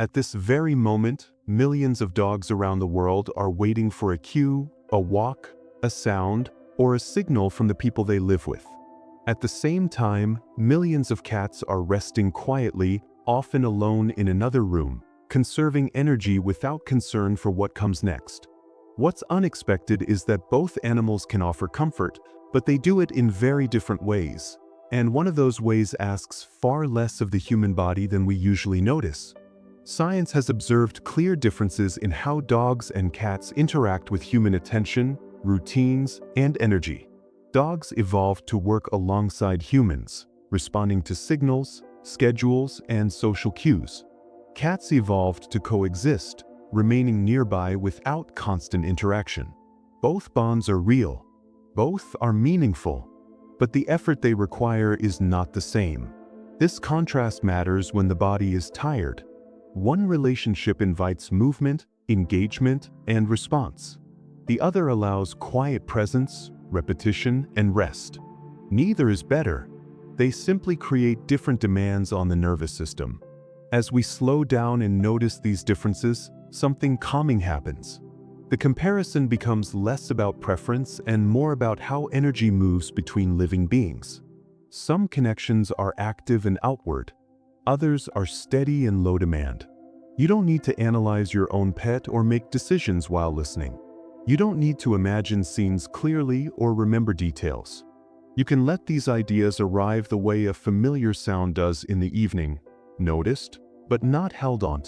At this very moment, millions of dogs around the world are waiting for a cue, a walk, a sound, or a signal from the people they live with. At the same time, millions of cats are resting quietly, often alone in another room, conserving energy without concern for what comes next. What's unexpected is that both animals can offer comfort, but they do it in very different ways. And one of those ways asks far less of the human body than we usually notice. Science has observed clear differences in how dogs and cats interact with human attention, routines, and energy. Dogs evolved to work alongside humans, responding to signals, schedules, and social cues. Cats evolved to coexist, remaining nearby without constant interaction. Both bonds are real. Both are meaningful. But the effort they require is not the same. This contrast matters when the body is tired. One relationship invites movement, engagement, and response. The other allows quiet presence, repetition, and rest. Neither is better. They simply create different demands on the nervous system. As we slow down and notice these differences, something calming happens. The comparison becomes less about preference and more about how energy moves between living beings. Some connections are active and outward. Others are steady and low demand. You don't need to analyze your own pet or make decisions while listening. You don't need to imagine scenes clearly or remember details. You can let these ideas arrive the way a familiar sound does in the evening, noticed, but not held on.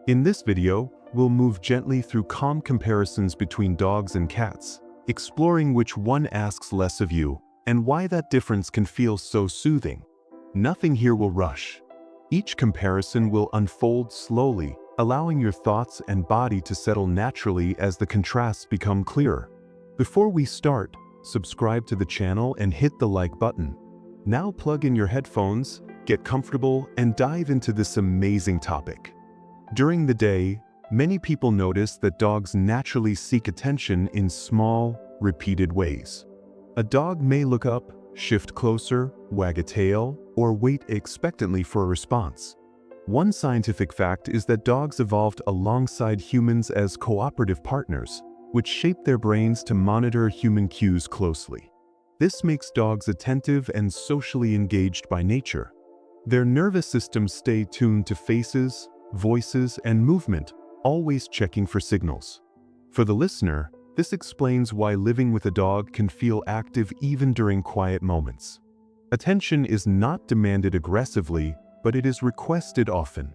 In this video, we'll move gently through calm comparisons between dogs and cats, exploring which one asks less of you and why that difference can feel so soothing. Nothing here will rush. Each comparison will unfold slowly, allowing your thoughts and body to settle naturally as the contrasts become clearer. Before we start, subscribe to the channel and hit the like button. Now plug in your headphones, get comfortable, and dive into this amazing topic. During the day, many people notice that dogs naturally seek attention in small, repeated ways. A dog may look up, shift closer, wag a tail, or wait expectantly for a response. One scientific fact is that dogs evolved alongside humans as cooperative partners, which shaped their brains to monitor human cues closely. This makes dogs attentive and socially engaged by nature. Their nervous systems stay tuned to faces, voices, and movement, always checking for signals. For the listener, this explains why living with a dog can feel active even during quiet moments. Attention is not demanded aggressively, but it is requested often.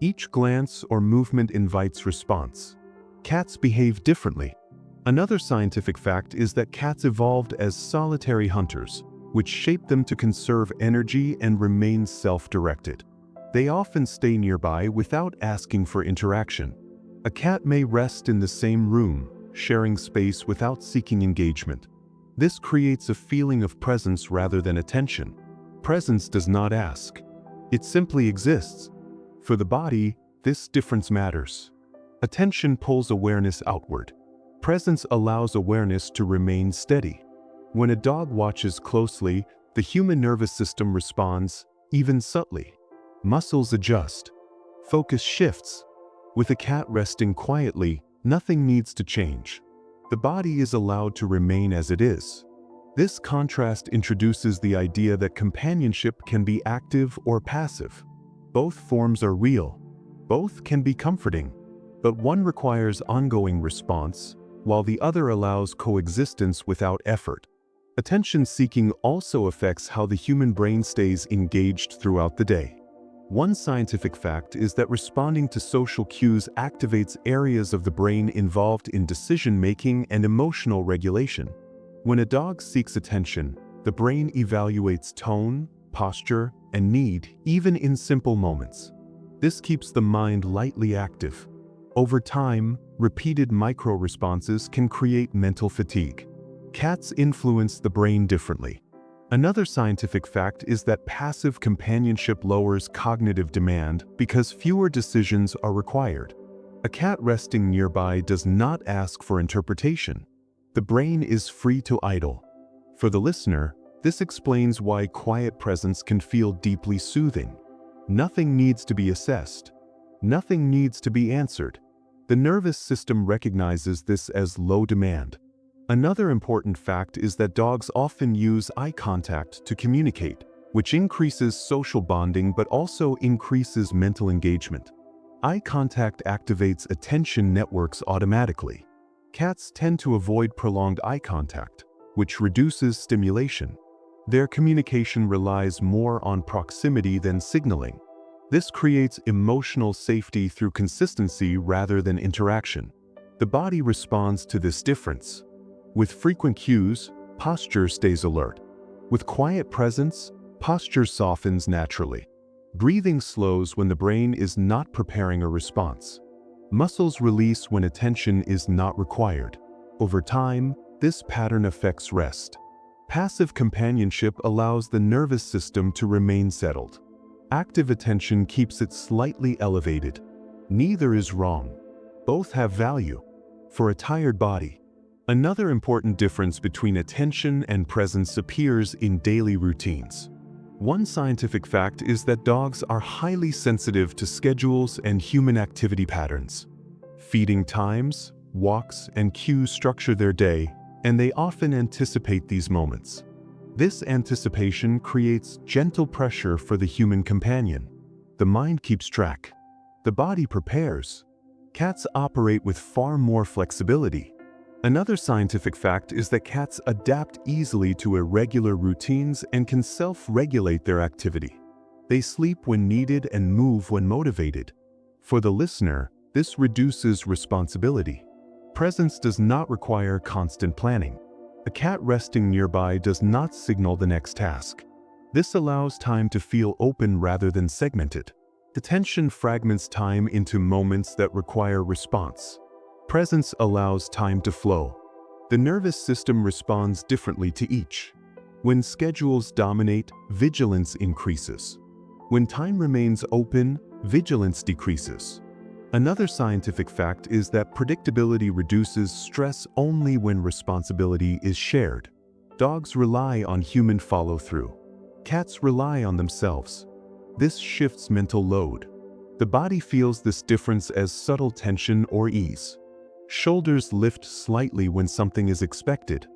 Each glance or movement invites response. Cats behave differently. Another scientific fact is that cats evolved as solitary hunters, which shaped them to conserve energy and remain self-directed. They often stay nearby without asking for interaction. A cat may rest in the same room, sharing space without seeking engagement. This creates a feeling of presence rather than attention. Presence does not ask. It simply exists. For the body, this difference matters. Attention pulls awareness outward. Presence allows awareness to remain steady. When a dog watches closely, the human nervous system responds, even subtly. Muscles adjust. Focus shifts. With a cat resting quietly, nothing needs to change. The body is allowed to remain as it is. This contrast introduces the idea that companionship can be active or passive. Both forms are real. Both can be comforting. But one requires ongoing response, while the other allows coexistence without effort. Attention-seeking also affects how the human brain stays engaged throughout the day. One scientific fact is that responding to social cues activates areas of the brain involved in decision-making and emotional regulation. When a dog seeks attention, the brain evaluates tone, posture, and need, even in simple moments. This keeps the mind lightly active. Over time, repeated micro-responses can create mental fatigue. Cats influence the brain differently. Another scientific fact is that passive companionship lowers cognitive demand because fewer decisions are required. A cat resting nearby does not ask for interpretation. The brain is free to idle. For the listener, this explains why quiet presence can feel deeply soothing. Nothing needs to be assessed. Nothing needs to be answered. The nervous system recognizes this as low demand. Another important fact is that dogs often use eye contact to communicate, which increases social bonding but also increases mental engagement. Eye contact activates attention networks automatically. Cats tend to avoid prolonged eye contact, which reduces stimulation. Their communication relies more on proximity than signaling. This creates emotional safety through consistency rather than interaction. The body responds to this difference. With frequent cues, posture stays alert. With quiet presence, posture softens naturally. Breathing slows when the brain is not preparing a response. Muscles release when attention is not required. Over time, this pattern affects rest. Passive companionship allows the nervous system to remain settled. Active attention keeps it slightly elevated. Neither is wrong. Both have value. For a tired body. Another important difference between attention and presence appears in daily routines. One scientific fact is that dogs are highly sensitive to schedules and human activity patterns. Feeding times, walks, and cues structure their day, and they often anticipate these moments. This anticipation creates gentle pressure for the human companion. The mind keeps track. The body prepares. Cats operate with far more flexibility. Another scientific fact is that cats adapt easily to irregular routines and can self-regulate their activity. They sleep when needed and move when motivated. For the listener, this reduces responsibility. Presence does not require constant planning. A cat resting nearby does not signal the next task. This allows time to feel open rather than segmented. Attention fragments time into moments that require response. Presence allows time to flow. The nervous system responds differently to each. When schedules dominate, vigilance increases. When time remains open, vigilance decreases. Another scientific fact is that predictability reduces stress only when responsibility is shared. Dogs rely on human follow-through. Cats rely on themselves. This shifts mental load. The body feels this difference as subtle tension or ease. Shoulders lift slightly when something is expected.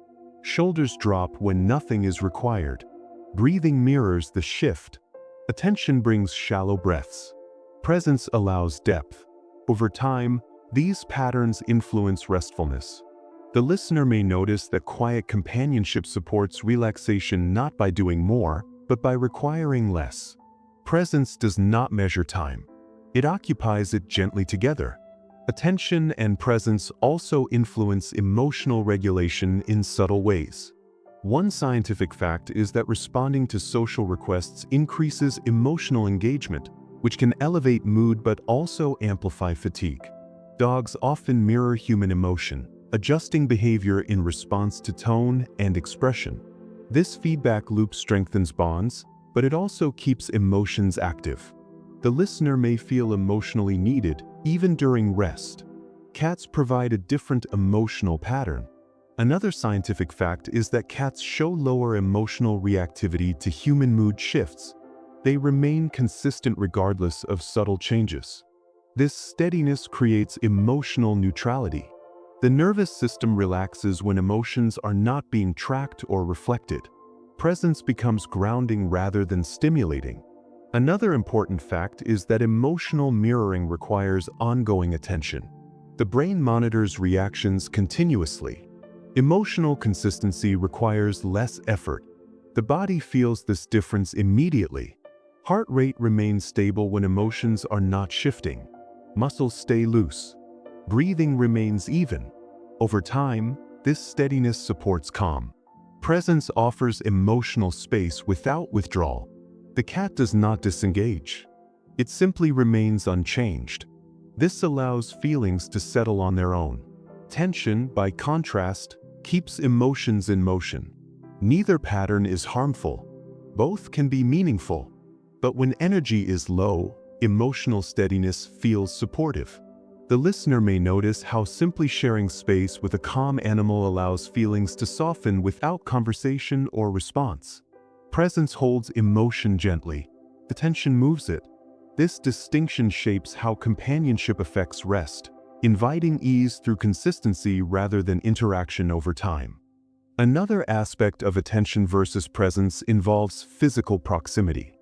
Shoulders drop when nothing is required. Breathing mirrors the shift. Attention brings shallow breaths. Presence allows depth. Over time, these patterns influence restfulness. The listener may notice that quiet companionship supports relaxation not by doing more, but by requiring less. Presence does not measure time. It occupies it gently together. Attention and presence also influence emotional regulation in subtle ways. One scientific fact is that responding to social requests increases emotional engagement, which can elevate mood but also amplify fatigue. Dogs often mirror human emotion, adjusting behavior in response to tone and expression. This feedback loop strengthens bonds, but it also keeps emotions active. The listener may feel emotionally needed even during rest. Cats provide a different emotional pattern. Another scientific fact is that cats show lower emotional reactivity to human mood shifts. They remain consistent regardless of subtle changes. This steadiness creates emotional neutrality. The nervous system relaxes when emotions are not being tracked or reflected. Presence becomes grounding rather than stimulating. Another important fact is that emotional mirroring requires ongoing attention. The brain monitors reactions continuously. Emotional consistency requires less effort. The body feels this difference immediately. Heart rate remains stable when emotions are not shifting. Muscles stay loose. Breathing remains even. Over time, this steadiness supports calm. Presence offers emotional space without withdrawal. The cat does not disengage. It simply remains unchanged. This allows feelings to settle on their own. Tension, by contrast, keeps emotions in motion. Neither pattern is harmful. Both can be meaningful. But when energy is low, emotional steadiness feels supportive. The listener may notice how simply sharing space with a calm animal allows feelings to soften without conversation or response. Presence holds emotion gently. Attention moves it. This distinction shapes how companionship affects rest, inviting ease through consistency rather than interaction over time. Another aspect of attention versus presence involves physical proximity.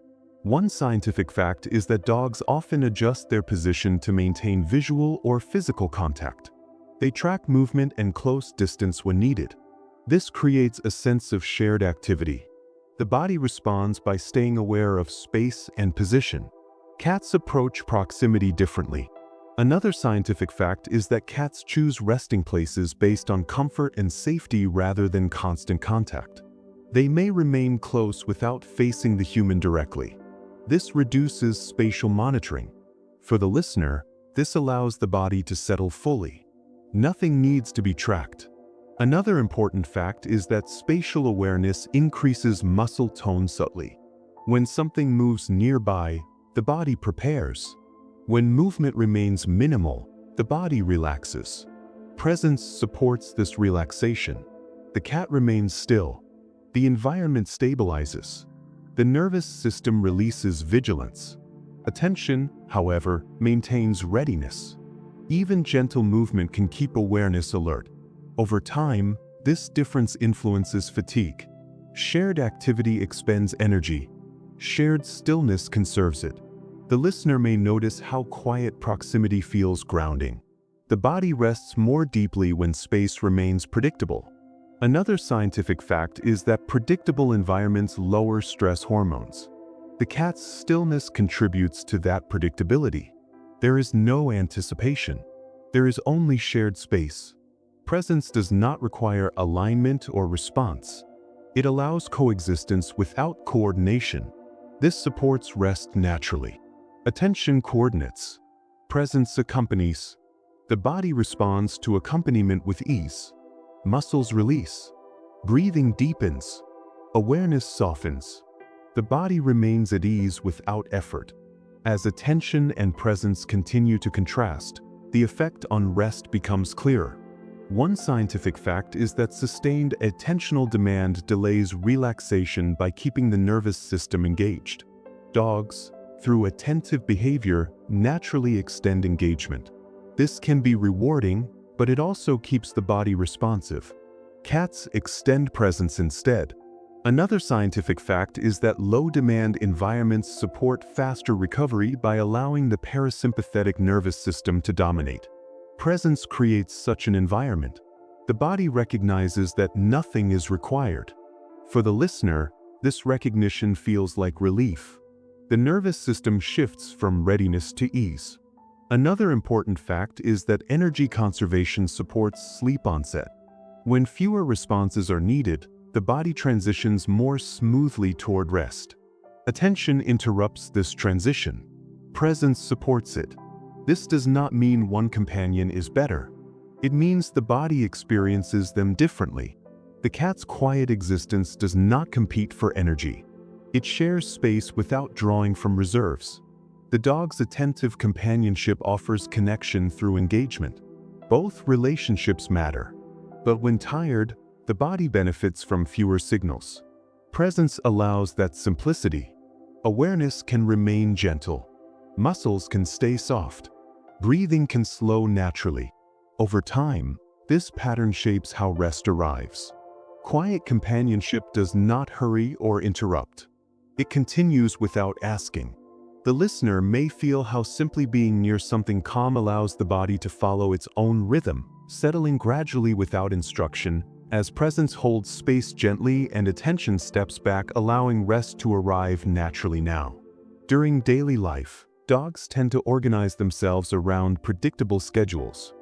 One scientific fact is that dogs often adjust their position to maintain visual or physical contact. They track movement and close distance when needed. This creates a sense of shared activity. The body responds by staying aware of space and position. Cats approach proximity differently. Another scientific fact is that cats choose resting places based on comfort and safety rather than constant contact. They may remain close without facing the human directly. This reduces spatial monitoring. For the listener, this allows the body to settle fully. Nothing needs to be tracked. Another important fact is that spatial awareness increases muscle tone subtly. When something moves nearby, the body prepares. When movement remains minimal, the body relaxes. Presence supports this relaxation. The cat remains still. The environment stabilizes. The nervous system releases vigilance. Attention, however, maintains readiness. Even gentle movement can keep awareness alert. Over time, this difference influences fatigue. Shared activity expends energy. Shared stillness conserves it. The listener may notice how quiet proximity feels grounding. The body rests more deeply when space remains predictable. Another scientific fact is that predictable environments lower stress hormones. The cat's stillness contributes to that predictability. There is no anticipation. There is only shared space. Presence does not require alignment or response. It allows coexistence without coordination. This supports rest naturally. Attention coordinates. Presence accompanies. The body responds to accompaniment with ease. Muscles release. Breathing deepens. Awareness softens. The body remains at ease without effort. As attention and presence continue to contrast, the effect on rest becomes clearer. One scientific fact is that sustained attentional demand delays relaxation by keeping the nervous system engaged. Dogs, through attentive behavior, naturally extend engagement. This can be rewarding, but it also keeps the body responsive. Cats extend presence instead. Another scientific fact is that low-demand environments support faster recovery by allowing the parasympathetic nervous system to dominate. Presence creates such an environment. The body recognizes that nothing is required. For the listener, this recognition feels like relief. The nervous system shifts from readiness to ease. Another important fact is that energy conservation supports sleep onset. When fewer responses are needed, the body transitions more smoothly toward rest. Attention interrupts this transition. Presence supports it. This does not mean one companion is better. It means the body experiences them differently. The cat's quiet existence does not compete for energy. It shares space without drawing from reserves. The dog's attentive companionship offers connection through engagement. Both relationships matter. But when tired, the body benefits from fewer signals. Presence allows that simplicity. Awareness can remain gentle. Muscles can stay soft. Breathing can slow naturally. Over time, this pattern shapes how rest arrives. Quiet companionship does not hurry or interrupt. It continues without asking. The listener may feel how simply being near something calm allows the body to follow its own rhythm, settling gradually without instruction, as presence holds space gently and attention steps back, allowing rest to arrive naturally now. During daily life, dogs tend to organize themselves around predictable schedules.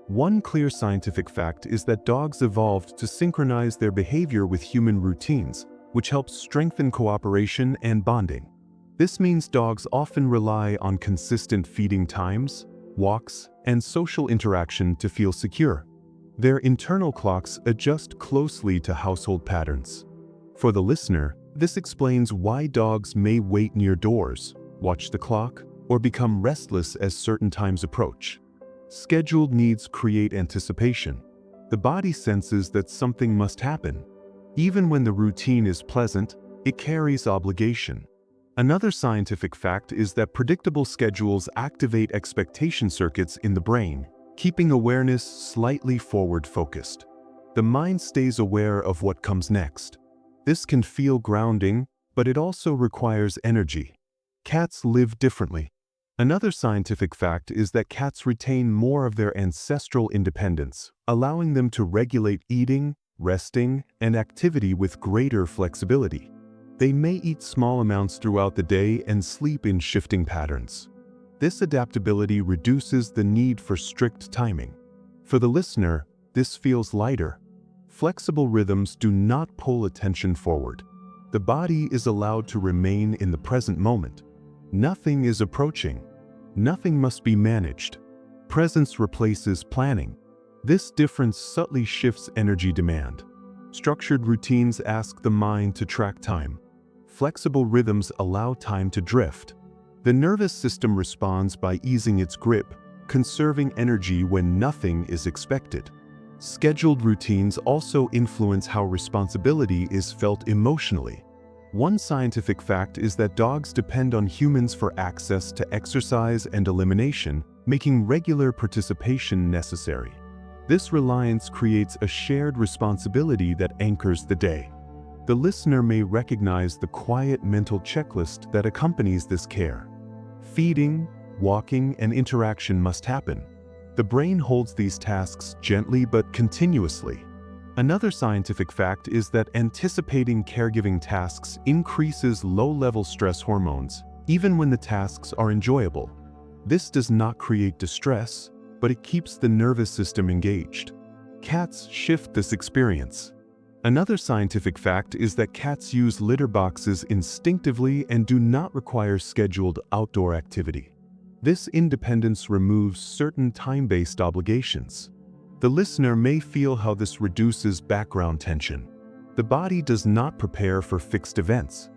One clear scientific fact is that dogs evolved to synchronize their behavior with human routines, which helps strengthen cooperation and bonding. This means dogs often rely on consistent feeding times, walks, and social interaction to feel secure. Their internal clocks adjust closely to household patterns. For the listener, this explains why dogs may wait near doors, watch the clock, or become restless as certain times approach. Scheduled needs create anticipation. The body senses that something must happen. Even when the routine is pleasant, it carries obligation. Another scientific fact is that predictable schedules activate expectation circuits in the brain, keeping awareness slightly forward-focused. The mind stays aware of what comes next. This can feel grounding, but it also requires energy. Cats live differently. Another scientific fact is that cats retain more of their ancestral independence, allowing them to regulate eating, resting, and activity with greater flexibility. They may eat small amounts throughout the day and sleep in shifting patterns. This adaptability reduces the need for strict timing. For the listener, this feels lighter. Flexible rhythms do not pull attention forward. The body is allowed to remain in the present moment. Nothing is approaching. Nothing must be managed. Presence replaces planning. This difference subtly shifts energy demand. Structured routines ask the mind to track time. Flexible rhythms allow time to drift. The nervous system responds by easing its grip, conserving energy when nothing is expected. Scheduled routines also influence how responsibility is felt emotionally. One scientific fact is that dogs depend on humans for access to exercise and elimination, making regular participation necessary. This reliance creates a shared responsibility that anchors the day. The listener may recognize the quiet mental checklist that accompanies this care. Feeding, walking, and interaction must happen. The brain holds these tasks gently but continuously. Another scientific fact is that anticipating caregiving tasks increases low-level stress hormones, even when the tasks are enjoyable. This does not create distress, but it keeps the nervous system engaged. Cats shift this experience. Another scientific fact is that cats use litter boxes instinctively and do not require scheduled outdoor activity. This independence removes certain time-based obligations. The listener may feel how this reduces background tension. The body does not prepare for fixed events.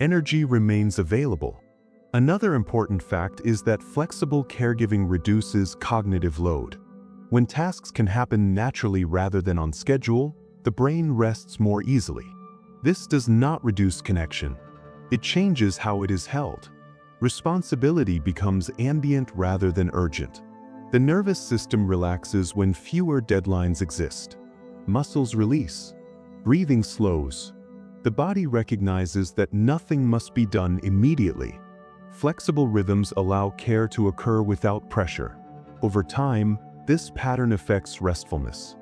Energy remains available. Another important fact is that flexible caregiving reduces cognitive load. When tasks can happen naturally rather than on schedule, the brain rests more easily. This does not reduce connection. It changes how it is held. Responsibility becomes ambient rather than urgent. The nervous system relaxes when fewer deadlines exist. Muscles release. Breathing slows. The body recognizes that nothing must be done immediately. Flexible rhythms allow care to occur without pressure. Over time, this pattern affects restfulness.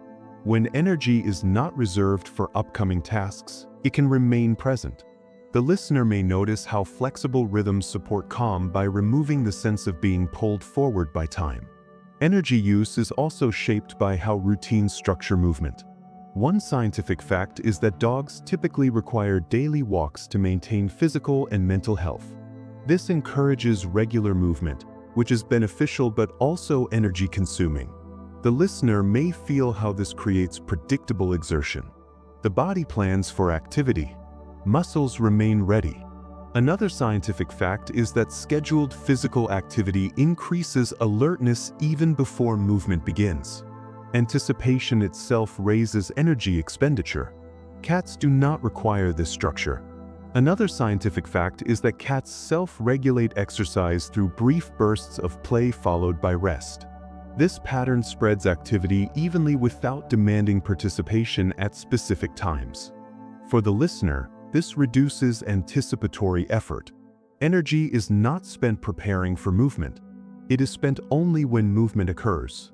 When energy is not reserved for upcoming tasks, it can remain present. The listener may notice how flexible rhythms support calm by removing the sense of being pulled forward by time. Energy use is also shaped by how routines structure movement. One scientific fact is that dogs typically require daily walks to maintain physical and mental health. This encourages regular movement, which is beneficial but also energy-consuming. The listener may feel how this creates predictable exertion. The body plans for activity. Muscles remain ready. Another scientific fact is that scheduled physical activity increases alertness even before movement begins. Anticipation itself raises energy expenditure. Cats do not require this structure. Another scientific fact is that cats self-regulate exercise through brief bursts of play followed by rest. This pattern spreads activity evenly without demanding participation at specific times. For the listener, this reduces anticipatory effort. Energy is not spent preparing for movement. It is spent only when movement occurs.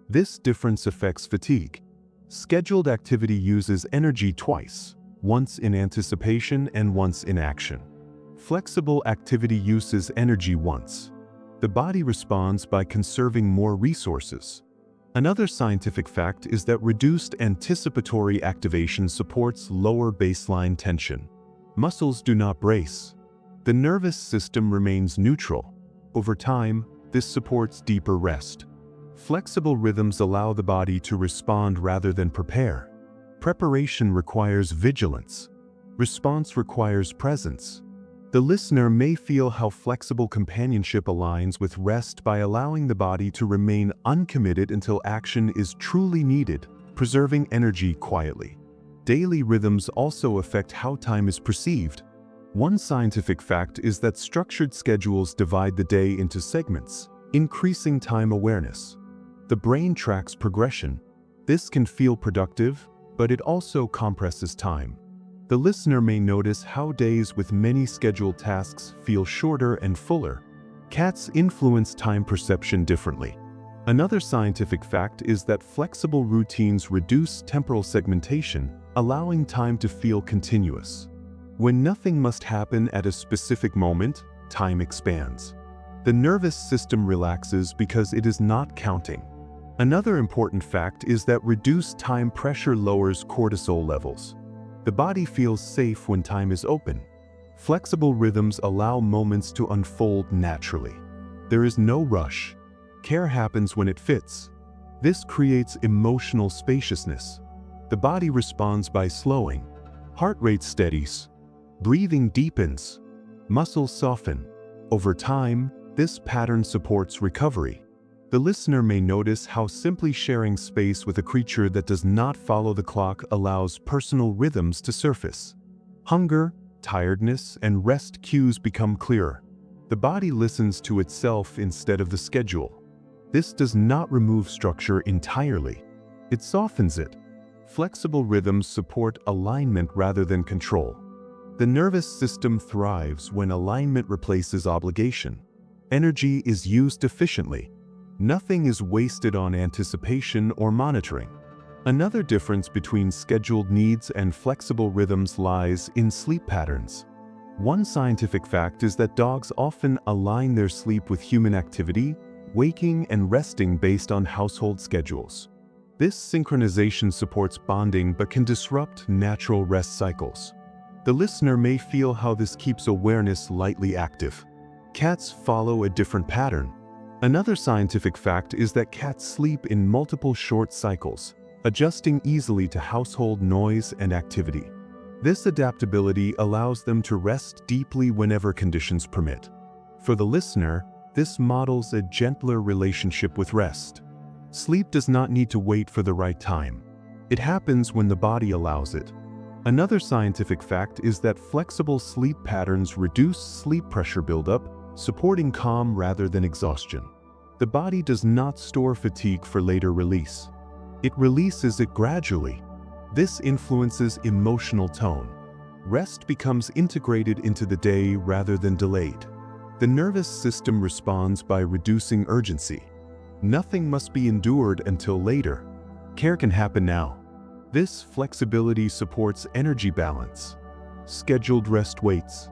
This difference affects fatigue. Scheduled activity uses energy twice, once in anticipation and once in action. Flexible activity uses energy once. The body responds by conserving more resources. Another scientific fact is that reduced anticipatory activation supports lower baseline tension. Muscles do not brace. The nervous system remains neutral. Over time, this supports deeper rest. Flexible rhythms allow the body to respond rather than prepare. Preparation requires vigilance. Response requires presence. The listener may feel how flexible companionship aligns with rest by allowing the body to remain uncommitted until action is truly needed, preserving energy quietly. Daily rhythms also affect how time is perceived. One scientific fact is that structured schedules divide the day into segments, increasing time awareness. The brain tracks progression. This can feel productive, but it also compresses time. The listener may notice how days with many scheduled tasks feel shorter and fuller. Cats influence time perception differently. Another scientific fact is that flexible routines reduce temporal segmentation, allowing time to feel continuous. When nothing must happen at a specific moment, time expands. The nervous system relaxes because it is not counting. Another important fact is that reduced time pressure lowers cortisol levels. The body feels safe when time is open. Flexible rhythms allow moments to unfold naturally. There is no rush. Care happens when it fits. This creates emotional spaciousness. The body responds by slowing. Heart rate steadies. Breathing deepens. Muscles soften. Over time, this pattern supports recovery. The listener may notice how simply sharing space with a creature that does not follow the clock allows personal rhythms to surface. Hunger, tiredness, and rest cues become clearer. The body listens to itself instead of the schedule. This does not remove structure entirely. It softens it. Flexible rhythms support alignment rather than control. The nervous system thrives when alignment replaces obligation. Energy is used efficiently. Nothing is wasted on anticipation or monitoring. Another difference between scheduled needs and flexible rhythms lies in sleep patterns. One scientific fact is that dogs often align their sleep with human activity, waking and resting based on household schedules. This synchronization supports bonding but can disrupt natural rest cycles. The listener may feel how this keeps awareness lightly active. Cats follow a different pattern. Another scientific fact is that cats sleep in multiple short cycles, adjusting easily to household noise and activity. This adaptability allows them to rest deeply whenever conditions permit. For the listener, this models a gentler relationship with rest. Sleep does not need to wait for the right time. It happens when the body allows it. Another scientific fact is that flexible sleep patterns reduce sleep pressure buildup, supporting calm rather than exhaustion. The body does not store fatigue for later release. It releases it gradually. This influences emotional tone. Rest becomes integrated into the day rather than delayed. The nervous system responds by reducing urgency. Nothing must be endured until later. Care can happen now. This flexibility supports energy balance. Scheduled rest waits.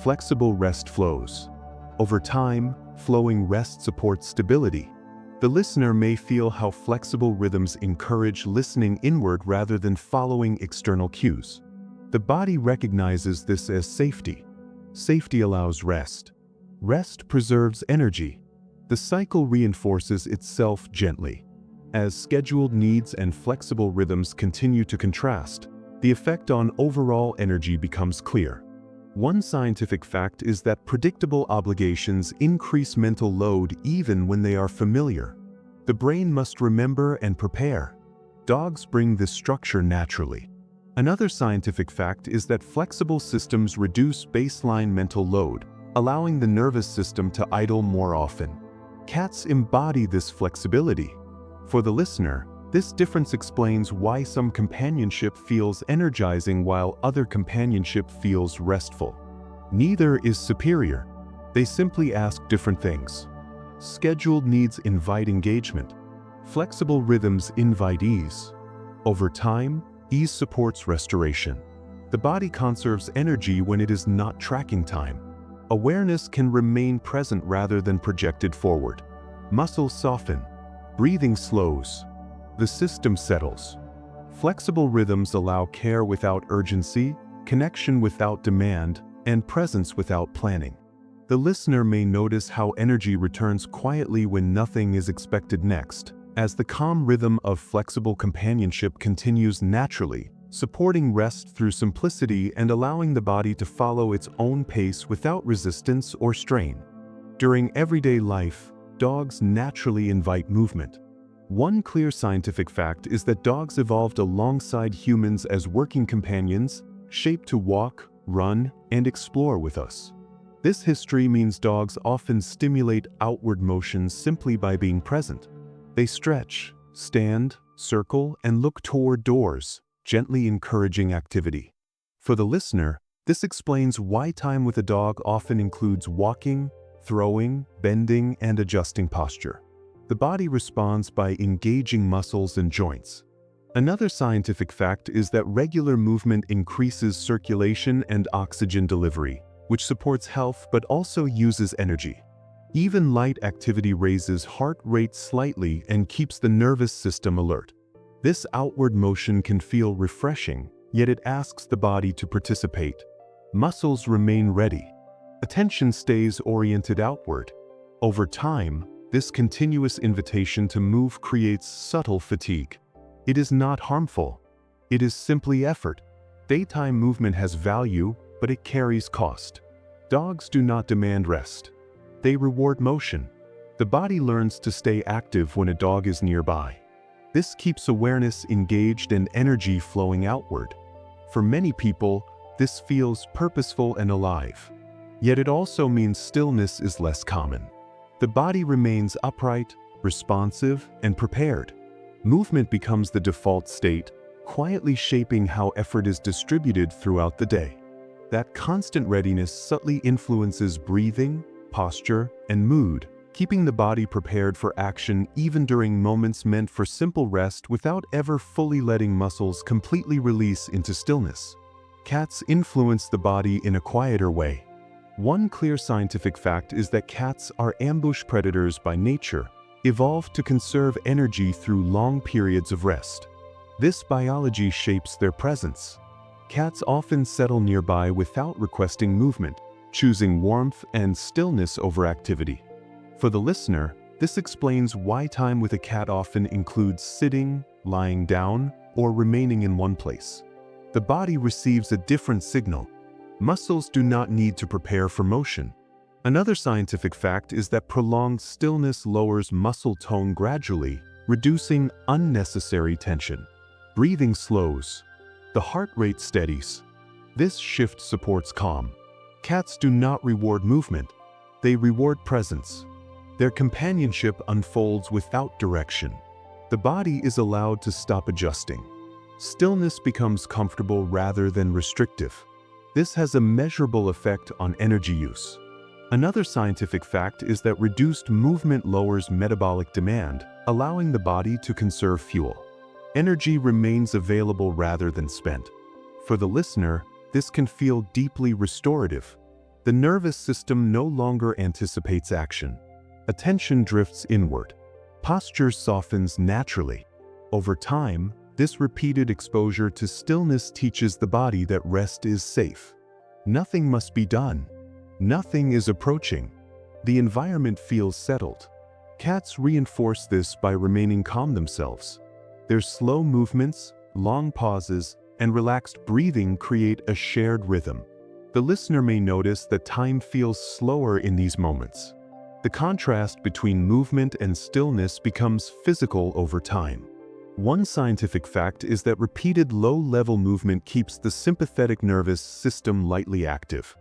Flexible rest flows. Over time, flowing rest supports stability. The listener may feel how flexible rhythms encourage listening inward rather than following external cues. The body recognizes this as safety. Safety allows rest. Rest preserves energy. The cycle reinforces itself gently. As scheduled needs and flexible rhythms continue to contrast, the effect on overall energy becomes clear. One scientific fact is that predictable obligations increase mental load even when they are familiar. The brain must remember and prepare. Dogs bring this structure naturally. Another scientific fact is that flexible systems reduce baseline mental load, allowing the nervous system to idle more often. Cats embody this flexibility. For the listener, this difference explains why some companionship feels energizing while other companionship feels restful. Neither is superior. They simply ask different things. Scheduled needs invite engagement. Flexible rhythms invite ease. Over time, ease supports restoration. The body conserves energy when it is not tracking time. Awareness can remain present rather than projected forward. Muscles soften. Breathing slows. The system settles. Flexible rhythms allow care without urgency, connection without demand, and presence without planning. The listener may notice how energy returns quietly when nothing is expected next, as the calm rhythm of flexible companionship continues naturally, supporting rest through simplicity and allowing the body to follow its own pace without resistance or strain. During everyday life, dogs naturally invite movement. One clear scientific fact is that dogs evolved alongside humans as working companions, shaped to walk, run, and explore with us. This history means dogs often stimulate outward motions simply by being present. They stretch, stand, circle, and look toward doors, gently encouraging activity. For the listener, this explains why time with a dog often includes walking, throwing, bending, and adjusting posture. The body responds by engaging muscles and joints. Another scientific fact is that regular movement increases circulation and oxygen delivery, which supports health but also uses energy. Even light activity raises heart rate slightly and keeps the nervous system alert. This outward motion can feel refreshing, yet it asks the body to participate. Muscles remain ready. Attention stays oriented outward. Over time, this continuous invitation to move creates subtle fatigue. It is not harmful. It is simply effort. Daytime movement has value, but it carries cost. Dogs do not demand rest. They reward motion. The body learns to stay active when a dog is nearby. This keeps awareness engaged and energy flowing outward. For many people, this feels purposeful and alive. Yet it also means stillness is less common. The body remains upright, responsive, and prepared. Movement becomes the default state, quietly shaping how effort is distributed throughout the day. That constant readiness subtly influences breathing, posture, and mood, keeping the body prepared for action even during moments meant for simple rest without ever fully letting muscles completely release into stillness. Cats influence the body in a quieter way. One clear scientific fact is that cats are ambush predators by nature, evolved to conserve energy through long periods of rest. This biology shapes their presence. Cats often settle nearby without requesting movement, choosing warmth and stillness over activity. For the listener, this explains why time with a cat often includes sitting, lying down, or remaining in one place. The body receives a different signal. Muscles do not need to prepare for motion. Another scientific fact is that prolonged stillness lowers muscle tone gradually, reducing unnecessary tension. Breathing slows. The heart rate steadies. This shift supports calm. Cats do not reward movement. They reward presence. Their companionship unfolds without direction. The body is allowed to stop adjusting. Stillness becomes comfortable rather than restrictive. This has a measurable effect on energy use. Another scientific fact is that reduced movement lowers metabolic demand, allowing the body to conserve fuel. Energy remains available rather than spent. For the listener, this can feel deeply restorative. The nervous system no longer anticipates action. Attention drifts inward. Posture softens naturally. Over time, this repeated exposure to stillness teaches the body that rest is safe. Nothing must be done. Nothing is approaching. The environment feels settled. Cats reinforce this by remaining calm themselves. Their slow movements, long pauses, and relaxed breathing create a shared rhythm. The listener may notice that time feels slower in these moments. The contrast between movement and stillness becomes physical over time. One scientific fact is that repeated low-level movement keeps the sympathetic nervous system lightly active.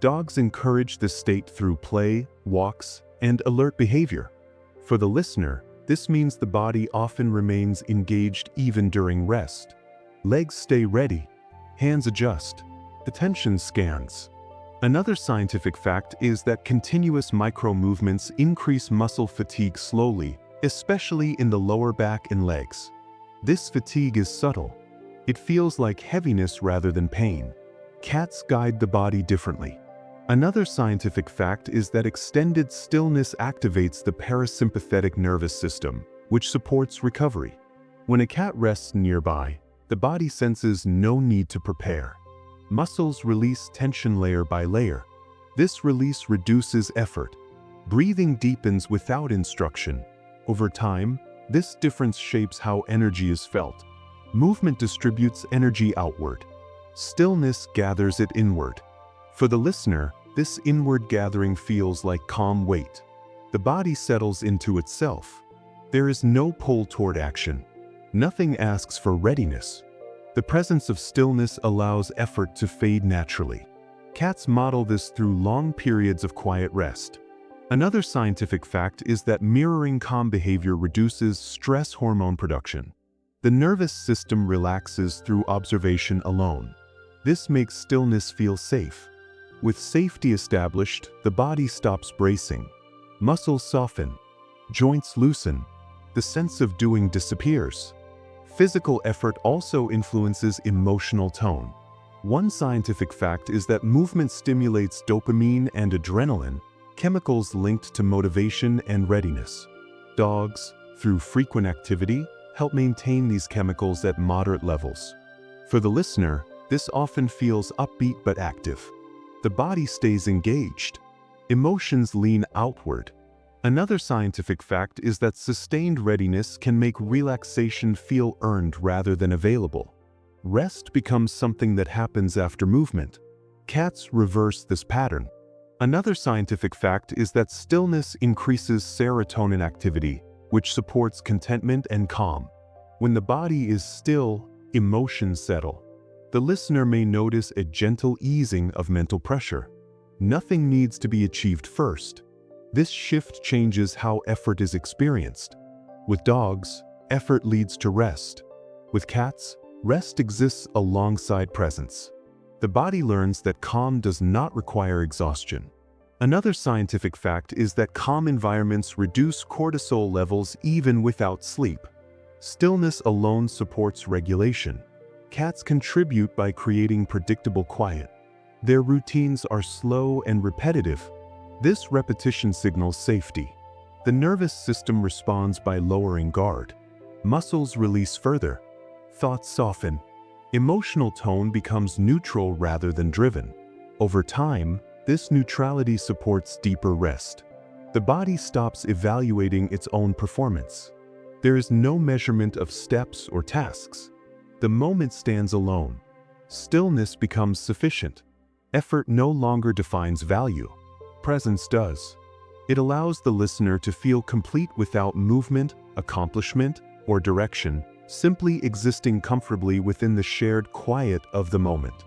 Dogs encourage this state through play, walks, and alert behavior. For the listener, this means the body often remains engaged even during rest. Legs stay ready, hands adjust, attention scans. Another scientific fact is that continuous micro-movements increase muscle fatigue slowly, especially in the lower back and legs. This fatigue is subtle. It feels like heaviness rather than pain. Cats guide the body differently. Another scientific fact is that extended stillness activates the parasympathetic nervous system, which supports recovery. When a cat rests nearby, the body senses no need to prepare. Muscles release tension layer by layer. This release reduces effort. Breathing deepens without instruction. Over time, this difference shapes how energy is felt. Movement distributes energy outward. Stillness gathers it inward. For the listener, this inward gathering feels like calm weight. The body settles into itself. There is no pull toward action. Nothing asks for readiness. The presence of stillness allows effort to fade naturally. Cats model this through long periods of quiet rest. Another scientific fact is that mirroring calm behavior reduces stress hormone production. The nervous system relaxes through observation alone. This makes stillness feel safe. With safety established, the body stops bracing. Muscles soften. Joints loosen. The sense of doing disappears. Physical effort also influences emotional tone. One scientific fact is that movement stimulates dopamine and adrenaline, chemicals linked to motivation and readiness. Dogs, through frequent activity, help maintain these chemicals at moderate levels. For the listener, this often feels upbeat but active. The body stays engaged. Emotions lean outward. Another scientific fact is that sustained readiness can make relaxation feel earned rather than available. Rest becomes something that happens after movement. Cats reverse this pattern. Another scientific fact is that stillness increases serotonin activity, which supports contentment and calm. When the body is still, emotions settle. The listener may notice a gentle easing of mental pressure. Nothing needs to be achieved first. This shift changes how effort is experienced. With dogs, effort leads to rest. With cats, rest exists alongside presence. The body learns that calm does not require exhaustion. Another scientific fact is that calm environments reduce cortisol levels even without sleep. Stillness alone supports regulation. Cats contribute by creating predictable quiet. Their routines are slow and repetitive. This repetition signals safety. The nervous system responds by lowering guard. Muscles release further. Thoughts soften. Emotional tone becomes neutral rather than driven. Over time, this neutrality supports deeper rest. The body stops evaluating its own performance. There is no measurement of steps or tasks. The moment stands alone. Stillness becomes sufficient. Effort no longer defines value. Presence does. It allows the listener to feel complete without movement, accomplishment, or direction, simply existing comfortably within the shared quiet of the moment.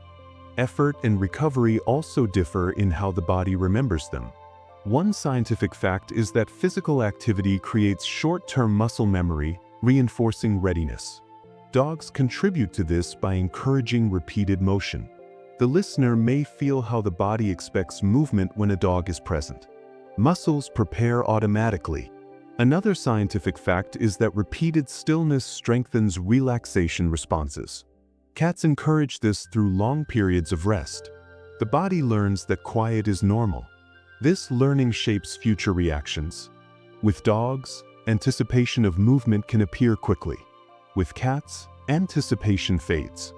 Effort and recovery also differ in how the body remembers them. One scientific fact is that physical activity creates short-term muscle memory, reinforcing readiness. Dogs contribute to this by encouraging repeated motion. The listener may feel how the body expects movement when a dog is present. Muscles prepare automatically. Another scientific fact is that repeated stillness strengthens relaxation responses. Cats encourage this through long periods of rest. The body learns that quiet is normal. This learning shapes future reactions. With dogs, anticipation of movement can appear quickly. With cats, anticipation fades.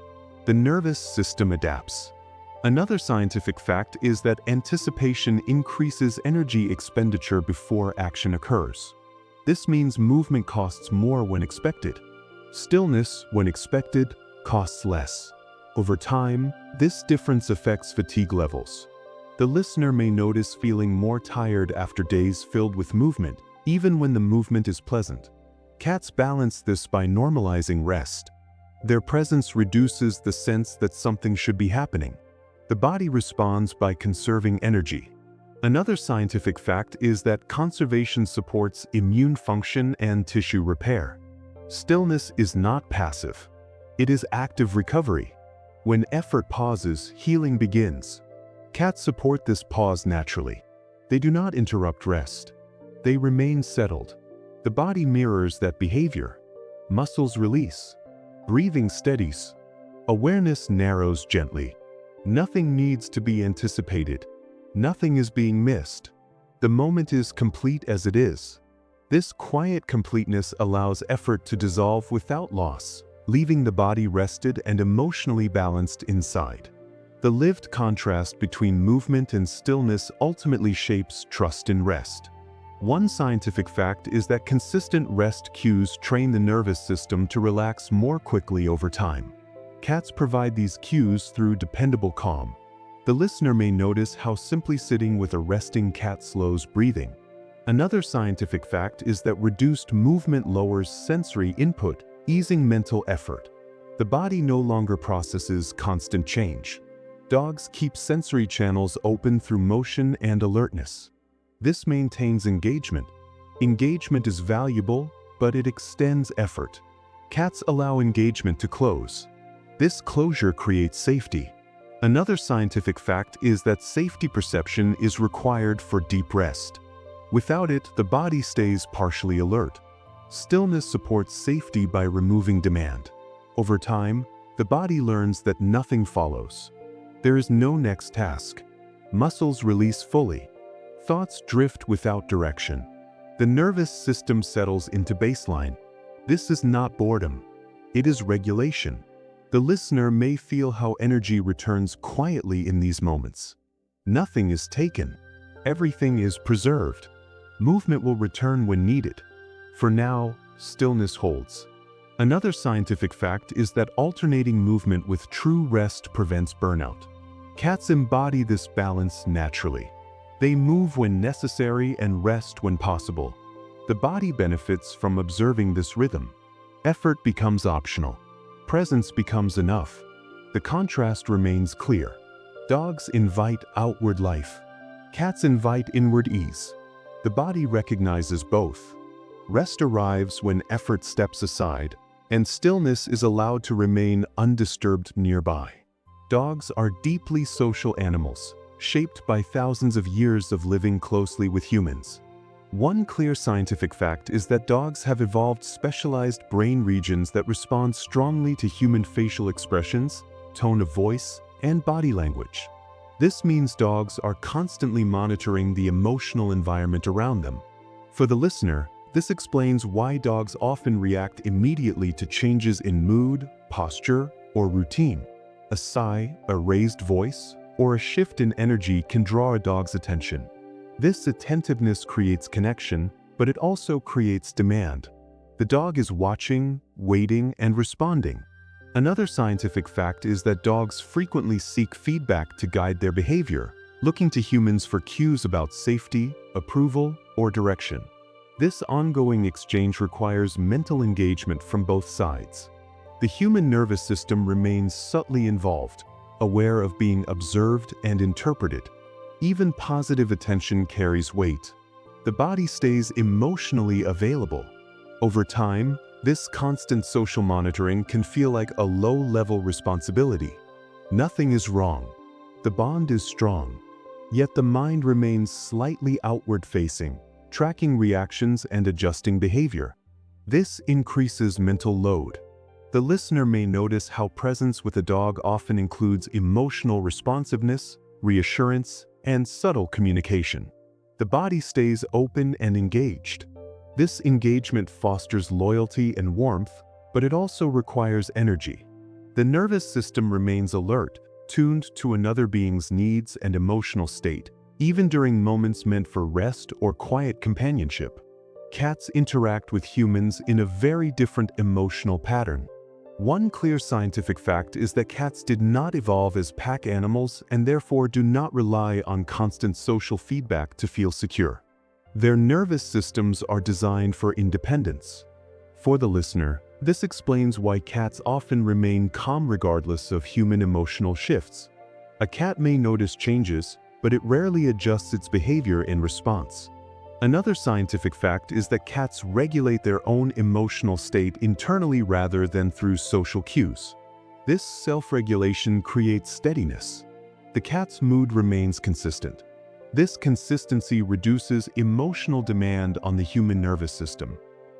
The nervous system adapts. Another scientific fact is that anticipation increases energy expenditure before action occurs. This means movement costs more when expected. Stillness, when expected, costs less. Over time, this difference affects fatigue levels. The listener may notice feeling more tired after days filled with movement, even when the movement is pleasant. Cats balance this by normalizing rest. Their presence reduces the sense that something should be happening. The body responds by conserving energy. Another scientific fact is that conservation supports immune function and tissue repair. Stillness is not passive. It is active recovery. When effort pauses, healing begins. Cats support this pause naturally. They do not interrupt rest. They remain settled. The body mirrors that behavior. Muscles release. Breathing steadies. Awareness narrows gently. Nothing needs to be anticipated. Nothing is being missed. The moment is complete as it is. This quiet completeness allows effort to dissolve without loss, leaving the body rested and emotionally balanced inside. The lived contrast between movement and stillness ultimately shapes trust in rest. One scientific fact is that consistent rest cues train the nervous system to relax more quickly over time. Cats provide these cues through dependable calm. The listener may notice how simply sitting with a resting cat slows breathing. Another scientific fact is that reduced movement lowers sensory input, easing mental effort. The body no longer processes constant change. Dogs keep sensory channels open through motion and alertness. This maintains engagement. Engagement is valuable, but it extends effort. Cats allow engagement to close. This closure creates safety. Another scientific fact is that safety perception is required for deep rest. Without it, the body stays partially alert. Stillness supports safety by removing demand. Over time, the body learns that nothing follows. There is no next task. Muscles release fully. Thoughts drift without direction. The nervous system settles into baseline. This is not boredom. It is regulation. The listener may feel how energy returns quietly in these moments. Nothing is taken. Everything is preserved. Movement will return when needed. For now, stillness holds. Another scientific fact is that alternating movement with true rest prevents burnout. Cats embody this balance naturally. They move when necessary and rest when possible. The body benefits from observing this rhythm. Effort becomes optional. Presence becomes enough. The contrast remains clear. Dogs invite outward life. Cats invite inward ease. The body recognizes both. Rest arrives when effort steps aside, and stillness is allowed to remain undisturbed nearby. Dogs are deeply social animals, shaped by thousands of years of living closely with humans. One clear scientific fact is that dogs have evolved specialized brain regions that respond strongly to human facial expressions, tone of voice, and body language. This means dogs are constantly monitoring the emotional environment around them. For the listener, this explains why dogs often react immediately to changes in mood, posture, or routine. A sigh, a raised voice, or a shift in energy can draw a dog's attention. This attentiveness creates connection, but it also creates demand. The dog is watching, waiting, and responding. Another scientific fact is that dogs frequently seek feedback to guide their behavior, looking to humans for cues about safety, approval, or direction. This ongoing exchange requires mental engagement from both sides. The human nervous system remains subtly involved, aware of being observed and interpreted. Even positive attention carries weight. The body stays emotionally available. Over time, this constant social monitoring can feel like a low-level responsibility. Nothing is wrong. The bond is strong. Yet the mind remains slightly outward-facing, tracking reactions and adjusting behavior. This increases mental load. The listener may notice how presence with a dog often includes emotional responsiveness, reassurance, and subtle communication. The body stays open and engaged. This engagement fosters loyalty and warmth, but it also requires energy. The nervous system remains alert, tuned to another being's needs and emotional state, even during moments meant for rest or quiet companionship. Cats interact with humans in a very different emotional pattern. One clear scientific fact is that cats did not evolve as pack animals and therefore do not rely on constant social feedback to feel secure. Their nervous systems are designed for independence. For the listener, this explains why cats often remain calm regardless of human emotional shifts. A cat may notice changes, but it rarely adjusts its behavior in response. Another scientific fact is that cats regulate their own emotional state internally rather than through social cues. This self-regulation creates steadiness. The cat's mood remains consistent. This consistency reduces emotional demand on the human nervous system.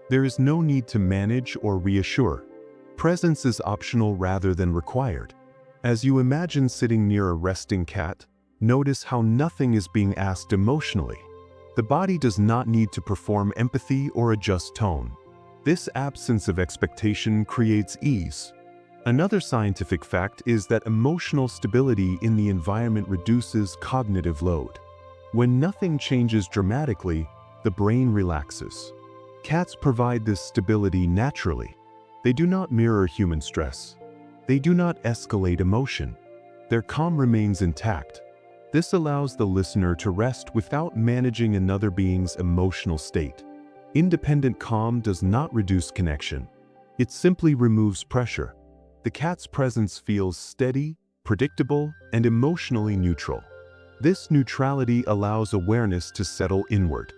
There is no need to manage or reassure. Presence is optional rather than required. As you imagine sitting near a resting cat, notice how nothing is being asked emotionally. The body does not need to perform empathy or adjust tone. This absence of expectation creates ease. Another scientific fact is that emotional stability in the environment reduces cognitive load. When nothing changes dramatically, the brain relaxes. Cats provide this stability naturally. They do not mirror human stress. They do not escalate emotion. Their calm remains intact. This allows the listener to rest without managing another being's emotional state. Independent calm does not reduce connection. It simply removes pressure. The cat's presence feels steady, predictable, and emotionally neutral. This neutrality allows awareness to settle inward.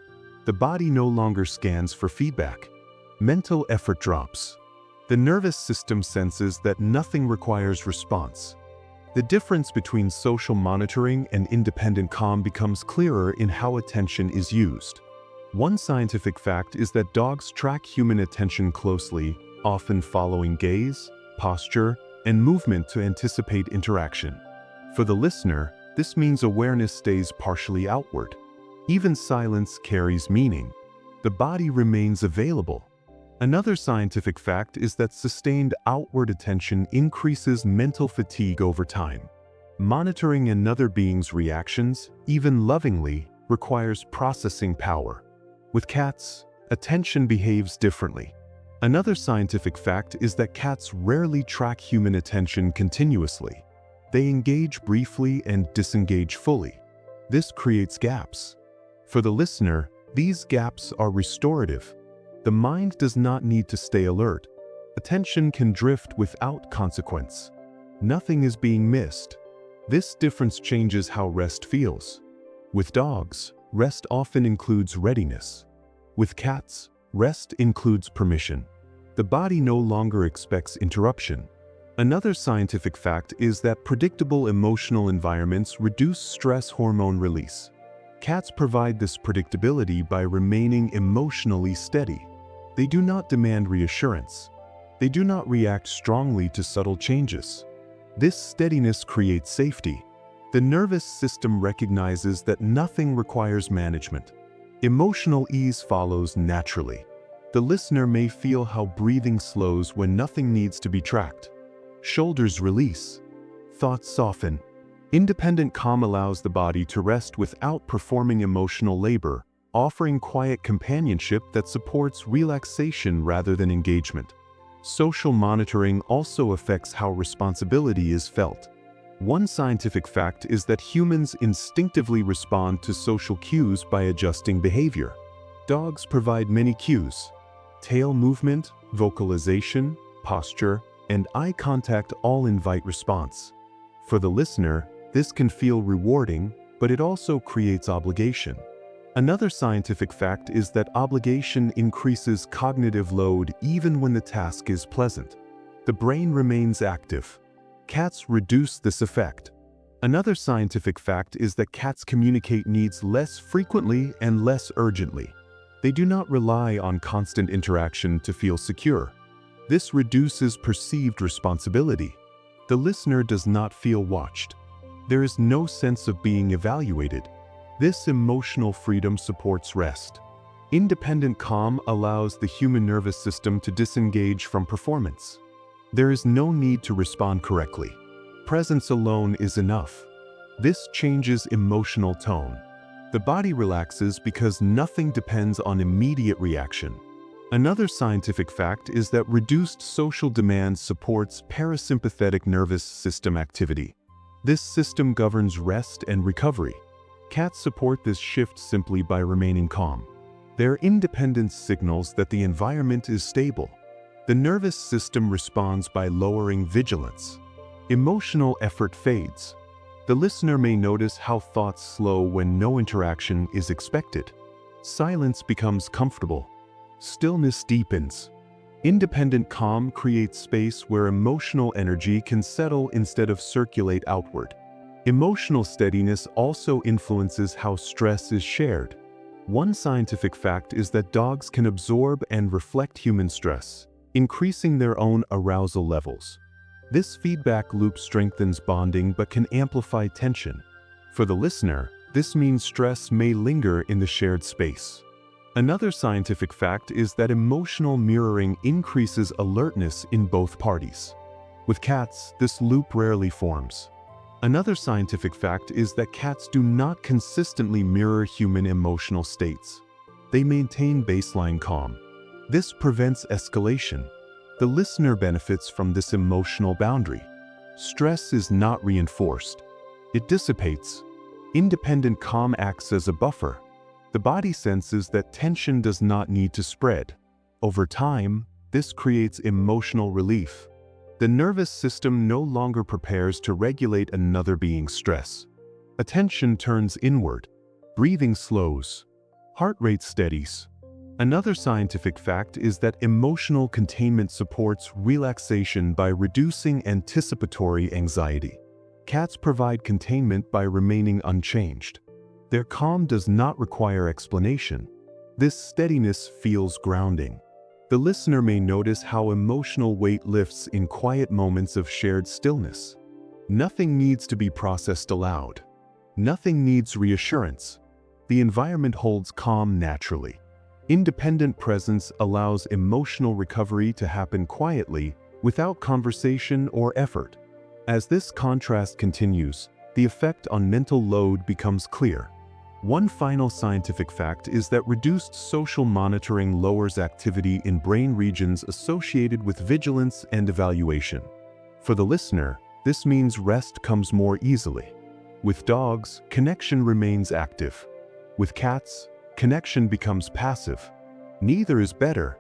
The body no longer scans for feedback. Mental effort drops. The nervous system senses that nothing requires response. The difference between social monitoring and independent calm becomes clearer in how attention is used. One scientific fact is that dogs track human attention closely, often following gaze, posture, and movement to anticipate interaction. For the listener, this means awareness stays partially outward. Even silence carries meaning. The body remains available. Another scientific fact is that sustained outward attention increases mental fatigue over time. Monitoring another being's reactions, even lovingly, requires processing power. With cats, attention behaves differently. Another scientific fact is that cats rarely track human attention continuously. They engage briefly and disengage fully. This creates gaps. For the listener, these gaps are restorative. The mind does not need to stay alert. Attention can drift without consequence. Nothing is being missed. This difference changes how rest feels. With dogs, rest often includes readiness. With cats, rest includes permission. The body no longer expects interruption. Another scientific fact is that predictable emotional environments reduce stress hormone release. Cats provide this predictability by remaining emotionally steady. They do not demand reassurance. They do not react strongly to subtle changes. This steadiness creates safety. The nervous system recognizes that nothing requires management. Emotional ease follows naturally. The listener may feel how breathing slows when nothing needs to be tracked. Shoulders release. Thoughts soften. Independent calm allows the body to rest without performing emotional labor, offering quiet companionship that supports relaxation rather than engagement. Social monitoring also affects how responsibility is felt. One scientific fact is that humans instinctively respond to social cues by adjusting behavior. Dogs provide many cues. Tail movement, vocalization, posture, and eye contact all invite response. For the listener, this can feel rewarding, but it also creates obligation. Another scientific fact is that obligation increases cognitive load even when the task is pleasant. The brain remains active. Cats reduce this effect. Another scientific fact is that cats communicate needs less frequently and less urgently. They do not rely on constant interaction to feel secure. This reduces perceived responsibility. The listener does not feel watched. There is no sense of being evaluated. This emotional freedom supports rest. Independent calm allows the human nervous system to disengage from performance. There is no need to respond correctly. Presence alone is enough. This changes emotional tone. The body relaxes because nothing depends on immediate reaction. Another scientific fact is that reduced social demand supports parasympathetic nervous system activity. This system governs rest and recovery. Cats support this shift simply by remaining calm. Their independence signals that the environment is stable. The nervous system responds by lowering vigilance. Emotional effort fades. The listener may notice how thoughts slow when no interaction is expected. Silence becomes comfortable. Stillness deepens. Independent calm creates space where emotional energy can settle instead of circulate outward. Emotional steadiness also influences how stress is shared. One scientific fact is that dogs can absorb and reflect human stress, increasing their own arousal levels. This feedback loop strengthens bonding but can amplify tension. For the listener, this means stress may linger in the shared space. Another scientific fact is that emotional mirroring increases alertness in both parties. With cats, this loop rarely forms. Another scientific fact is that cats do not consistently mirror human emotional states. They maintain baseline calm. This prevents escalation. The listener benefits from this emotional boundary. Stress is not reinforced. It dissipates. Independent calm acts as a buffer. The body senses that tension does not need to spread. Over time, this creates emotional relief. The nervous system no longer prepares to regulate another being's stress. Attention turns inward, breathing slows, heart rate steadies. Another scientific fact is that emotional containment supports relaxation by reducing anticipatory anxiety. Cats provide containment by remaining unchanged. Their calm does not require explanation. This steadiness feels grounding. The listener may notice how emotional weight lifts in quiet moments of shared stillness. Nothing needs to be processed aloud. Nothing needs reassurance. The environment holds calm naturally. Independent presence allows emotional recovery to happen quietly, without conversation or effort. As this contrast continues, the effect on mental load becomes clear. One final scientific fact is that reduced social monitoring lowers activity in brain regions associated with vigilance and evaluation. For the listener, this means rest comes more easily. With dogs, connection remains active. With cats, connection becomes passive. Neither is better.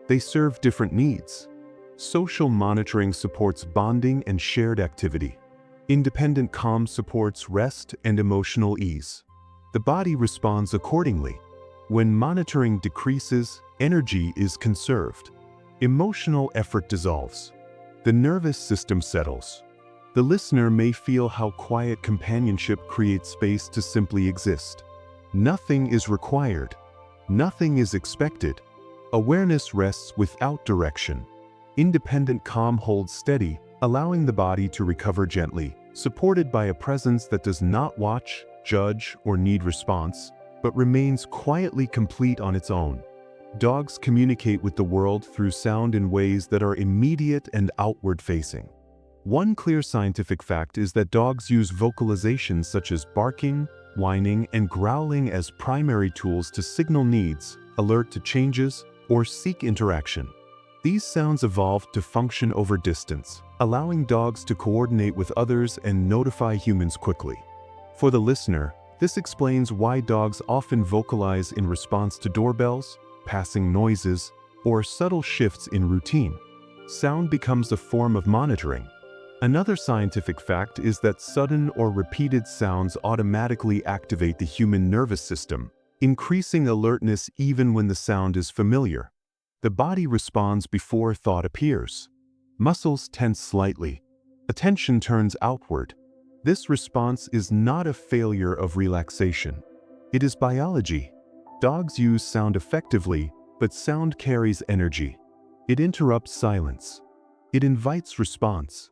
They serve different needs. Social monitoring supports bonding and shared activity. Independent calm supports rest and emotional ease. The body responds accordingly. When monitoring decreases, energy is conserved. Emotional effort dissolves. The nervous system settles. The listener may feel how quiet companionship creates space to simply exist. Nothing is required. Nothing is expected. Awareness rests without direction. Independent calm holds steady, allowing the body to recover gently, supported by a presence that does not watch, judge, or need response, but remains quietly complete on its own. Dogs communicate with the world through sound in ways that are immediate and outward-facing. One clear scientific fact is that dogs use vocalizations such as barking, whining, and growling as primary tools to signal needs, alert to changes, or seek interaction. These sounds evolved to function over distance, allowing dogs to coordinate with others and notify humans quickly. For the listener, this explains why dogs often vocalize in response to doorbells, passing noises, or subtle shifts in routine. Sound becomes a form of monitoring. Another scientific fact is that sudden or repeated sounds automatically activate the human nervous system, increasing alertness even when the sound is familiar. The body responds before thought appears. Muscles tense slightly. Attention turns outward. This response is not a failure of relaxation. It is biology. Dogs use sound effectively, but sound carries energy. It interrupts silence. It invites response.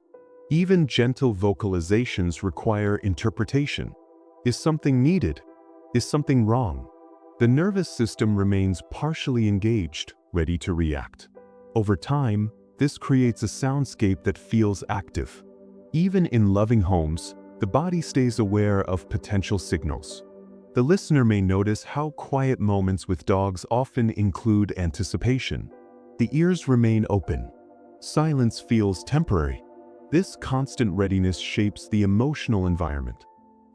Even gentle vocalizations require interpretation. Is something needed? Is something wrong? The nervous system remains partially engaged, ready to react. Over time, this creates a soundscape that feels active. Even in loving homes, the body stays aware of potential signals. The listener may notice how quiet moments with dogs often include anticipation. The ears remain open. Silence feels temporary. This constant readiness shapes the emotional environment.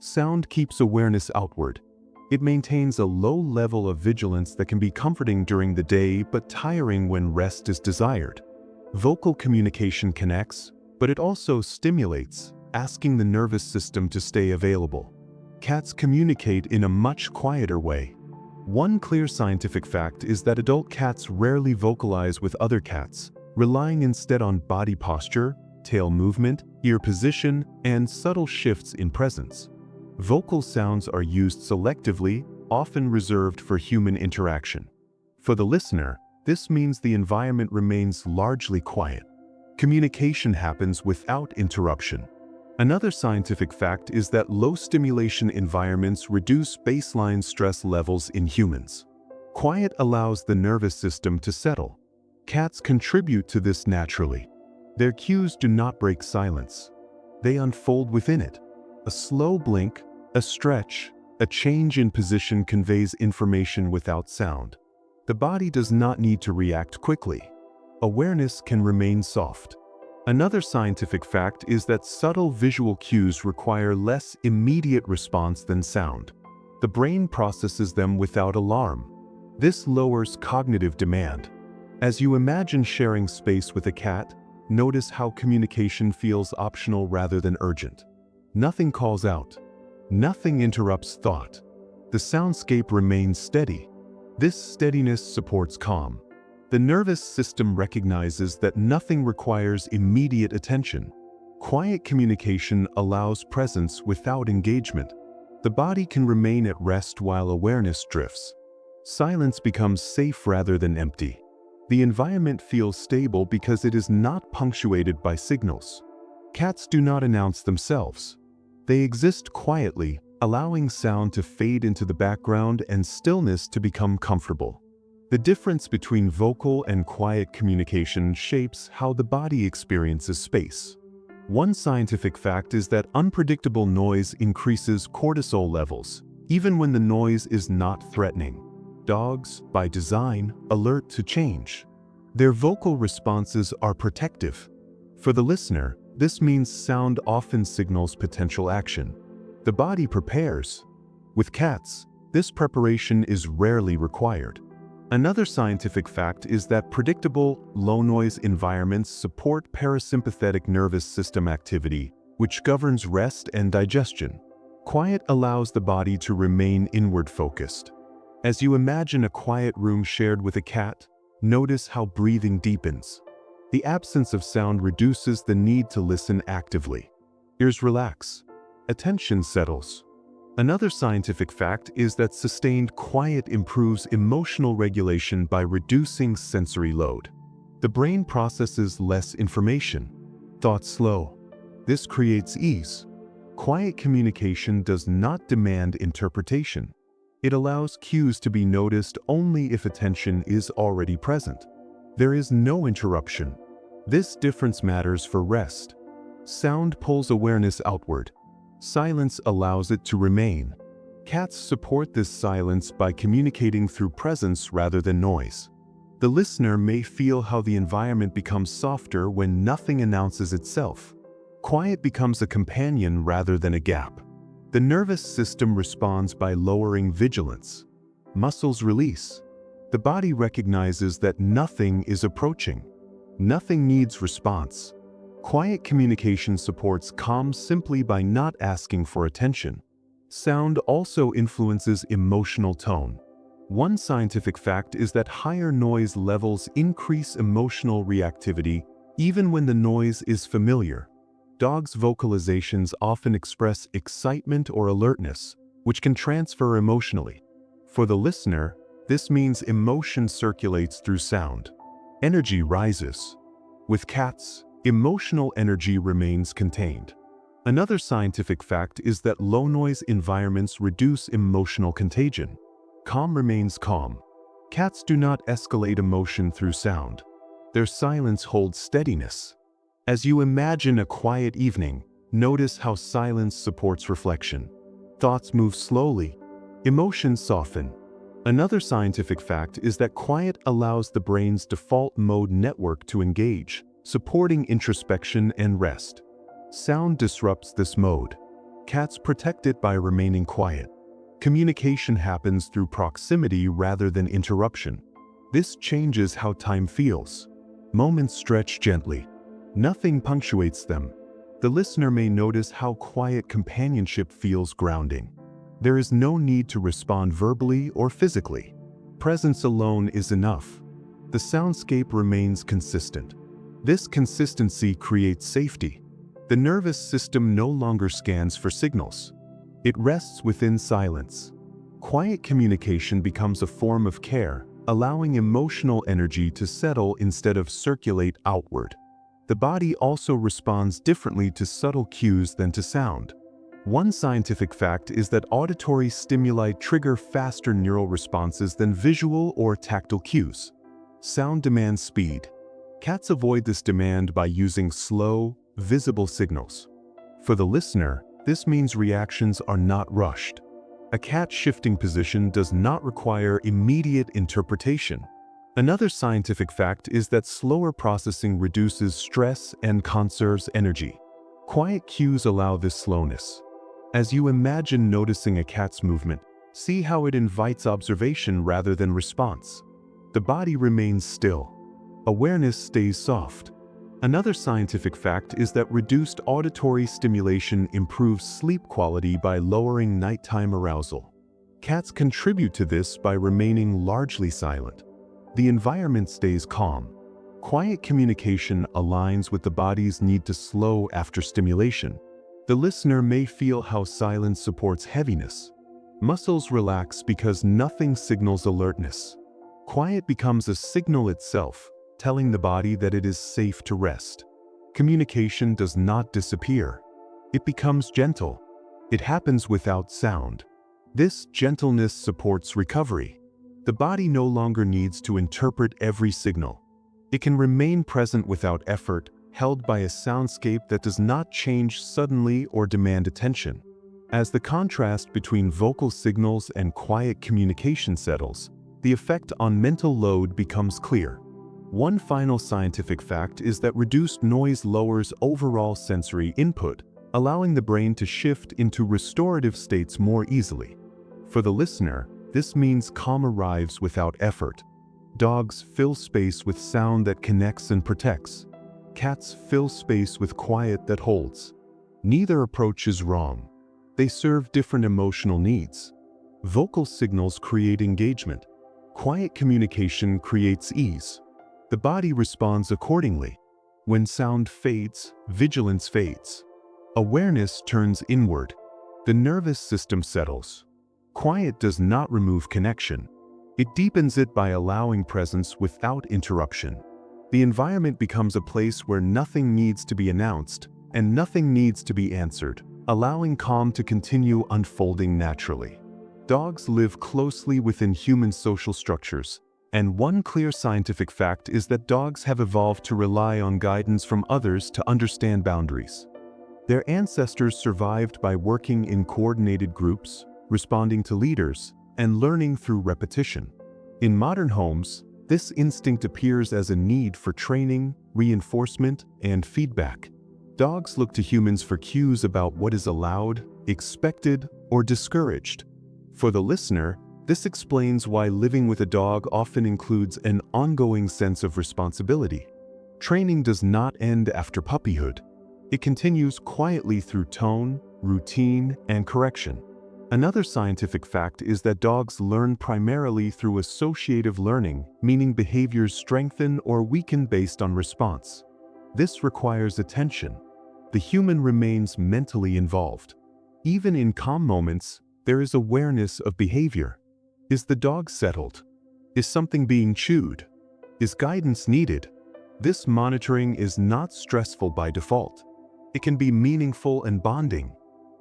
Sound keeps awareness outward. It maintains a low level of vigilance that can be comforting during the day but tiring when rest is desired. Vocal communication connects, but it also stimulates, asking the nervous system to stay available. Cats communicate in a much quieter way. One clear scientific fact is that adult cats rarely vocalize with other cats, relying instead on body posture, tail movement, ear position, and subtle shifts in presence. Vocal sounds are used selectively, often reserved for human interaction. For the listener, this means the environment remains largely quiet. Communication happens without interruption. Another scientific fact is that low-stimulation environments reduce baseline stress levels in humans. Quiet allows the nervous system to settle. Cats contribute to this naturally. Their cues do not break silence. They unfold within it. A slow blink, a stretch, a change in position conveys information without sound. The body does not need to react quickly. Awareness can remain soft. Another scientific fact is that subtle visual cues require less immediate response than sound. The brain processes them without alarm. This lowers cognitive demand. As you imagine sharing space with a cat, notice how communication feels optional rather than urgent. Nothing calls out. Nothing interrupts thought. The soundscape remains steady. This steadiness supports calm. The nervous system recognizes that nothing requires immediate attention. Quiet communication allows presence without engagement. The body can remain at rest while awareness drifts. Silence becomes safe rather than empty. The environment feels stable because it is not punctuated by signals. Cats do not announce themselves. They exist quietly, allowing sound to fade into the background and stillness to become comfortable. The difference between vocal and quiet communication shapes how the body experiences space. One scientific fact is that unpredictable noise increases cortisol levels, even when the noise is not threatening. Dogs, by design, alert to change. Their vocal responses are protective. For the listener, this means sound often signals potential action. The body prepares. With cats, this preparation is rarely required. Another scientific fact is that predictable, low-noise environments support parasympathetic nervous system activity, which governs rest and digestion. Quiet allows the body to remain inward-focused. As you imagine a quiet room shared with a cat, notice how breathing deepens. The absence of sound reduces the need to listen actively. Ears relax. Attention settles. Another scientific fact is that sustained quiet improves emotional regulation by reducing sensory load. The brain processes less information. Thoughts slow. This creates ease. Quiet communication does not demand interpretation. It allows cues to be noticed only if attention is already present. There is no interruption. This difference matters for rest. Sound pulls awareness outward. Silence allows it to remain. Cats support this silence by communicating through presence rather than noise. The listener may feel how the environment becomes softer when nothing announces itself. Quiet becomes a companion rather than a gap. The nervous system responds by lowering vigilance. Muscles release. The body recognizes that nothing is approaching. Nothing needs response. Quiet communication supports calm simply by not asking for attention. Sound also influences emotional tone. One scientific fact is that higher noise levels increase emotional reactivity even when the noise is familiar. Dogs' vocalizations often express excitement or alertness, which can transfer emotionally. For the listener, this means emotion circulates through sound. Energy rises. With cats, emotional energy remains contained. Another scientific fact is that low-noise environments reduce emotional contagion. Calm remains calm. Cats do not escalate emotion through sound. Their silence holds steadiness. As you imagine a quiet evening, notice how silence supports reflection. Thoughts move slowly. Emotions soften. Another scientific fact is that quiet allows the brain's default mode network to engage, supporting introspection and rest. Sound disrupts this mode. Cats protect it by remaining quiet. Communication happens through proximity rather than interruption. This changes how time feels. Moments stretch gently. Nothing punctuates them. The listener may notice how quiet companionship feels grounding. There is no need to respond verbally or physically. Presence alone is enough. The soundscape remains consistent. This consistency creates safety. The nervous system no longer scans for signals. It rests within silence. Quiet communication becomes a form of care, allowing emotional energy to settle instead of circulate outward. The body also responds differently to subtle cues than to sound. One scientific fact is that auditory stimuli trigger faster neural responses than visual or tactile cues. Sound demands speed. Cats avoid this demand by using slow, visible signals. For the listener, this means reactions are not rushed. A cat shifting position does not require immediate interpretation. Another scientific fact is that slower processing reduces stress and conserves energy. Quiet cues allow this slowness. As you imagine noticing a cat's movement, see how it invites observation rather than response. The body remains still. Awareness stays soft. Another scientific fact is that reduced auditory stimulation improves sleep quality by lowering nighttime arousal. Cats contribute to this by remaining largely silent. The environment stays calm. Quiet communication aligns with the body's need to slow after stimulation. The listener may feel how silence supports heaviness. Muscles relax because nothing signals alertness. Quiet becomes a signal itself, telling the body that it is safe to rest. Communication does not disappear. It becomes gentle. It happens without sound. This gentleness supports recovery. The body no longer needs to interpret every signal. It can remain present without effort, held by a soundscape that does not change suddenly or demand attention. As the contrast between vocal signals and quiet communication settles, the effect on mental load becomes clear. One final scientific fact is that reduced noise lowers overall sensory input, allowing the brain to shift into restorative states more easily. For the listener, this means calm arrives without effort. Dogs fill space with sound that connects and protects. Cats fill space with quiet that holds. Neither approach is wrong. They serve different emotional needs. Vocal signals create engagement. Quiet communication creates ease. The body responds accordingly. When sound fades, vigilance fades. Awareness turns inward. The nervous system settles. Quiet does not remove connection. It deepens it by allowing presence without interruption. The environment becomes a place where nothing needs to be announced and nothing needs to be answered, allowing calm to continue unfolding naturally. Dogs live closely within human social structures, and one clear scientific fact is that dogs have evolved to rely on guidance from others to understand boundaries. Their ancestors survived by working in coordinated groups, responding to leaders, and learning through repetition. In modern homes, this instinct appears as a need for training, reinforcement, and feedback. Dogs look to humans for cues about what is allowed, expected, or discouraged. For the listener, this explains why living with a dog often includes an ongoing sense of responsibility. Training does not end after puppyhood. It continues quietly through tone, routine, and correction. Another scientific fact is that dogs learn primarily through associative learning, meaning behaviors strengthen or weaken based on response. This requires attention. The human remains mentally involved. Even in calm moments, there is awareness of behavior. Is the dog settled? Is something being chewed? Is guidance needed? This monitoring is not stressful by default. It can be meaningful and bonding,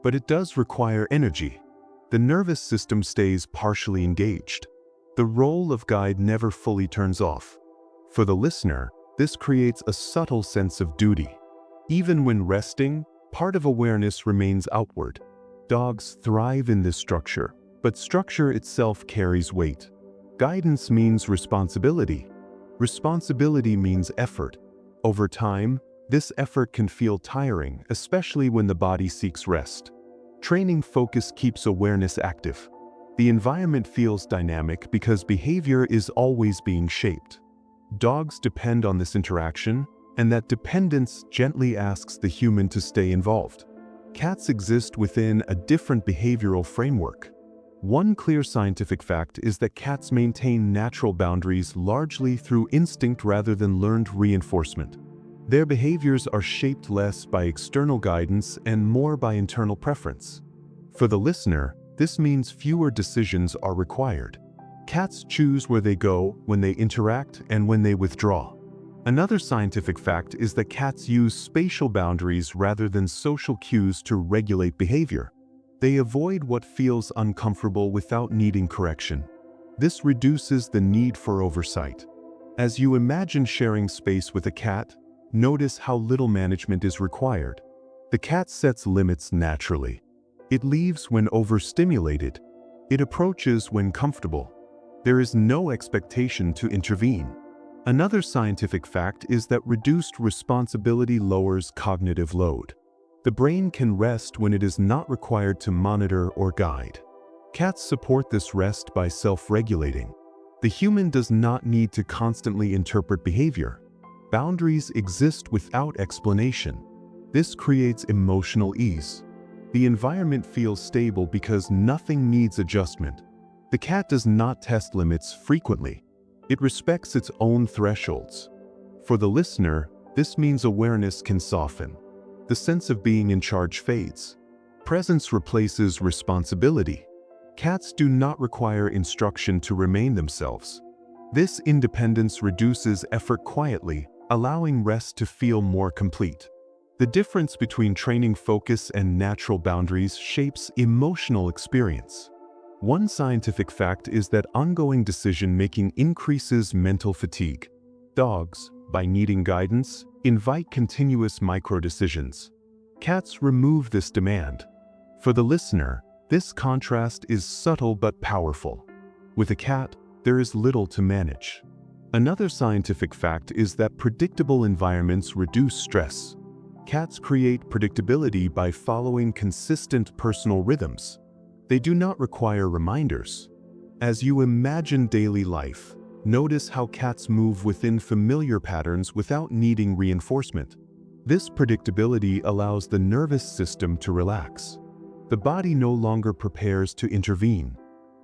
but it does require energy. The nervous system stays partially engaged. The role of guide never fully turns off. For the listener, this creates a subtle sense of duty. Even when resting, part of awareness remains outward. Dogs thrive in this structure, but structure itself carries weight. Guidance means responsibility. Responsibility means effort. Over time, this effort can feel tiring, especially when the body seeks rest. Training focus keeps awareness active. The environment feels dynamic because behavior is always being shaped. Dogs depend on this interaction, and that dependence gently asks the human to stay involved. Cats exist within a different behavioral framework. One clear scientific fact is that cats maintain natural boundaries largely through instinct rather than learned reinforcement. Their behaviors are shaped less by external guidance and more by internal preference. For the listener, this means fewer decisions are required. Cats choose where they go, when they interact, and when they withdraw. Another scientific fact is that cats use spatial boundaries rather than social cues to regulate behavior. They avoid what feels uncomfortable without needing correction. This reduces the need for oversight. As you imagine sharing space with a cat, notice how little management is required. The cat sets limits naturally. It leaves when overstimulated. It approaches when comfortable. There is no expectation to intervene. Another scientific fact is that reduced responsibility lowers cognitive load. The brain can rest when it is not required to monitor or guide. Cats support this rest by self-regulating. The human does not need to constantly interpret behavior. Boundaries exist without explanation. This creates emotional ease. The environment feels stable because nothing needs adjustment. The cat does not test limits frequently. It respects its own thresholds. For the listener, this means awareness can soften. The sense of being in charge fades. Presence replaces responsibility. Cats do not require instruction to remain themselves. This independence reduces effort quietly, allowing rest to feel more complete. The difference between training focus and natural boundaries shapes emotional experience. One scientific fact is that ongoing decision-making increases mental fatigue. Dogs, by needing guidance, invite continuous micro-decisions. Cats remove this demand. For the listener, this contrast is subtle but powerful. With a cat, there is little to manage. Another scientific fact is that predictable environments reduce stress. Cats create predictability by following consistent personal rhythms. They do not require reminders. As you imagine daily life, notice how cats move within familiar patterns without needing reinforcement. This predictability allows the nervous system to relax. The body no longer prepares to intervene.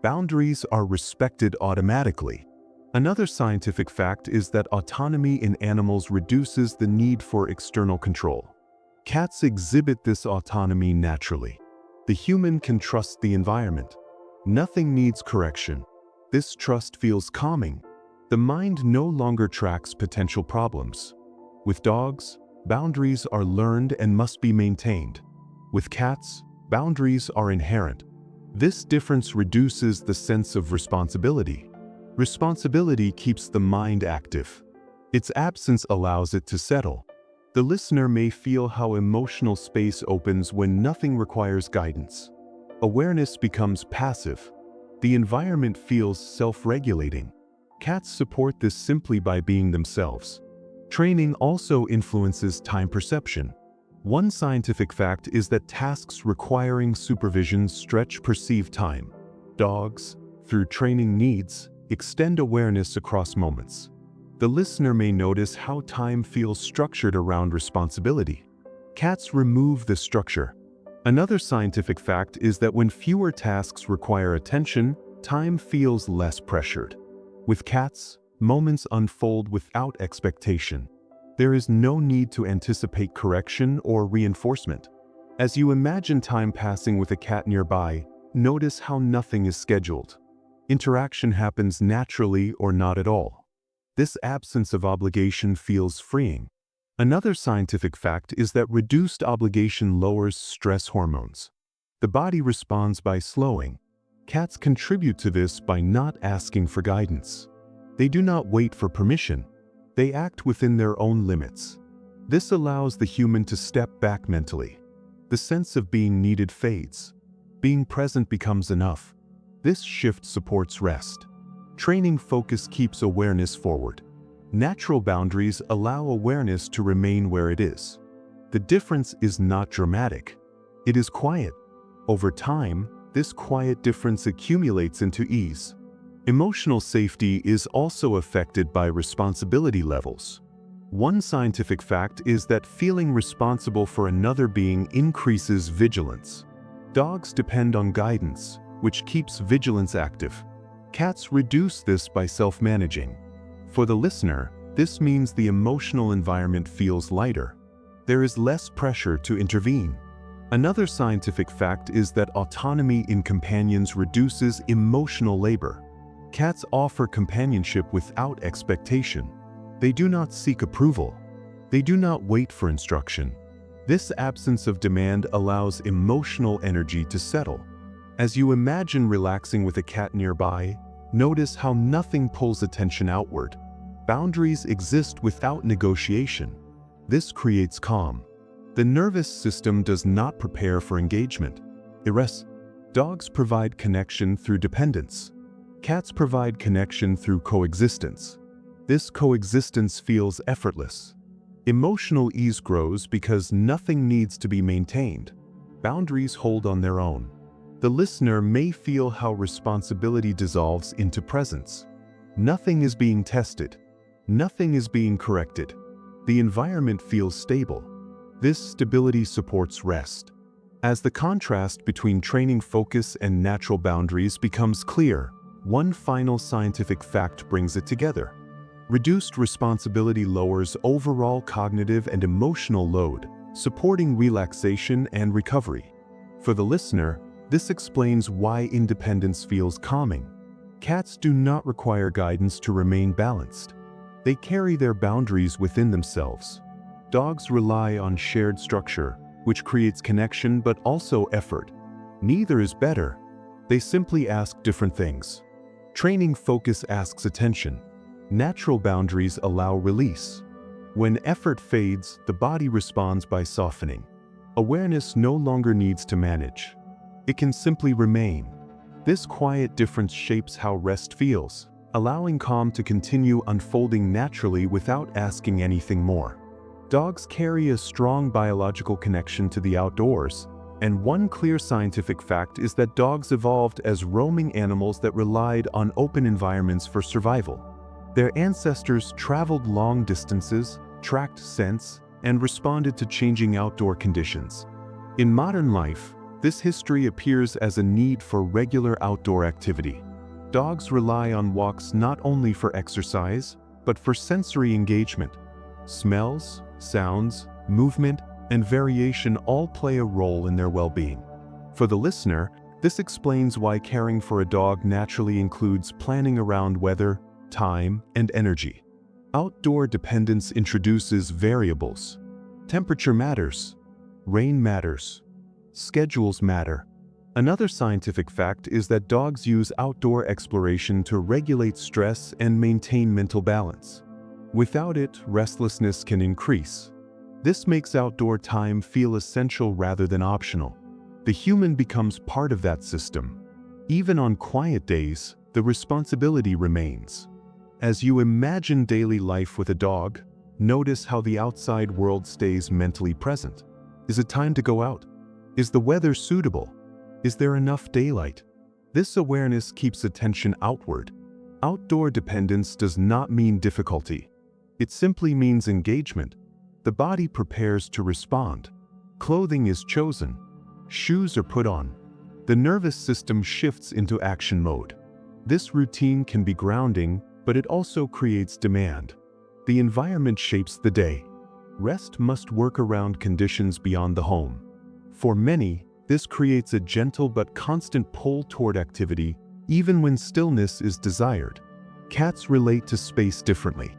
Boundaries are respected automatically. Another scientific fact is that autonomy in animals reduces the need for external control. Cats exhibit this autonomy naturally. The human can trust the environment. Nothing needs correction. This trust feels calming. The mind no longer tracks potential problems. With dogs, boundaries are learned and must be maintained. With cats, boundaries are inherent. This difference reduces the sense of responsibility. Responsibility keeps the mind active. Its absence allows it to settle. The listener may feel how emotional space opens when nothing requires guidance. Awareness becomes passive. The environment feels self-regulating. Cats support this simply by being themselves. Training also influences time perception. One scientific fact is that tasks requiring supervision stretch perceived time. Dogs, through training needs, extend awareness across moments. The listener may notice how time feels structured around responsibility. Cats remove this structure. Another scientific fact is that when fewer tasks require attention, time feels less pressured. With cats, moments unfold without expectation. There is no need to anticipate correction or reinforcement. As you imagine time passing with a cat nearby, notice how nothing is scheduled. Interaction happens naturally or not at all. This absence of obligation feels freeing. Another scientific fact is that reduced obligation lowers stress hormones. The body responds by slowing. Cats contribute to this by not asking for guidance. They do not wait for permission. They act within their own limits. This allows the human to step back mentally. The sense of being needed fades. Being present becomes enough. This shift supports rest. Training focus keeps awareness forward. Natural boundaries allow awareness to remain where it is. The difference is not dramatic. It is quiet. Over time, this quiet difference accumulates into ease. Emotional safety is also affected by responsibility levels. One scientific fact is that feeling responsible for another being increases vigilance. Dogs depend on guidance, which keeps vigilance active. Cats reduce this by self-managing. For the listener, this means the emotional environment feels lighter. There is less pressure to intervene. Another scientific fact is that autonomy in companions reduces emotional labor. Cats offer companionship without expectation. They do not seek approval. They do not wait for instruction. This absence of demand allows emotional energy to settle. As you imagine relaxing with a cat nearby, notice how nothing pulls attention outward. Boundaries exist without negotiation. This creates calm. The nervous system does not prepare for engagement. Dogs provide connection through dependence. Cats provide connection through coexistence. This coexistence feels effortless. Emotional ease grows because nothing needs to be maintained. Boundaries hold on their own. The listener may feel how responsibility dissolves into presence. Nothing is being tested. Nothing is being corrected. The environment feels stable. This stability supports rest. As the contrast between training focus and natural boundaries becomes clear, one final scientific fact brings it together. Reduced responsibility lowers overall cognitive and emotional load, supporting relaxation and recovery. For the listener, this explains why independence feels calming. Cats do not require guidance to remain balanced. They carry their boundaries within themselves. Dogs rely on shared structure, which creates connection but also effort. Neither is better. They simply ask different things. Training focus asks attention. Natural boundaries allow release. When effort fades, the body responds by softening. Awareness no longer needs to manage. It can simply remain. This quiet difference shapes how rest feels, allowing calm to continue unfolding naturally without asking anything more. Dogs carry a strong biological connection to the outdoors, and one clear scientific fact is that dogs evolved as roaming animals that relied on open environments for survival. Their ancestors traveled long distances, tracked scents, and responded to changing outdoor conditions. In modern life, this history appears as a need for regular outdoor activity. Dogs rely on walks not only for exercise, but for sensory engagement. Smells, sounds, movement, and variation all play a role in their well-being. For the listener, this explains why caring for a dog naturally includes planning around weather, time, and energy. Outdoor dependence introduces variables. Temperature matters. Rain matters. Schedules matter. Another scientific fact is that dogs use outdoor exploration to regulate stress and maintain mental balance. Without it, restlessness can increase. This makes outdoor time feel essential rather than optional. The human becomes part of that system. Even on quiet days, the responsibility remains. As you imagine daily life with a dog, notice how the outside world stays mentally present. Is it time to go out? Is the weather suitable? Is there enough daylight? This awareness keeps attention outward. Outdoor dependence does not mean difficulty. It simply means engagement. The body prepares to respond. Clothing is chosen. Shoes are put on. The nervous system shifts into action mode. This routine can be grounding, but it also creates demand. The environment shapes the day. Rest must work around conditions beyond the home. For many, this creates a gentle but constant pull toward activity, even when stillness is desired. Cats relate to space differently.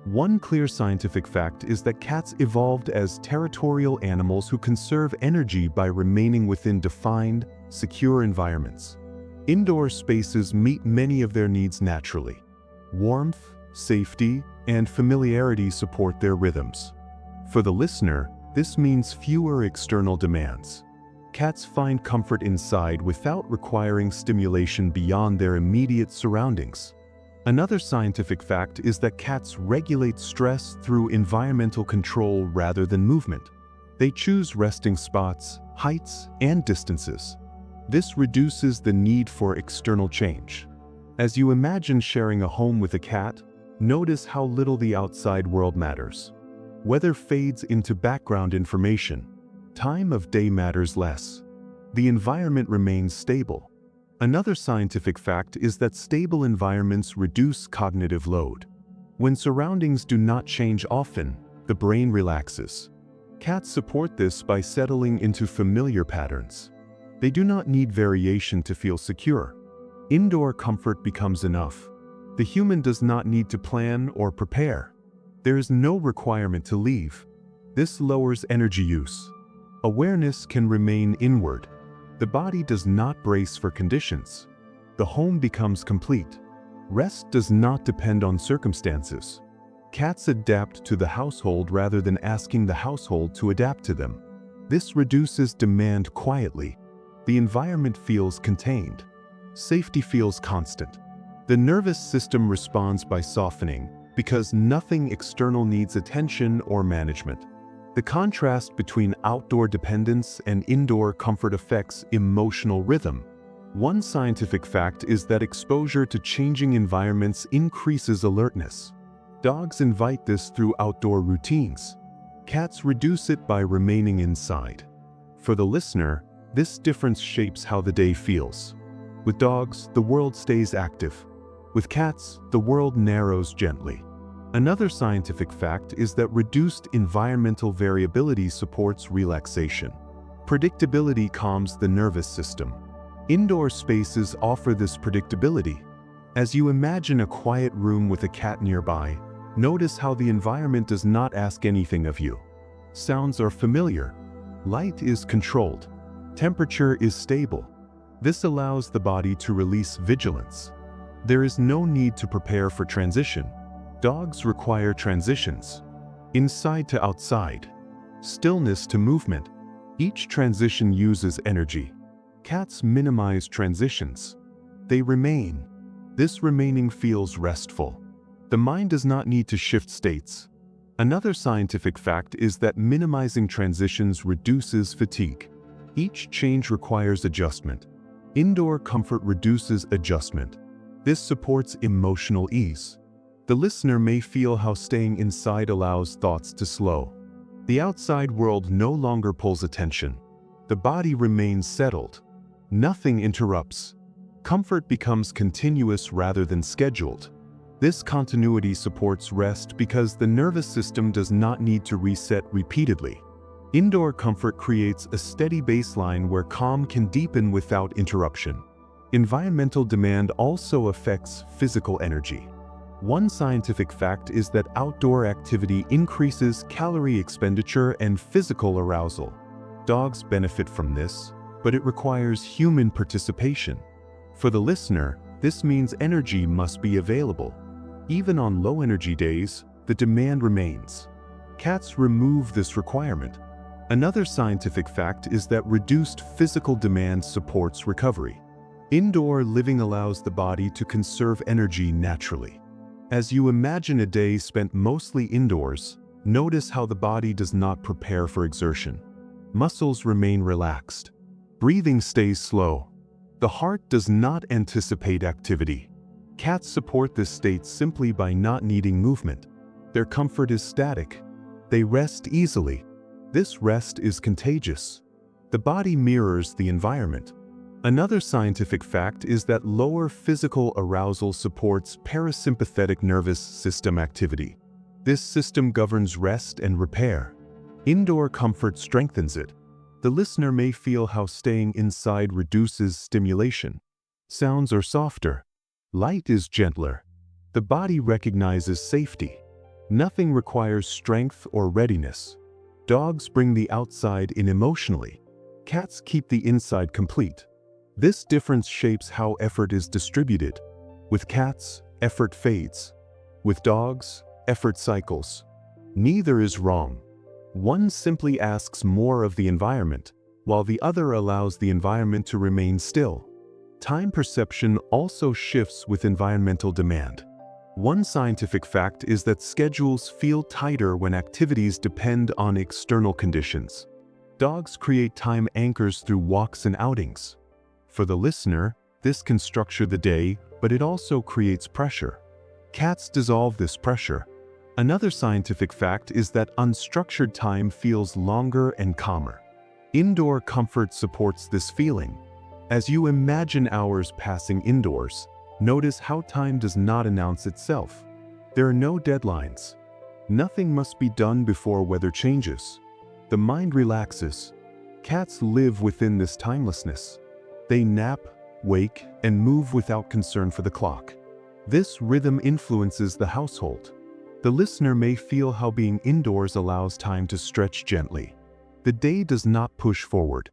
One clear scientific fact is that cats evolved as territorial animals who conserve energy by remaining within defined, secure environments. Indoor spaces meet many of their needs naturally. Warmth, safety, and familiarity support their rhythms. For the listener, this means fewer external demands. Cats find comfort inside without requiring stimulation beyond their immediate surroundings. Another scientific fact is that cats regulate stress through environmental control rather than movement. They choose resting spots, heights, and distances. This reduces the need for external change. As you imagine sharing a home with a cat, notice how little the outside world matters. Weather fades into background information. Time of day matters less. The environment remains stable. Another scientific fact is that stable environments reduce cognitive load. When surroundings do not change often, the brain relaxes. Cats support this by settling into familiar patterns. They do not need variation to feel secure. Indoor comfort becomes enough. The human does not need to plan or prepare. There is no requirement to leave. This lowers energy use. Awareness can remain inward. The body does not brace for conditions. The home becomes complete. Rest does not depend on circumstances. Cats adapt to the household rather than asking the household to adapt to them. This reduces demand quietly. The environment feels contained. Safety feels constant. The nervous system responds by softening because nothing external needs attention or management. The contrast between outdoor dependence and indoor comfort affects emotional rhythm. One scientific fact is that exposure to changing environments increases alertness. Dogs invite this through outdoor routines. Cats reduce it by remaining inside. For the listener, this difference shapes how the day feels. With dogs, the world stays active. With cats, the world narrows gently. Another scientific fact is that reduced environmental variability supports relaxation. Predictability calms the nervous system. Indoor spaces offer this predictability. As you imagine a quiet room with a cat nearby, notice how the environment does not ask anything of you. Sounds are familiar. Light is controlled. Temperature is stable. This allows the body to release vigilance. There is no need to prepare for transition. Dogs require transitions. Inside to outside. Stillness to movement. Each transition uses energy. Cats minimize transitions. They remain. This remaining feels restful. The mind does not need to shift states. Another scientific fact is that minimizing transitions reduces fatigue. Each change requires adjustment. Indoor comfort reduces adjustment. This supports emotional ease. The listener may feel how staying inside allows thoughts to slow. The outside world no longer pulls attention. The body remains settled. Nothing interrupts. Comfort becomes continuous rather than scheduled. This continuity supports rest because the nervous system does not need to reset repeatedly. Indoor comfort creates a steady baseline where calm can deepen without interruption. Environmental demand also affects physical energy. One scientific fact is that outdoor activity increases calorie expenditure and physical arousal. Dogs benefit from this, but it requires human participation. For the listener, this means energy must be available. Even on low-energy days, the demand remains. Cats remove this requirement. Another scientific fact is that reduced physical demand supports recovery. Indoor living allows the body to conserve energy naturally. As you imagine a day spent mostly indoors, notice how the body does not prepare for exertion. Muscles remain relaxed. Breathing stays slow. The heart does not anticipate activity. Cats support this state simply by not needing movement. Their comfort is static. They rest easily. This rest is contagious. The body mirrors the environment. Another scientific fact is that lower physical arousal supports parasympathetic nervous system activity. This system governs rest and repair. Indoor comfort strengthens it. The listener may feel how staying inside reduces stimulation. Sounds are softer. Light is gentler. The body recognizes safety. Nothing requires strength or readiness. Dogs bring the outside in emotionally. Cats keep the inside complete. This difference shapes how effort is distributed. With cats, effort fades. With dogs, effort cycles. Neither is wrong. One simply asks more of the environment, while the other allows the environment to remain still. Time perception also shifts with environmental demand. One scientific fact is that schedules feel tighter when activities depend on external conditions. Dogs create time anchors through walks and outings. For the listener, this can structure the day, but it also creates pressure. Cats dissolve this pressure. Another scientific fact is that unstructured time feels longer and calmer. Indoor comfort supports this feeling. As you imagine hours passing indoors, notice how time does not announce itself. There are no deadlines. Nothing must be done before weather changes. The mind relaxes. Cats live within this timelessness. They nap, wake, and move without concern for the clock. This rhythm influences the household. The listener may feel how being indoors allows time to stretch gently. The day does not push forward.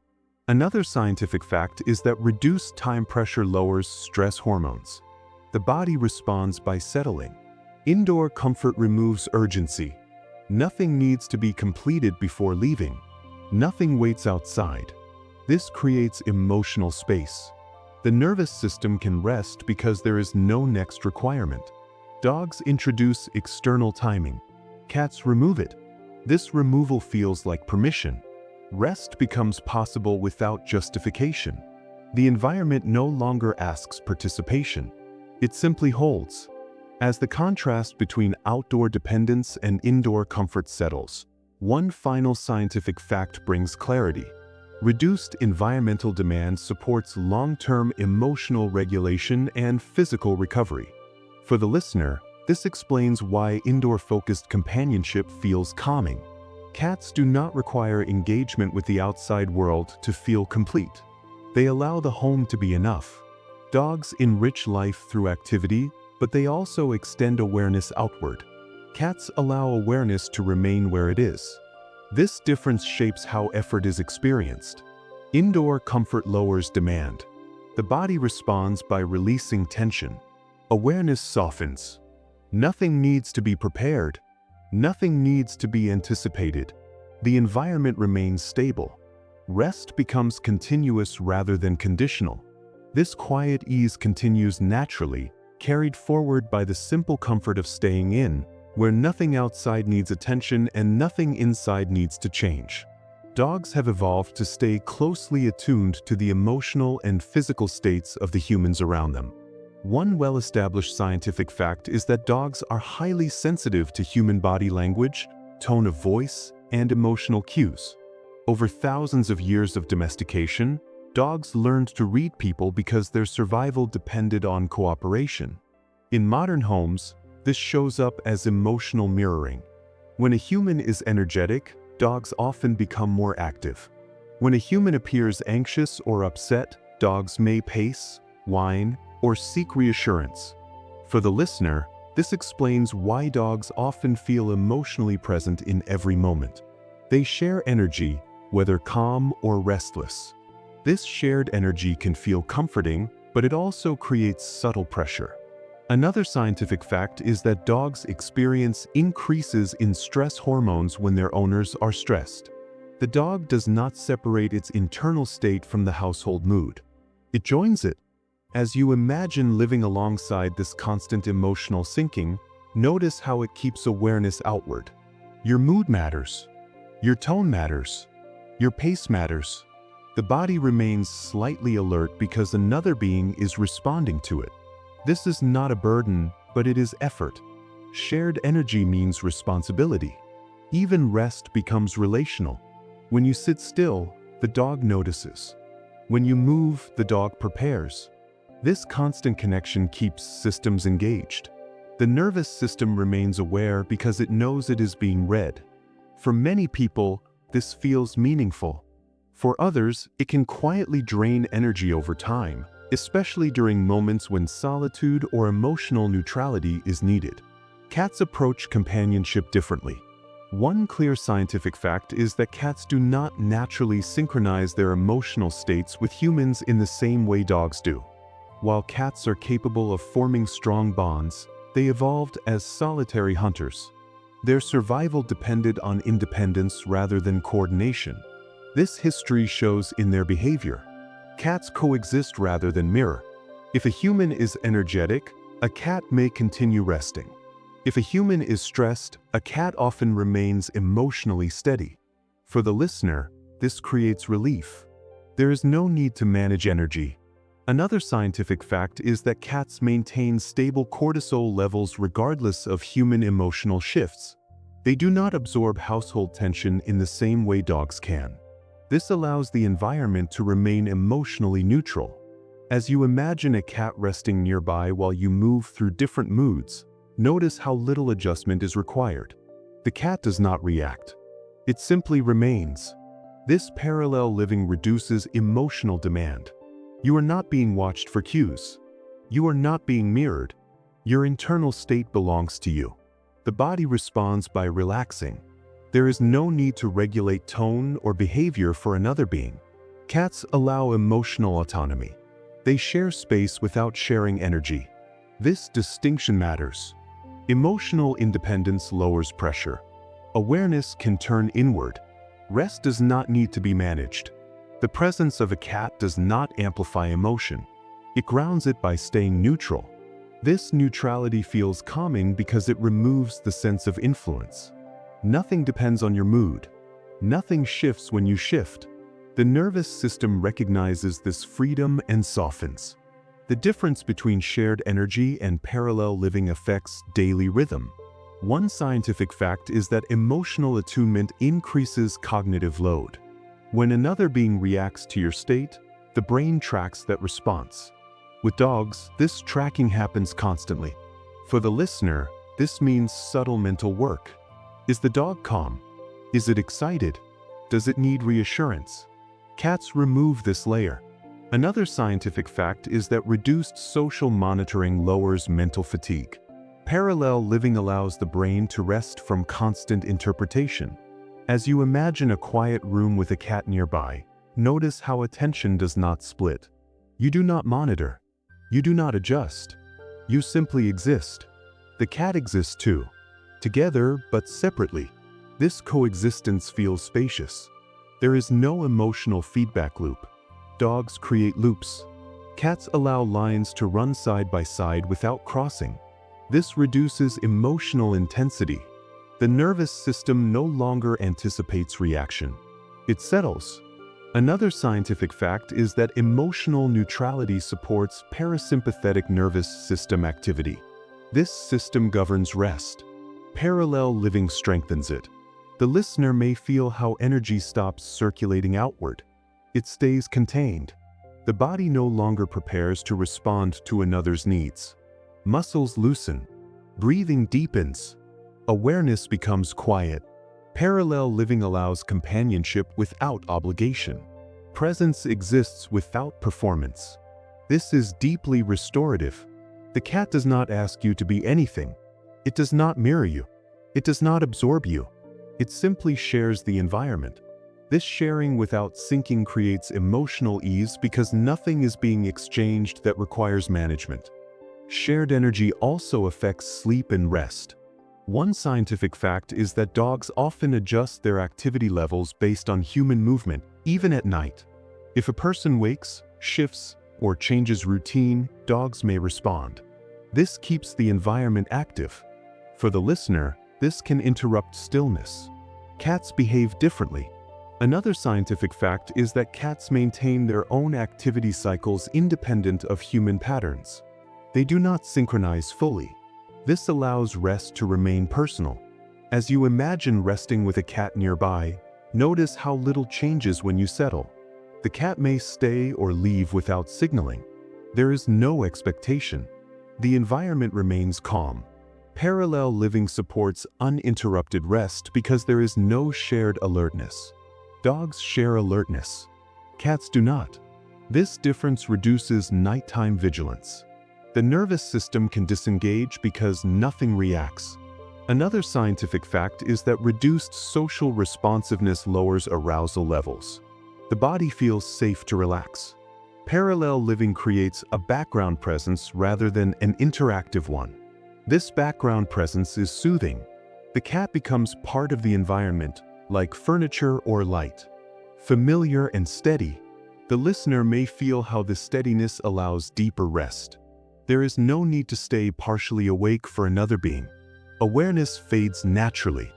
Another scientific fact is that reduced time pressure lowers stress hormones. The body responds by settling. Indoor comfort removes urgency. Nothing needs to be completed before leaving. Nothing waits outside. This creates emotional space. The nervous system can rest because there is no next requirement. Dogs introduce external timing. Cats remove it. This removal feels like permission. Rest becomes possible without justification. The environment no longer asks participation. It simply holds. As the contrast between outdoor dependence and indoor comfort settles, one final scientific fact brings clarity. Reduced environmental demand supports long-term emotional regulation and physical recovery. For the listener, this explains why indoor-focused companionship feels calming. Cats do not require engagement with the outside world to feel complete. They allow the home to be enough. Dogs enrich life through activity, but they also extend awareness outward. Cats allow awareness to remain where it is. This difference shapes how effort is experienced. Indoor comfort lowers demand. The body responds by releasing tension. Awareness softens. Nothing needs to be prepared. Nothing needs to be anticipated. The environment remains stable. Rest becomes continuous rather than conditional. This quiet ease continues naturally, carried forward by the simple comfort of staying in, where nothing outside needs attention and nothing inside needs to change. Dogs have evolved to stay closely attuned to the emotional and physical states of the humans around them. One well-established scientific fact is that dogs are highly sensitive to human body language, tone of voice, and emotional cues. Over thousands of years of domestication, dogs learned to read people because their survival depended on cooperation. In modern homes, this shows up as emotional mirroring. When a human is energetic, dogs often become more active. When a human appears anxious or upset, dogs may pace, whine, or seek reassurance. For the listener, this explains why dogs often feel emotionally present in every moment. They share energy, whether calm or restless. This shared energy can feel comforting, but it also creates subtle pressure. Another scientific fact is that dogs experience increases in stress hormones when their owners are stressed. The dog does not separate its internal state from the household mood. It joins it. As you imagine living alongside this constant emotional syncing, notice how it keeps awareness outward. Your mood matters. Your tone matters. Your pace matters. The body remains slightly alert because another being is responding to it. This is not a burden, but it is effort. Shared energy means responsibility. Even rest becomes relational. When you sit still, the dog notices. When you move, the dog prepares. This constant connection keeps systems engaged. The nervous system remains aware because it knows it is being read. For many people, this feels meaningful. For others, it can quietly drain energy over time, especially during moments when solitude or emotional neutrality is needed. Cats approach companionship differently. One clear scientific fact is that cats do not naturally synchronize their emotional states with humans in the same way dogs do. While cats are capable of forming strong bonds, they evolved as solitary hunters. Their survival depended on independence rather than coordination. This history shows in their behavior. Cats coexist rather than mirror. If a human is energetic, a cat may continue resting. If a human is stressed, a cat often remains emotionally steady. For the listener, this creates relief. There is no need to manage energy. Another scientific fact is that cats maintain stable cortisol levels regardless of human emotional shifts. They do not absorb household tension in the same way dogs can. This allows the environment to remain emotionally neutral. As you imagine a cat resting nearby while you move through different moods, notice how little adjustment is required. The cat does not react. It simply remains. This parallel living reduces emotional demand. You are not being watched for cues. You are not being mirrored. Your internal state belongs to you. The body responds by relaxing. There is no need to regulate tone or behavior for another being. Cats allow emotional autonomy. They share space without sharing energy. This distinction matters. Emotional independence lowers pressure. Awareness can turn inward. Rest does not need to be managed. The presence of a cat does not amplify emotion. It grounds it by staying neutral. This neutrality feels calming because it removes the sense of influence. Nothing depends on your mood. Nothing shifts when you shift. The nervous system recognizes this freedom and softens. The difference between shared energy and parallel living affects daily rhythm. One scientific fact is that emotional attunement increases cognitive load. When another being reacts to your state, the brain tracks that response. With dogs, this tracking happens constantly. For the listener, this means subtle mental work. Is the dog calm? Is it excited? Does it need reassurance? Cats remove this layer. Another scientific fact is that reduced social monitoring lowers mental fatigue. Parallel living allows the brain to rest from constant interpretation. As you imagine a quiet room with a cat nearby, notice how attention does not split. You do not monitor. You do not adjust. You simply exist. The cat exists too. Together, but separately. This coexistence feels spacious. There is no emotional feedback loop. Dogs create loops. Cats allow lines to run side by side without crossing. This reduces emotional intensity. The nervous system no longer anticipates reaction. It settles. Another scientific fact is that emotional neutrality supports parasympathetic nervous system activity. This system governs rest. Parallel living strengthens it. The listener may feel how energy stops circulating outward. It stays contained. The body no longer prepares to respond to another's needs. Muscles loosen. Breathing deepens. Awareness becomes quiet. Parallel living allows companionship without obligation. Presence exists without performance. This is deeply restorative. The cat does not ask you to be anything. It does not mirror you. It does not absorb you. It simply shares the environment. This sharing without syncing creates emotional ease because nothing is being exchanged that requires management. Shared energy also affects sleep and rest. One scientific fact is that dogs often adjust their activity levels based on human movement, even at night. If a person wakes, shifts, or changes routine, dogs may respond. This keeps the environment active. For the listener, this can interrupt stillness. Cats behave differently. Another scientific fact is that cats maintain their own activity cycles independent of human patterns. They do not synchronize fully. This allows rest to remain personal. As you imagine resting with a cat nearby, notice how little changes when you settle. The cat may stay or leave without signaling. There is no expectation. The environment remains calm. Parallel living supports uninterrupted rest because there is no shared alertness. Dogs share alertness. Cats do not. This difference reduces nighttime vigilance. The nervous system can disengage because nothing reacts. Another scientific fact is that reduced social responsiveness lowers arousal levels. The body feels safe to relax. Parallel living creates a background presence rather than an interactive one. This background presence is soothing. The cat becomes part of the environment, like furniture or light. Familiar and steady, the listener may feel how the steadiness allows deeper rest. There is no need to stay partially awake for another being. Awareness fades naturally.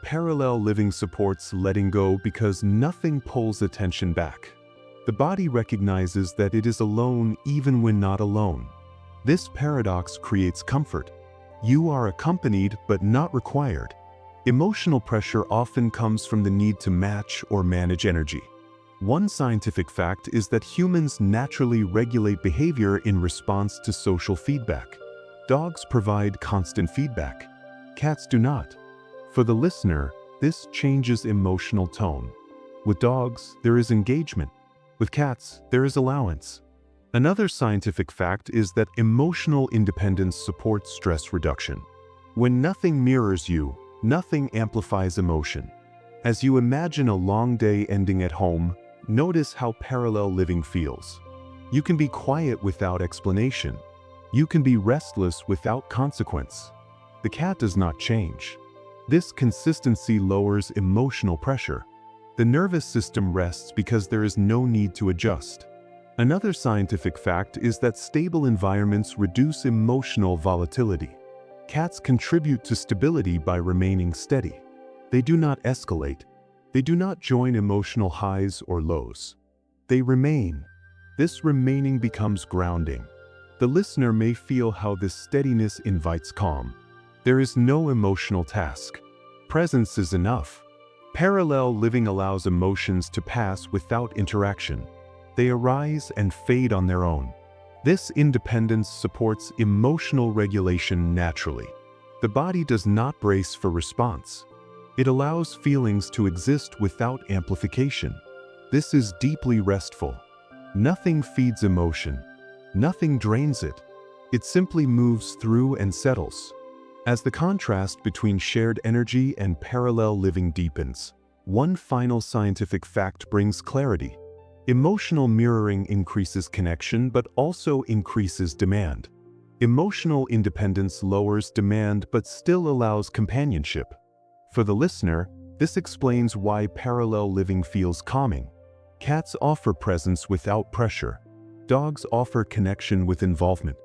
Parallel living supports letting go because nothing pulls attention back. The body recognizes that it is alone even when not alone. This paradox creates comfort. You are accompanied but not required. Emotional pressure often comes from the need to match or manage energy. One scientific fact is that humans naturally regulate behavior in response to social feedback. Dogs provide constant feedback. Cats do not. For the listener, this changes emotional tone. With dogs, there is engagement. With cats, there is allowance. Another scientific fact is that emotional independence supports stress reduction. When nothing mirrors you, nothing amplifies emotion. As you imagine a long day ending at home, notice how parallel living feels. You can be quiet without explanation. You can be restless without consequence. The cat does not change. This consistency lowers emotional pressure. The nervous system rests because there is no need to adjust. Another scientific fact is that stable environments reduce emotional volatility. Cats contribute to stability by remaining steady. They do not escalate. They do not join emotional highs or lows. They remain. This remaining becomes grounding. The listener may feel how this steadiness invites calm. There is no emotional task. Presence is enough. Parallel living allows emotions to pass without interaction. They arise and fade on their own. This independence supports emotional regulation naturally. The body does not brace for response. It allows feelings to exist without amplification. This is deeply restful. Nothing feeds emotion. Nothing drains it. It simply moves through and settles. As the contrast between shared energy and parallel living deepens, one final scientific fact brings clarity. Emotional mirroring increases connection but also increases demand. Emotional independence lowers demand but still allows companionship. For the listener, this explains why parallel living feels calming. Cats offer presence without pressure. Dogs offer connection with involvement.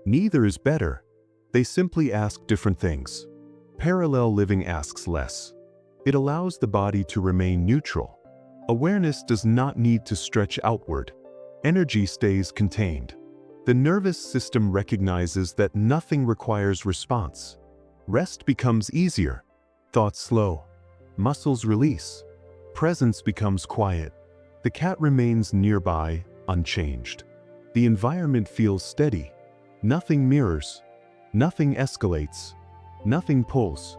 Neither is better. They simply ask different things. Parallel living asks less. It allows the body to remain neutral. Awareness does not need to stretch outward. Energy stays contained. The nervous system recognizes that nothing requires response. Rest becomes easier. Thoughts slow. Muscles release. Presence becomes quiet. The cat remains nearby, unchanged. The environment feels steady. Nothing mirrors. Nothing escalates. Nothing pulls.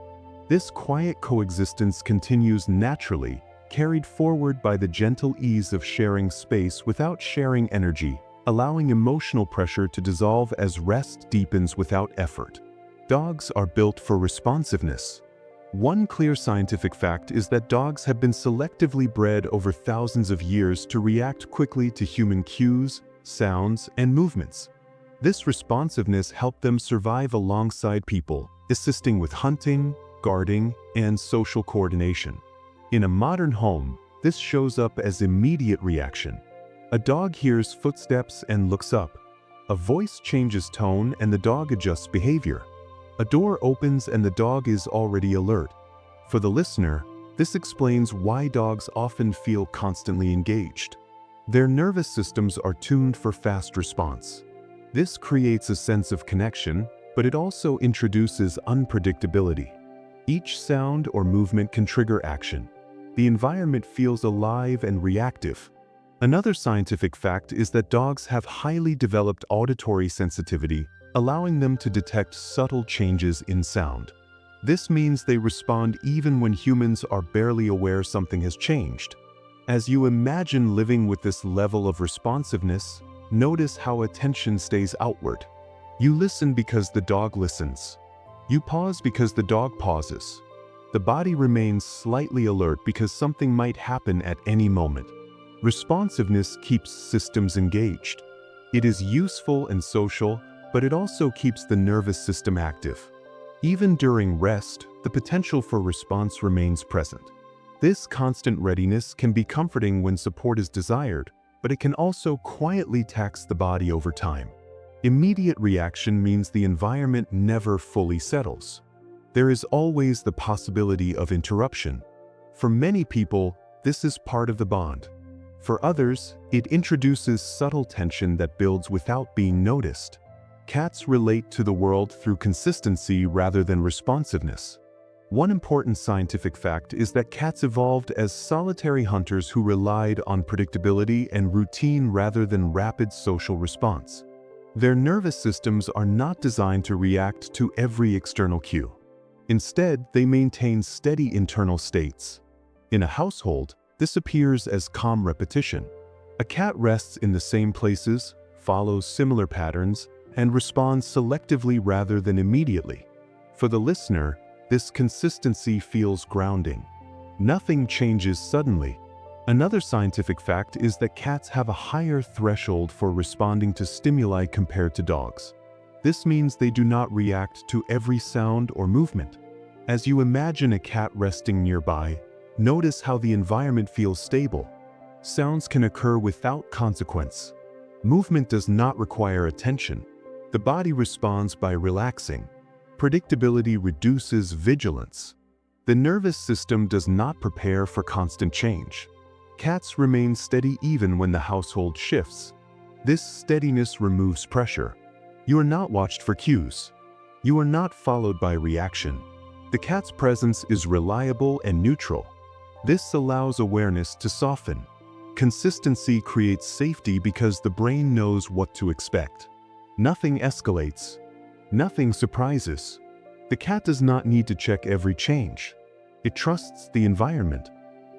This quiet coexistence continues naturally, carried forward by the gentle ease of sharing space without sharing energy, allowing emotional pressure to dissolve as rest deepens without effort. Dogs are built for responsiveness. One clear scientific fact is that dogs have been selectively bred over thousands of years to react quickly to human cues, sounds, and movements. This responsiveness helped them survive alongside people, assisting with hunting, guarding, and social coordination. In a modern home, this shows up as immediate reaction. A dog hears footsteps and looks up. A voice changes tone and the dog adjusts behavior. A door opens and the dog is already alert. For the listener, this explains why dogs often feel constantly engaged. Their nervous systems are tuned for fast response. This creates a sense of connection, but it also introduces unpredictability. Each sound or movement can trigger action. The environment feels alive and reactive. Another scientific fact is that dogs have highly developed auditory sensitivity, allowing them to detect subtle changes in sound. This means they respond even when humans are barely aware something has changed. As you imagine living with this level of responsiveness, notice how attention stays outward. You listen because the dog listens. You pause because the dog pauses. The body remains slightly alert because something might happen at any moment. Responsiveness keeps systems engaged. It is useful and social, but it also keeps the nervous system active. Even during rest, the potential for response remains present. This constant readiness can be comforting when support is desired, but it can also quietly tax the body over time. Immediate reaction means the environment never fully settles. There is always the possibility of interruption. For many people, this is part of the bond. For others, it introduces subtle tension that builds without being noticed. Cats relate to the world through consistency rather than responsiveness. One important scientific fact is that cats evolved as solitary hunters who relied on predictability and routine rather than rapid social response. Their nervous systems are not designed to react to every external cue. Instead, they maintain steady internal states. In a household, this appears as calm repetition. A cat rests in the same places, follows similar patterns, and responds selectively rather than immediately. For the listener, this consistency feels grounding. Nothing changes suddenly. Another scientific fact is that cats have a higher threshold for responding to stimuli compared to dogs. This means they do not react to every sound or movement. As you imagine a cat resting nearby, notice how the environment feels stable. Sounds can occur without consequence. Movement does not require attention. The body responds by relaxing. Predictability reduces vigilance. The nervous system does not prepare for constant change. Cats remain steady even when the household shifts. This steadiness removes pressure. You are not watched for cues. You are not followed by reaction. The cat's presence is reliable and neutral. This allows awareness to soften. Consistency creates safety because the brain knows what to expect. Nothing escalates. Nothing surprises. The cat does not need to check every change. It trusts the environment.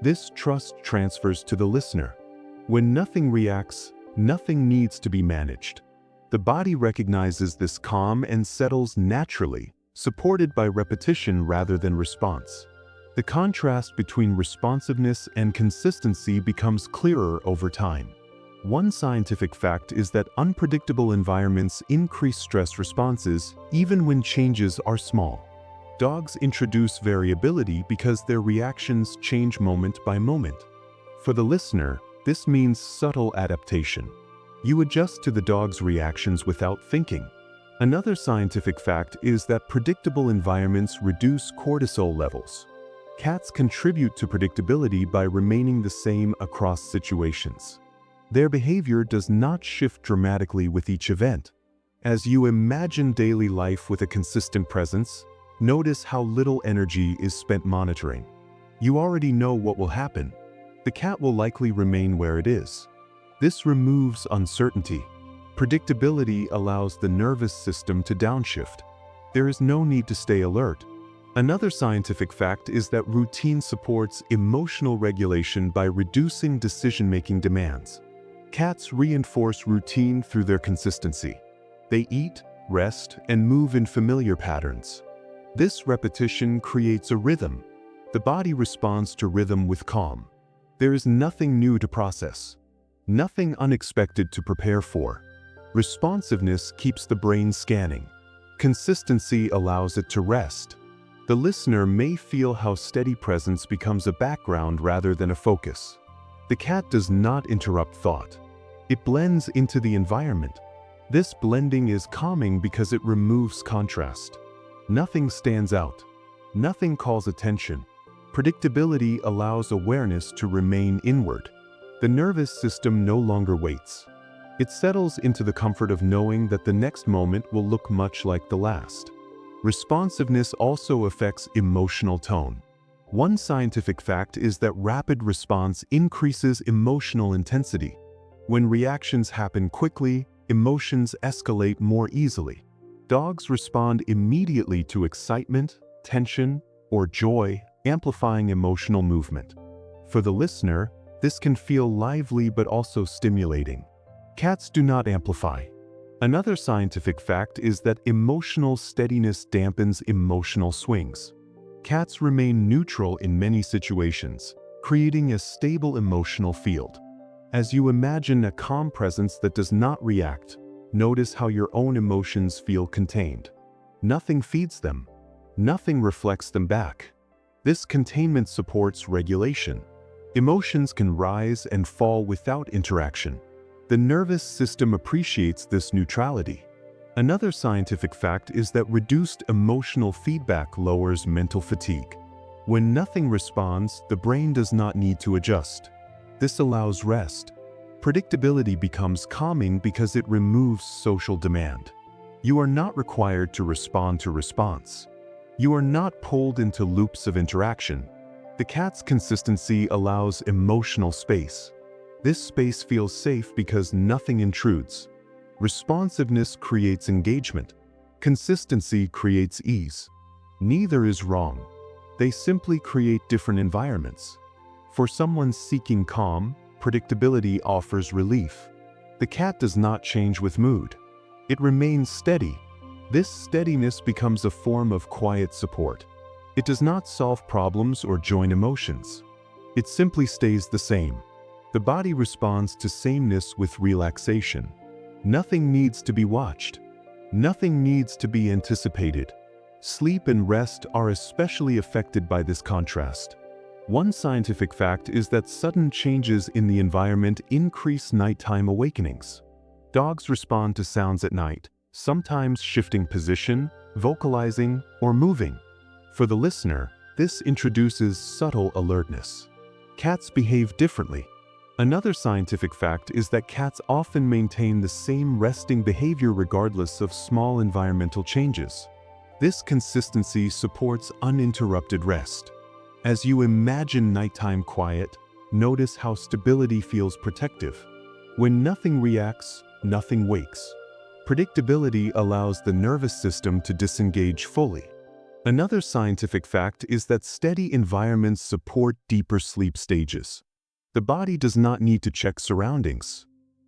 This trust transfers to the listener. When nothing reacts, nothing needs to be managed. The body recognizes this calm and settles naturally, supported by repetition rather than response. The contrast between responsiveness and consistency becomes clearer over time. One scientific fact is that unpredictable environments increase stress responses even when changes are small. Dogs introduce variability because their reactions change moment by moment. For the listener, this means subtle adaptation. You adjust to the dog's reactions without thinking. Another scientific fact is that predictable environments reduce cortisol levels. Cats contribute to predictability by remaining the same across situations. Their behavior does not shift dramatically with each event. As you imagine daily life with a consistent presence, notice how little energy is spent monitoring. You already know what will happen. The cat will likely remain where it is. This removes uncertainty. Predictability allows the nervous system to downshift. There is no need to stay alert. Another scientific fact is that routine supports emotional regulation by reducing decision-making demands. Cats reinforce routine through their consistency. They eat, rest, and move in familiar patterns. This repetition creates a rhythm. The body responds to rhythm with calm. There is nothing new to process, nothing unexpected to prepare for. Responsiveness keeps the brain scanning. Consistency allows it to rest. The listener may feel how steady presence becomes a background rather than a focus. The cat does not interrupt thought. It blends into the environment. This blending is calming because it removes contrast. Nothing stands out. Nothing calls attention. Predictability allows awareness to remain inward. The nervous system no longer waits. It settles into the comfort of knowing that the next moment will look much like the last. Responsiveness also affects emotional tone. One scientific fact is that rapid response increases emotional intensity. When reactions happen quickly, emotions escalate more easily. Dogs respond immediately to excitement, tension, or joy, amplifying emotional movement. For the listener, this can feel lively but also stimulating. Cats do not amplify. Another scientific fact is that emotional steadiness dampens emotional swings. Cats remain neutral in many situations, creating a stable emotional field. As you imagine a calm presence that does not react, notice how your own emotions feel contained. Nothing feeds them. Nothing reflects them back. This containment supports regulation. Emotions can rise and fall without interaction. The nervous system appreciates this neutrality. Another scientific fact is that reduced emotional feedback lowers mental fatigue. When nothing responds, the brain does not need to adjust. This allows rest. Predictability becomes calming because it removes social demand. You are not required to respond to response. You are not pulled into loops of interaction. The cat's consistency allows emotional space. This space feels safe because nothing intrudes. Responsiveness creates engagement. Consistency creates ease. Neither is wrong. They simply create different environments. For someone seeking calm, predictability offers relief. The cat does not change with mood. It remains steady. This steadiness becomes a form of quiet support. It does not solve problems or join emotions. It simply stays the same. The body responds to sameness with relaxation. Nothing needs to be watched. Nothing needs to be anticipated. Sleep and rest are especially affected by this contrast. One scientific fact is that sudden changes in the environment increase nighttime awakenings. Dogs respond to sounds at night, sometimes shifting position, vocalizing, or moving. For the listener, this introduces subtle alertness. Cats behave differently. Another scientific fact is that cats often maintain the same resting behavior regardless of small environmental changes. This consistency supports uninterrupted rest. As you imagine nighttime quiet, notice how stability feels protective. When nothing reacts, nothing wakes. Predictability allows the nervous system to disengage fully. Another scientific fact is that steady environments support deeper sleep stages. The body does not need to check surroundings.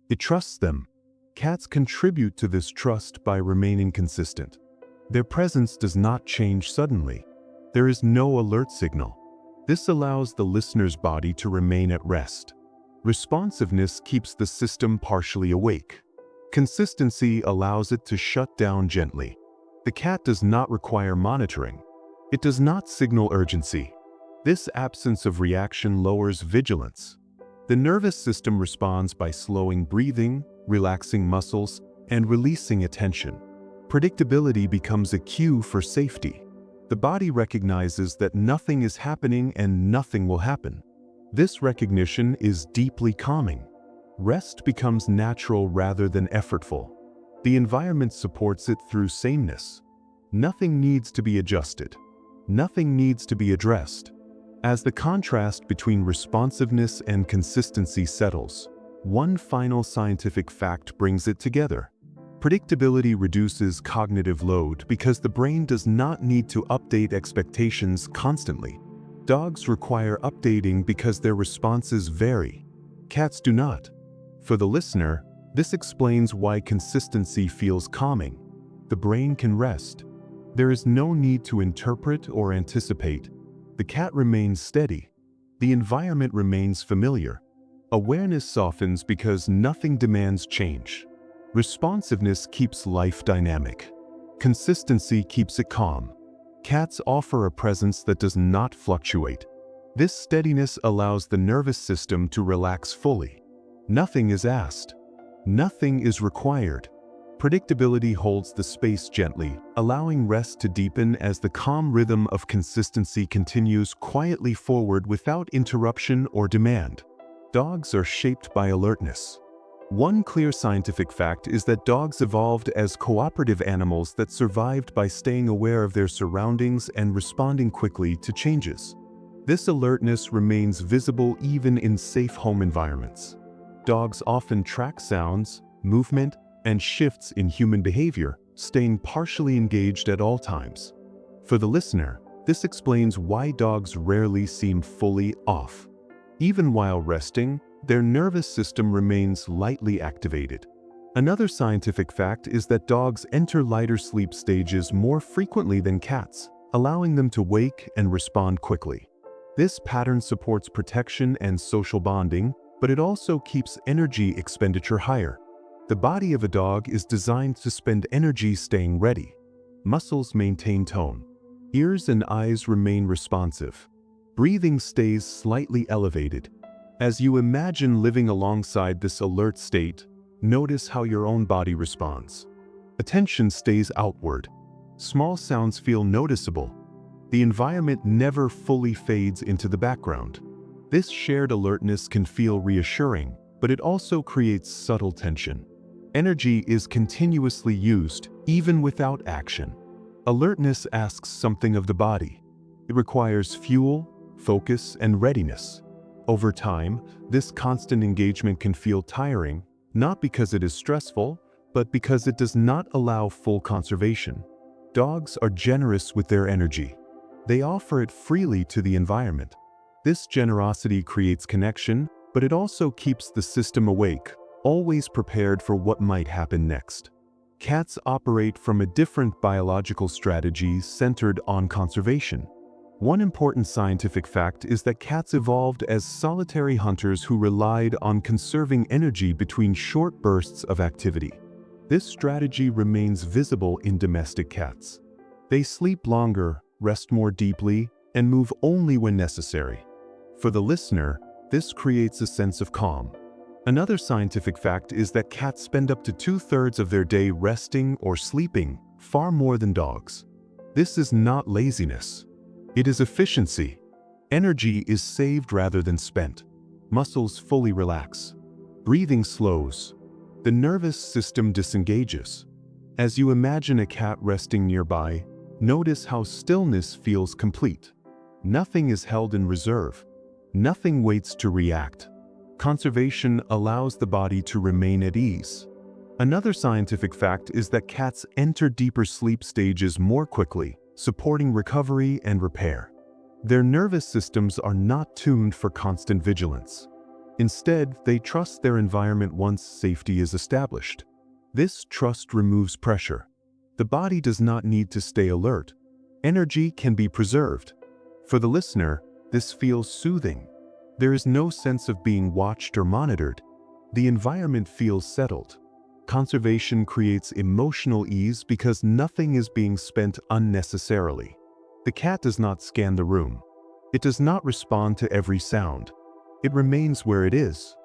It trusts them. Cats contribute to this trust by remaining consistent. Their presence does not change suddenly. There is no alert signal. This allows the listener's body to remain at rest. Responsiveness keeps the system partially awake. Consistency allows it to shut down gently. The cat does not require monitoring. It does not signal urgency. This absence of reaction lowers vigilance. The nervous system responds by slowing breathing, relaxing muscles, and releasing attention. Predictability becomes a cue for safety. The body recognizes that nothing is happening and nothing will happen. This recognition is deeply calming. Rest becomes natural rather than effortful. The environment supports it through sameness. Nothing needs to be adjusted. Nothing needs to be addressed. As the contrast between responsiveness and consistency settles, one final scientific fact brings it together. Predictability reduces cognitive load because the brain does not need to update expectations constantly. Dogs require updating because their responses vary. Cats do not. For the listener, this explains why consistency feels calming. The brain can rest. There is no need to interpret or anticipate. The cat remains steady. The environment remains familiar. Awareness softens because nothing demands change. Responsiveness keeps life dynamic. Consistency keeps it calm. Cats offer a presence that does not fluctuate. This steadiness allows the nervous system to relax fully. Nothing is asked. Nothing is required. Predictability holds the space gently, allowing rest to deepen as the calm rhythm of consistency continues quietly forward without interruption or demand. Dogs are shaped by alertness. One clear scientific fact is that dogs evolved as cooperative animals that survived by staying aware of their surroundings and responding quickly to changes. This alertness remains visible even in safe home environments. Dogs often track sounds, movement, and shifts in human behavior, staying partially engaged at all times. For the listener, this explains why dogs rarely seem fully off. Even while resting, their nervous system remains lightly activated. Another scientific fact is that dogs enter lighter sleep stages more frequently than cats, allowing them to wake and respond quickly. This pattern supports protection and social bonding, but it also keeps energy expenditure higher. The body of a dog is designed to spend energy staying ready. Muscles maintain tone. Ears and eyes remain responsive. Breathing stays slightly elevated. As you imagine living alongside this alert state, notice how your own body responds. Attention stays outward. Small sounds feel noticeable. The environment never fully fades into the background. This shared alertness can feel reassuring, but it also creates subtle tension. Energy is continuously used, even without action. Alertness asks something of the body. It requires fuel, focus, and readiness. Over time, this constant engagement can feel tiring, not because it is stressful, but because it does not allow full conservation. Dogs are generous with their energy. They offer it freely to the environment. This generosity creates connection, but it also keeps the system awake, always prepared for what might happen next. Cats operate from a different biological strategy centered on conservation. One important scientific fact is that cats evolved as solitary hunters who relied on conserving energy between short bursts of activity. This strategy remains visible in domestic cats. They sleep longer, rest more deeply, and move only when necessary. For the listener, this creates a sense of calm. Another scientific fact is that cats spend up to 2/3 of their day resting or sleeping, far more than dogs. This is not laziness. It is efficiency. Energy is saved rather than spent. Muscles fully relax. Breathing slows. The nervous system disengages. As you imagine a cat resting nearby, notice how stillness feels complete. Nothing is held in reserve. Nothing waits to react. Conservation allows the body to remain at ease. Another scientific fact is that cats enter deeper sleep stages more quickly, supporting recovery and repair. Their nervous systems are not tuned for constant vigilance. Instead, they trust their environment once safety is established. This trust removes pressure. The body does not need to stay alert. Energy can be preserved. For the listener, this feels soothing. There is no sense of being watched or monitored. The environment feels settled. Conservation creates emotional ease because nothing is being spent unnecessarily. The cat does not scan the room. It does not respond to every sound. It remains where it is.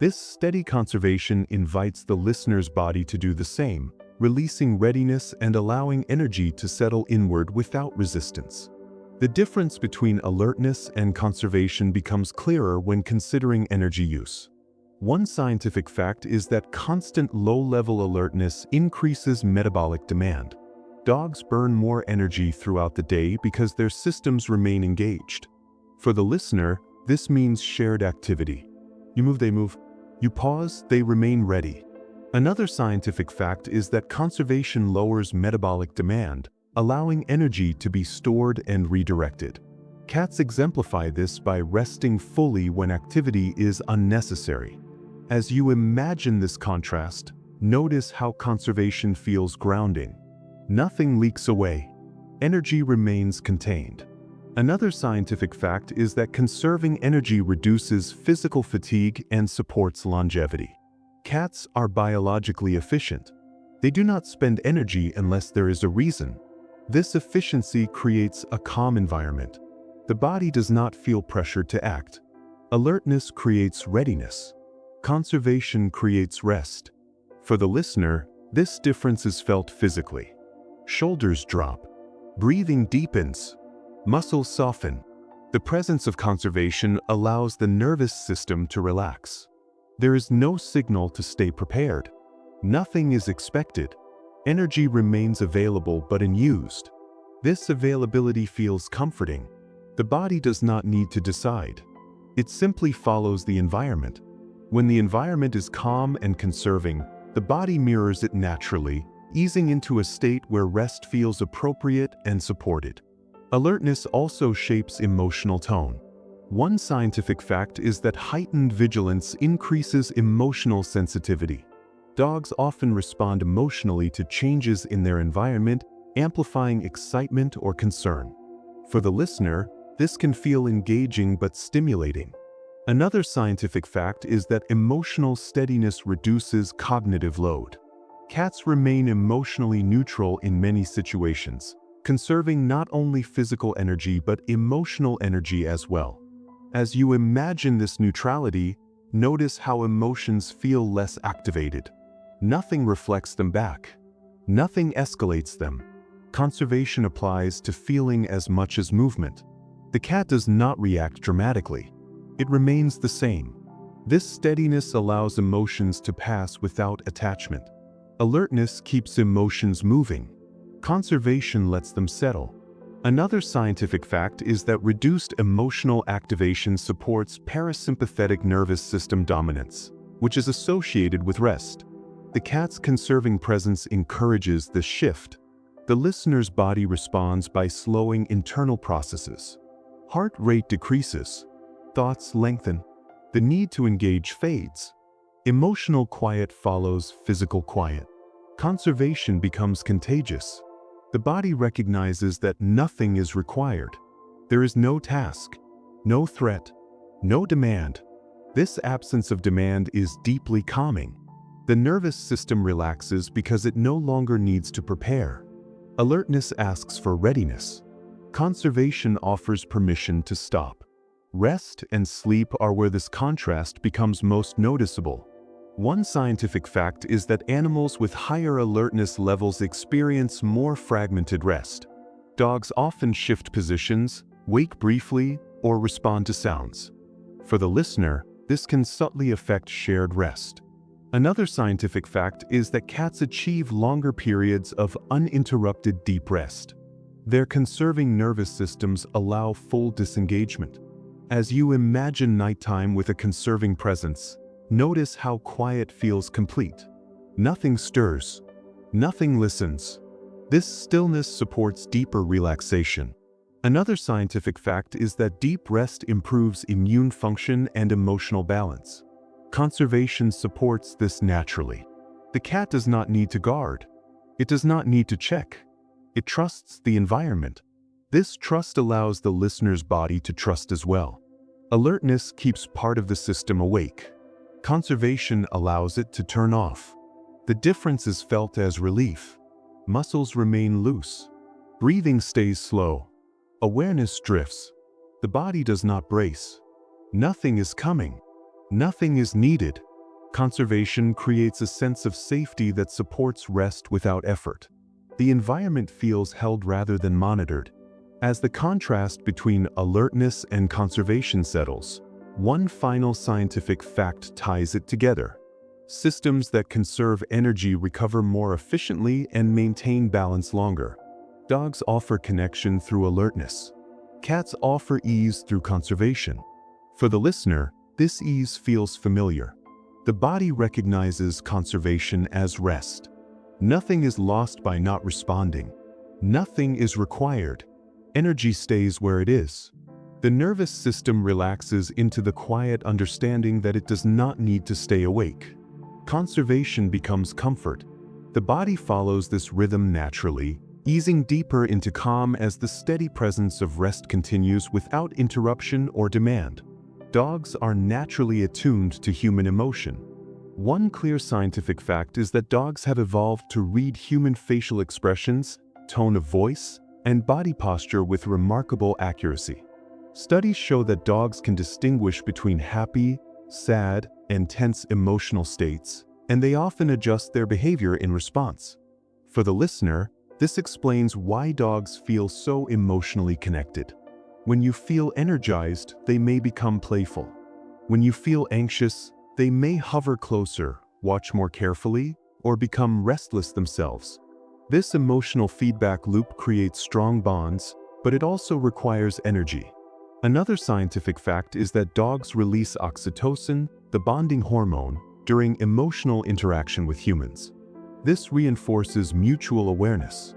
This steady conservation invites the listener's body to do the same, releasing readiness and allowing energy to settle inward without resistance. The difference between alertness and conservation becomes clearer when considering energy use. One scientific fact is that constant low-level alertness increases metabolic demand. Dogs burn more energy throughout the day because their systems remain engaged. For the listener, this means shared activity. You move, they move. You pause, they remain ready. Another scientific fact is that conservation lowers metabolic demand, allowing energy to be stored and redirected. Cats exemplify this by resting fully when activity is unnecessary. As you imagine this contrast, notice how conservation feels grounding. Nothing leaks away. Energy remains contained. Another scientific fact is that conserving energy reduces physical fatigue and supports longevity. Cats are biologically efficient. They do not spend energy unless there is a reason. This efficiency creates a calm environment. The body does not feel pressured to act. Alertness creates readiness. Conservation creates rest. For the listener, this difference is felt physically. Shoulders drop. Breathing deepens. Muscles soften. The presence of conservation allows the nervous system to relax. There is no signal to stay prepared. Nothing is expected. Energy remains available but unused. This availability feels comforting. The body does not need to decide. It simply follows the environment. When the environment is calm and conserving, the body mirrors it naturally, easing into a state where rest feels appropriate and supported. Alertness also shapes emotional tone. One scientific fact is that heightened vigilance increases emotional sensitivity. Dogs often respond emotionally to changes in their environment, amplifying excitement or concern. For the listener, this can feel engaging but stimulating. Another scientific fact is that emotional steadiness reduces cognitive load. Cats remain emotionally neutral in many situations, conserving not only physical energy but emotional energy as well. As you imagine this neutrality, notice how emotions feel less activated. Nothing reflects them back. Nothing escalates them. Conservation applies to feeling as much as movement. The cat does not react dramatically. It remains the same. This steadiness allows emotions to pass without attachment. Alertness keeps emotions moving. Conservation lets them settle. Another scientific fact is that reduced emotional activation supports parasympathetic nervous system dominance, which is associated with rest. The cat's conserving presence encourages this shift. The listener's body responds by slowing internal processes. Heart rate decreases. Thoughts lengthen. The need to engage fades. Emotional quiet follows physical quiet. Conservation becomes contagious. The body recognizes that nothing is required. There is no task, no threat, no demand. This absence of demand is deeply calming. The nervous system relaxes because it no longer needs to prepare. Alertness asks for readiness. Conservation offers permission to stop. Rest and sleep are where this contrast becomes most noticeable. One scientific fact is that animals with higher alertness levels experience more fragmented rest. Dogs often shift positions, wake briefly, or respond to sounds. For the listener, This can subtly affect shared rest. Another scientific fact is that cats achieve longer periods of uninterrupted deep rest. Their conserving nervous systems allow full disengagement. As you imagine nighttime with a conserving presence, notice how quiet feels complete. Nothing stirs. Nothing listens. This stillness supports deeper relaxation. Another scientific fact is that deep rest improves immune function and emotional balance. Conservation supports this naturally. The cat does not need to guard. It does not need to check. It trusts the environment. This trust allows the listener's body to trust as well. Alertness keeps part of the system awake. Conservation allows it to turn off. The difference is felt as relief. Muscles remain loose. Breathing stays slow. Awareness drifts. The body does not brace. Nothing is coming. Nothing is needed. Conservation creates a sense of safety that supports rest without effort. The environment feels held rather than monitored. As the contrast between alertness and conservation settles, one final scientific fact ties it together. Systems that conserve energy recover more efficiently and maintain balance longer. Dogs offer connection through alertness. Cats offer ease through conservation. For the listener, this ease feels familiar. The body recognizes conservation as rest. Nothing is lost by not responding. Nothing is required. Energy stays where it is. The nervous system relaxes into the quiet understanding that it does not need to stay awake. Conservation becomes comfort. The body follows this rhythm naturally, easing deeper into calm as the steady presence of rest continues without interruption or demand. Dogs are naturally attuned to human emotion. One clear scientific fact is that dogs have evolved to read human facial expressions, tone of voice, and body posture with remarkable accuracy. Studies show that dogs can distinguish between happy, sad, and tense emotional states, and they often adjust their behavior in response. For the listener, this explains why dogs feel so emotionally connected. When you feel energized, they may become playful. When you feel anxious, they may hover closer, watch more carefully, or become restless themselves. This emotional feedback loop creates strong bonds, but it also requires energy. Another scientific fact is that dogs release oxytocin, the bonding hormone, during emotional interaction with humans. This reinforces mutual awareness.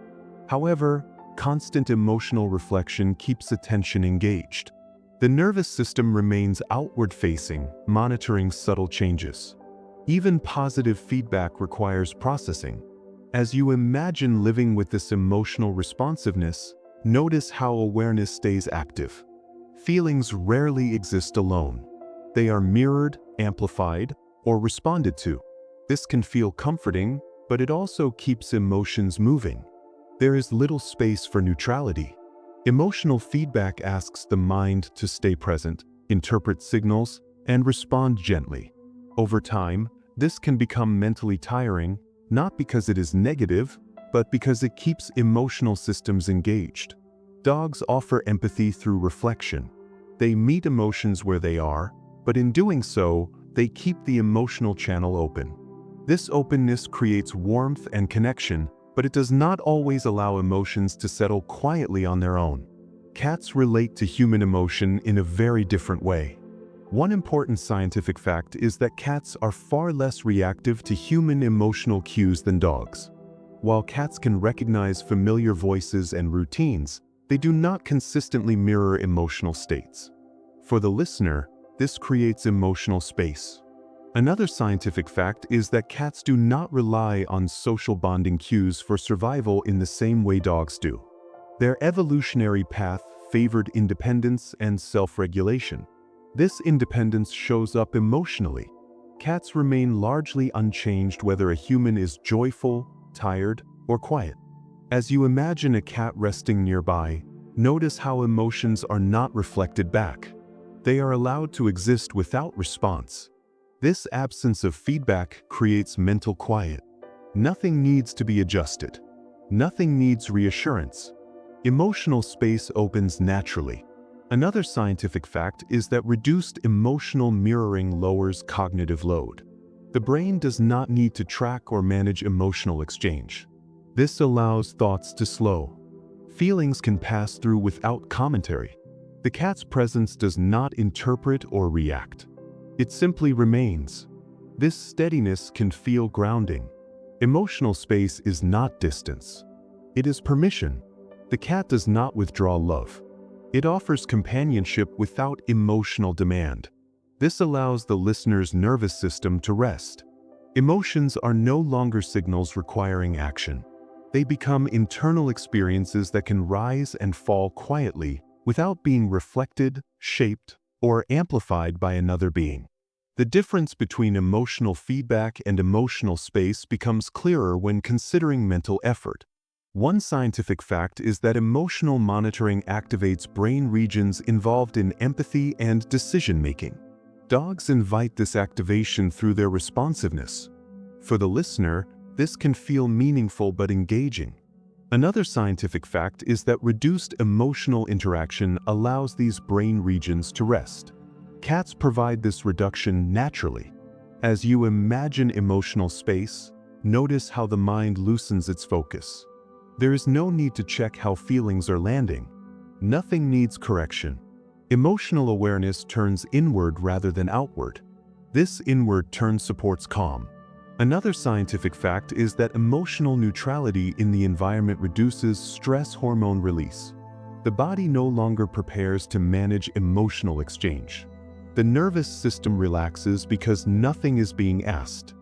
However, constant emotional reflection keeps attention engaged. The nervous system remains outward-facing, monitoring subtle changes. Even positive feedback requires processing. As you imagine living with this emotional responsiveness, notice how awareness stays active. Feelings rarely exist alone. They are mirrored, amplified, or responded to. This can feel comforting, but it also keeps emotions moving. There is little space for neutrality. Emotional feedback asks the mind to stay present, interpret signals, and respond gently. Over time, this can become mentally tiring, not because it is negative, but because it keeps emotional systems engaged. Dogs offer empathy through reflection. They meet emotions where they are, but in doing so, they keep the emotional channel open. This openness creates warmth and connection, but it does not always allow emotions to settle quietly on their own. Cats relate to human emotion in a very different way. One important scientific fact is that cats are far less reactive to human emotional cues than dogs. While cats can recognize familiar voices and routines, they do not consistently mirror emotional states. For the listener, this creates emotional space. Another scientific fact is that cats do not rely on social bonding cues for survival in the same way dogs do. Their evolutionary path favored independence and self-regulation. This independence shows up emotionally. Cats remain largely unchanged whether a human is joyful, tired, or quiet. As you imagine a cat resting nearby, notice how emotions are not reflected back. They are allowed to exist without response. This absence of feedback creates mental quiet. Nothing needs to be adjusted. Nothing needs reassurance. Emotional space opens naturally. Another scientific fact is that reduced emotional mirroring lowers cognitive load. The brain does not need to track or manage emotional exchange. This allows thoughts to slow. Feelings can pass through without commentary. The cat's presence does not interpret or react. It simply remains. This steadiness can feel grounding. Emotional space is not distance. It is permission. The cat does not withdraw love. It offers companionship without emotional demand. This allows the listener's nervous system to rest. Emotions are no longer signals requiring action. They become internal experiences that can rise and fall quietly without being reflected, shaped, or amplified by another being. The difference between emotional feedback and emotional space becomes clearer when considering mental effort. One scientific fact is that emotional monitoring activates brain regions involved in empathy and decision-making. Dogs invite this activation through their responsiveness. For the listener, this can feel meaningful but engaging. Another scientific fact is that reduced emotional interaction allows these brain regions to rest. Cats provide this reduction naturally. As you imagine emotional space, notice how the mind loosens its focus. There is no need to check how feelings are landing. Nothing needs correction. Emotional awareness turns inward rather than outward. This inward turn supports calm. Another scientific fact is that emotional neutrality in the environment reduces stress hormone release. The body no longer prepares to manage emotional exchange. The nervous system relaxes because nothing is being asked.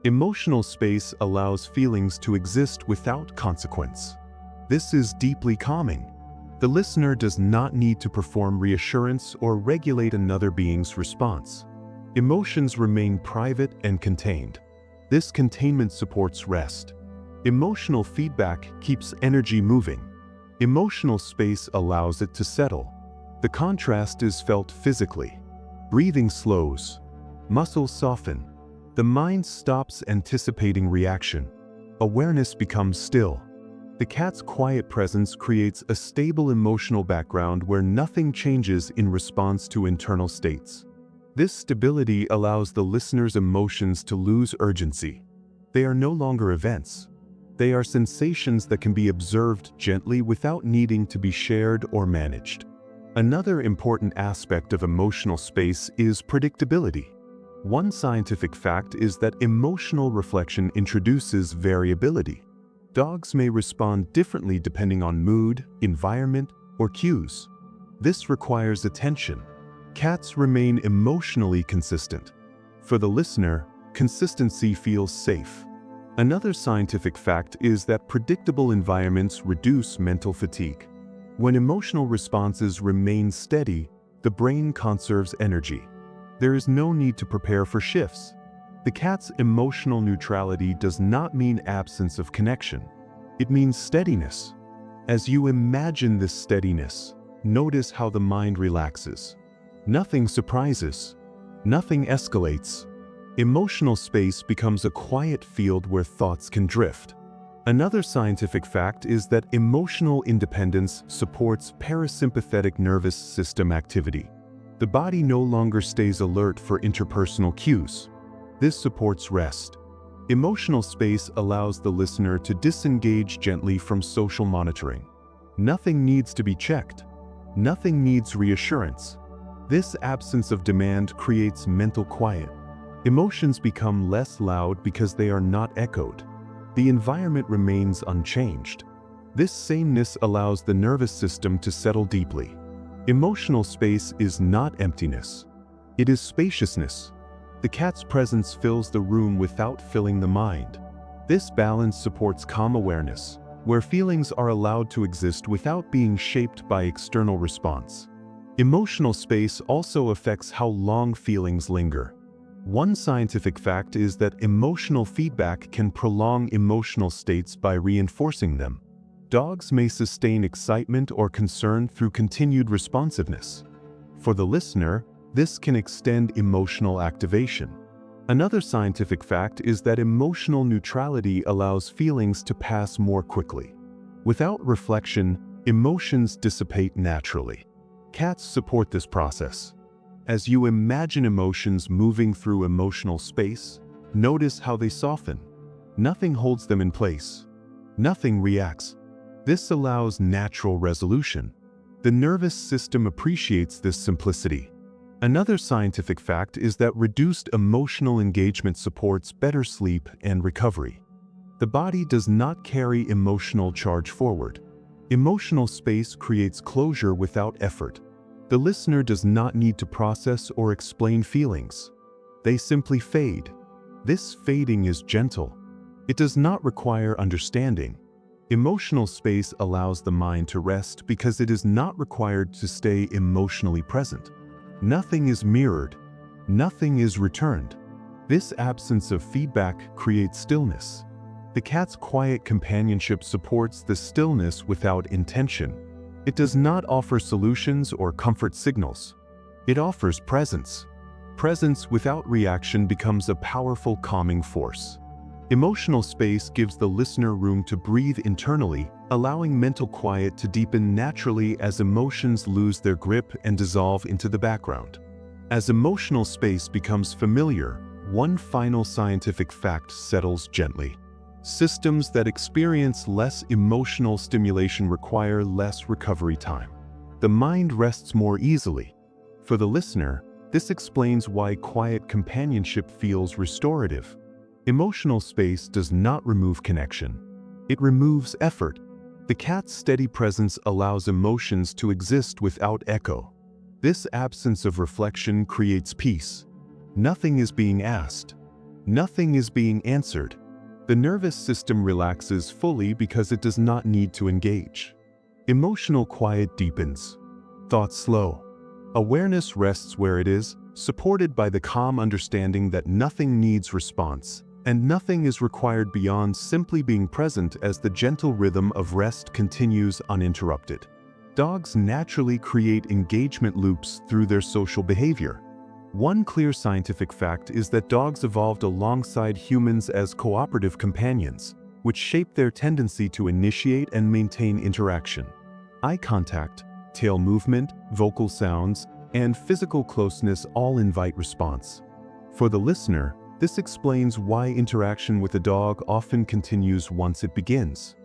Emotional space allows feelings to exist without consequence. This is deeply calming. The listener does not need to perform reassurance or regulate another being's response. Emotions remain private and contained. This containment supports rest. Emotional feedback keeps energy moving. Emotional space allows it to settle. The contrast is felt physically. Breathing slows. Muscles soften. The mind stops anticipating reaction. Awareness becomes still. The cat's quiet presence creates a stable emotional background where nothing changes in response to internal states. This stability allows the listener's emotions to lose urgency. They are no longer events. They are sensations that can be observed gently without needing to be shared or managed. Another important aspect of emotional space is predictability. One scientific fact is that emotional reflection introduces variability. Dogs may respond differently depending on mood, environment, or cues. This requires attention. Cats remain emotionally consistent. For the listener, consistency feels safe. Another scientific fact is that predictable environments reduce mental fatigue. When emotional responses remain steady, the brain conserves energy. There is no need to prepare for shifts. The cat's emotional neutrality does not mean absence of connection. It means steadiness. As you imagine this steadiness, notice how the mind relaxes. Nothing surprises. Nothing escalates. Emotional space becomes a quiet field where thoughts can drift. Another scientific fact is that emotional independence supports parasympathetic nervous system activity. The body no longer stays alert for interpersonal cues. This supports rest. Emotional space allows the listener to disengage gently from social monitoring. Nothing needs to be checked. Nothing needs reassurance. This absence of demand creates mental quiet. Emotions become less loud because they are not echoed. The environment remains unchanged. This sameness allows the nervous system to settle deeply. Emotional space is not emptiness. It is spaciousness. The cat's presence fills the room without filling the mind. This balance supports calm awareness, where feelings are allowed to exist without being shaped by external response. Emotional space also affects how long feelings linger. One scientific fact is that emotional feedback can prolong emotional states by reinforcing them. Dogs may sustain excitement or concern through continued responsiveness. For the listener, this can extend emotional activation. Another scientific fact is that emotional neutrality allows feelings to pass more quickly. Without reflection, emotions dissipate naturally. Cats support this process. As you imagine emotions moving through emotional space, notice how they soften. Nothing holds them in place. Nothing reacts. This allows natural resolution. The nervous system appreciates this simplicity. Another scientific fact is that reduced emotional engagement supports better sleep and recovery. The body does not carry emotional charge forward. Emotional space creates closure without effort. The listener does not need to process or explain feelings. They simply fade. This fading is gentle. It does not require understanding. Emotional space allows the mind to rest because it is not required to stay emotionally present. Nothing is mirrored. Nothing is returned. This absence of feedback creates stillness. The cat's quiet companionship supports the stillness without intention. It does not offer solutions or comfort signals. It offers presence. Presence without reaction becomes a powerful calming force. Emotional space gives the listener room to breathe internally, allowing mental quiet to deepen naturally as emotions lose their grip and dissolve into the background. As emotional space becomes familiar, one final scientific fact settles gently. Systems that experience less emotional stimulation require less recovery time. The mind rests more easily. For the listener, this explains why quiet companionship feels restorative. Emotional space does not remove connection. It removes effort. The cat's steady presence allows emotions to exist without echo. This absence of reflection creates peace. Nothing is being asked. Nothing is being answered. The nervous system relaxes fully because it does not need to engage. Emotional quiet deepens. Thoughts slow. Awareness rests where it is, supported by the calm understanding that nothing needs response, and nothing is required beyond simply being present as the gentle rhythm of rest continues uninterrupted. Dogs naturally create engagement loops through their social behavior. One clear scientific fact is that dogs evolved alongside humans as cooperative companions, which shape their tendency to initiate and maintain interaction. Eye contact, tail movement, vocal sounds, and physical closeness all invite response. For the listener, this explains why interaction with a dog often continues once it begins.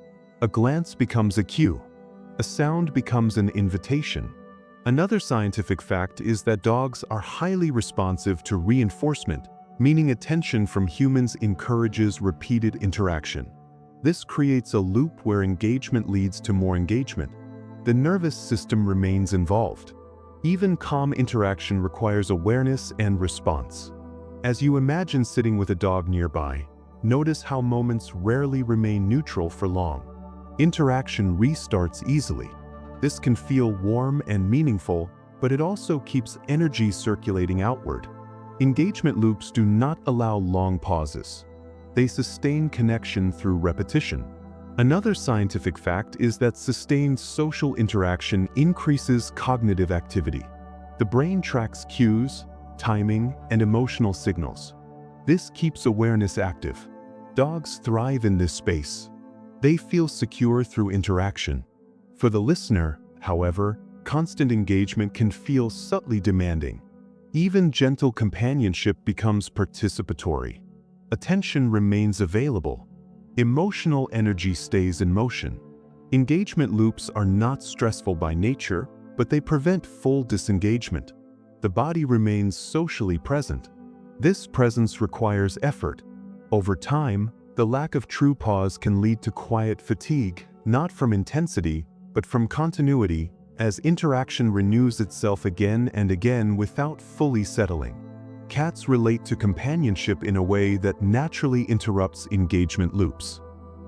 A glance becomes a cue. A sound becomes an invitation. Another scientific fact is that dogs are highly responsive to reinforcement, meaning attention from humans encourages repeated interaction. This creates a loop where engagement leads to more engagement. The nervous system remains involved. Even calm interaction requires awareness and response. As you imagine sitting with a dog nearby, notice how moments rarely remain neutral for long. Interaction restarts easily. This can feel warm and meaningful, but it also keeps energy circulating outward. Engagement loops do not allow long pauses. They sustain connection through repetition. Another scientific fact is that sustained social interaction increases cognitive activity. The brain tracks cues, timing, and emotional signals. This keeps awareness active. Dogs thrive in this space. They feel secure through interaction. For the listener, however, constant engagement can feel subtly demanding. Even gentle companionship becomes participatory. Attention remains available. Emotional energy stays in motion. Engagement loops are not stressful by nature, but they prevent full disengagement. The body remains socially present. This presence requires effort. Over time, the lack of true pause can lead to quiet fatigue, not from intensity, but from continuity, as interaction renews itself again and again without fully settling. Cats relate to companionship in a way that naturally interrupts engagement loops.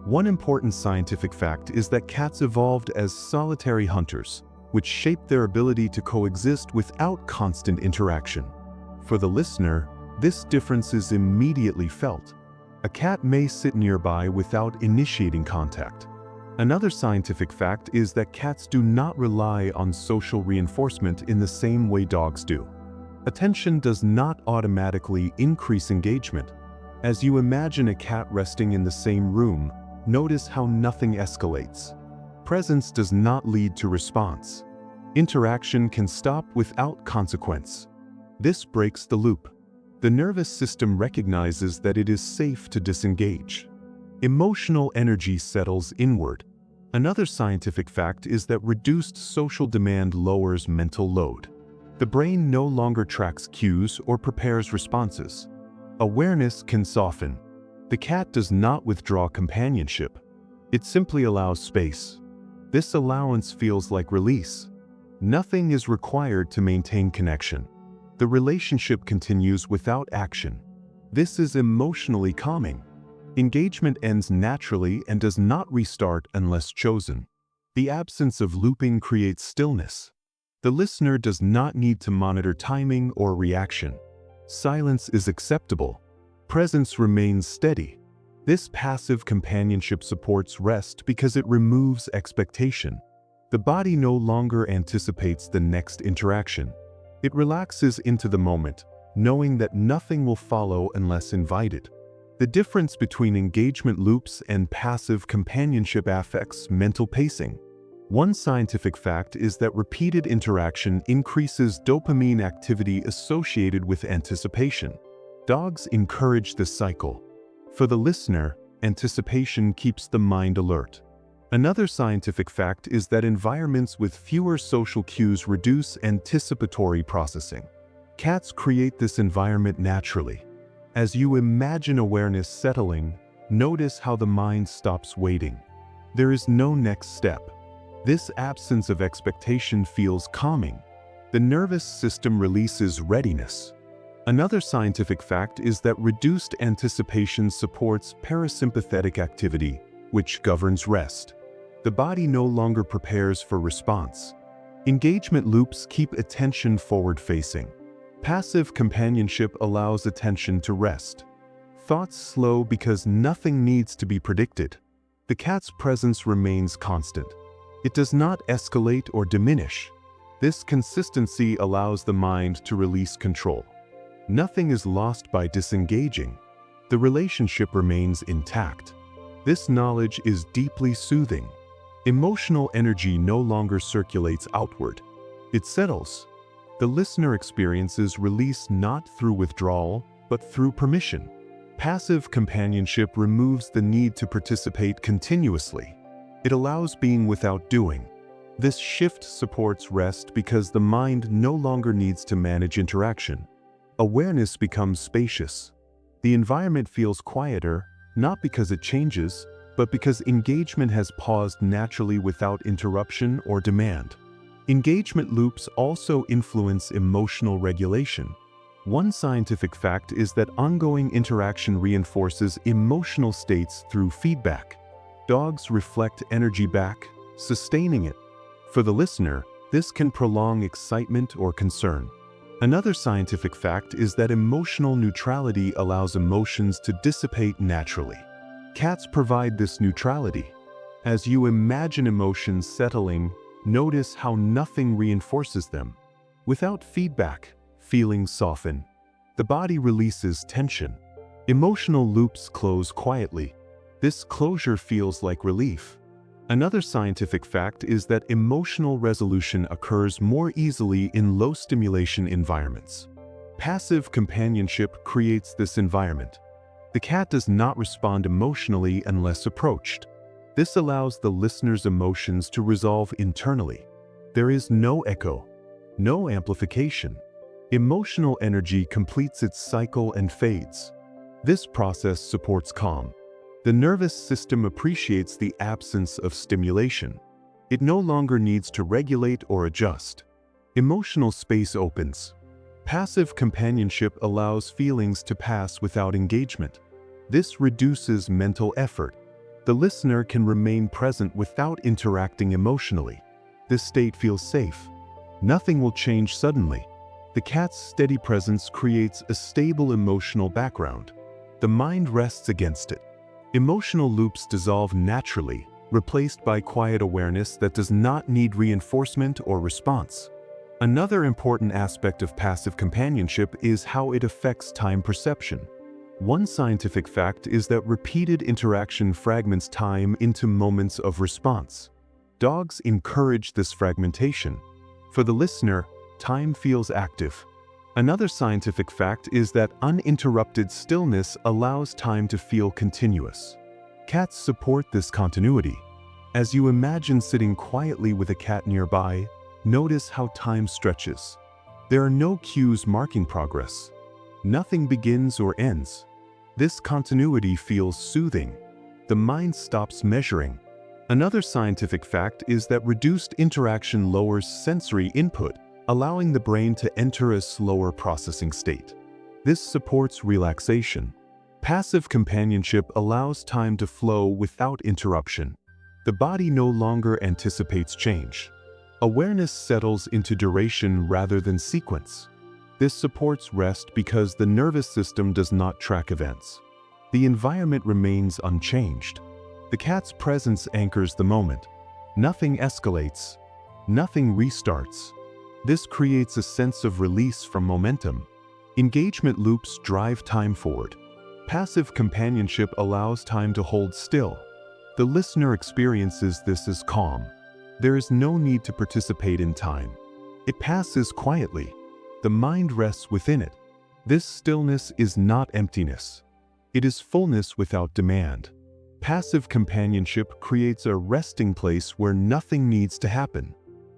One important scientific fact is that cats evolved as solitary hunters, which shaped their ability to coexist without constant interaction. For the listener, this difference is immediately felt. A cat may sit nearby without initiating contact. Another scientific fact is that cats do not rely on social reinforcement in the same way dogs do. Attention does not automatically increase engagement. As you imagine a cat resting in the same room, notice how nothing escalates. Presence does not lead to response. Interaction can stop without consequence. This breaks the loop. The nervous system recognizes that it is safe to disengage. Emotional energy settles inward. Another scientific fact is that reduced social demand lowers mental load. The brain no longer tracks cues or prepares responses. Awareness can soften. The cat does not withdraw companionship. It simply allows space. This allowance feels like release. Nothing is required to maintain connection. The relationship continues without action. This is emotionally calming. Engagement ends naturally and does not restart unless chosen. The absence of looping creates stillness. The listener does not need to monitor timing or reaction. Silence is acceptable. Presence remains steady. This passive companionship supports rest because it removes expectation. The body no longer anticipates the next interaction. It relaxes into the moment, knowing that nothing will follow unless invited. The difference between engagement loops and passive companionship affects mental pacing. One scientific fact is that repeated interaction increases dopamine activity associated with anticipation. Dogs encourage this cycle. For the listener, anticipation keeps the mind alert. Another scientific fact is that environments with fewer social cues reduce anticipatory processing. Cats create this environment naturally. As you imagine awareness settling, notice how the mind stops waiting. There is no next step. This absence of expectation feels calming. The nervous system releases readiness. Another scientific fact is that reduced anticipation supports parasympathetic activity, which governs rest. The body no longer prepares for response. Engagement loops keep attention forward-facing. Passive companionship allows attention to rest. Thoughts slow because nothing needs to be predicted. The cat's presence remains constant. It does not escalate or diminish. This consistency allows the mind to release control. Nothing is lost by disengaging. The relationship remains intact. This knowledge is deeply soothing. Emotional energy no longer circulates outward. It settles. The listener experiences release not through withdrawal, but through permission. Passive companionship removes the need to participate continuously. It allows being without doing. This shift supports rest because the mind no longer needs to manage interaction. Awareness becomes spacious. The environment feels quieter, not because it changes, but because engagement has paused naturally without interruption or demand. Engagement loops also influence emotional regulation. One scientific fact is that ongoing interaction reinforces emotional states through feedback. Dogs reflect energy back, sustaining it. For the listener, this can prolong excitement or concern. Another scientific fact is that emotional neutrality allows emotions to dissipate naturally. Cats provide this neutrality. As you imagine emotions settling, notice how nothing reinforces them. Without feedback, feelings soften. The body releases tension. Emotional loops close quietly. This closure feels like relief. Another scientific fact is that emotional resolution occurs more easily in low-stimulation environments. Passive companionship creates this environment. The cat does not respond emotionally unless approached. This allows the listener's emotions to resolve internally. There is no echo, no amplification. Emotional energy completes its cycle and fades. This process supports calm. The nervous system appreciates the absence of stimulation. It no longer needs to regulate or adjust. Emotional space opens. Passive companionship allows feelings to pass without engagement. This reduces mental effort. The listener can remain present without interacting emotionally. This state feels safe. Nothing will change suddenly. The cat's steady presence creates a stable emotional background. The mind rests against it. Emotional loops dissolve naturally, replaced by quiet awareness that does not need reinforcement or response. Another important aspect of passive companionship is how it affects time perception. One scientific fact is that repeated interaction fragments time into moments of response. Dogs encourage this fragmentation. For the listener, time feels active. Another scientific fact is that uninterrupted stillness allows time to feel continuous. Cats support this continuity. As you imagine sitting quietly with a cat nearby, notice how time stretches. There are no cues marking progress. Nothing begins or ends. This continuity feels soothing. The mind stops measuring. Another scientific fact is that reduced interaction lowers sensory input, allowing the brain to enter a slower processing state. This supports relaxation. Passive companionship allows time to flow without interruption. The body no longer anticipates change. Awareness settles into duration rather than sequence. This supports rest because the nervous system does not track events. The environment remains unchanged. The cat's presence anchors the moment. Nothing escalates. Nothing restarts. This creates a sense of release from momentum. Engagement loops drive time forward. Passive companionship allows time to hold still. The listener experiences this as calm. There is no need to participate in time. It passes quietly. The mind rests within it. This stillness is not emptiness. It is fullness without demand. Passive companionship creates a resting place where nothing needs to happen.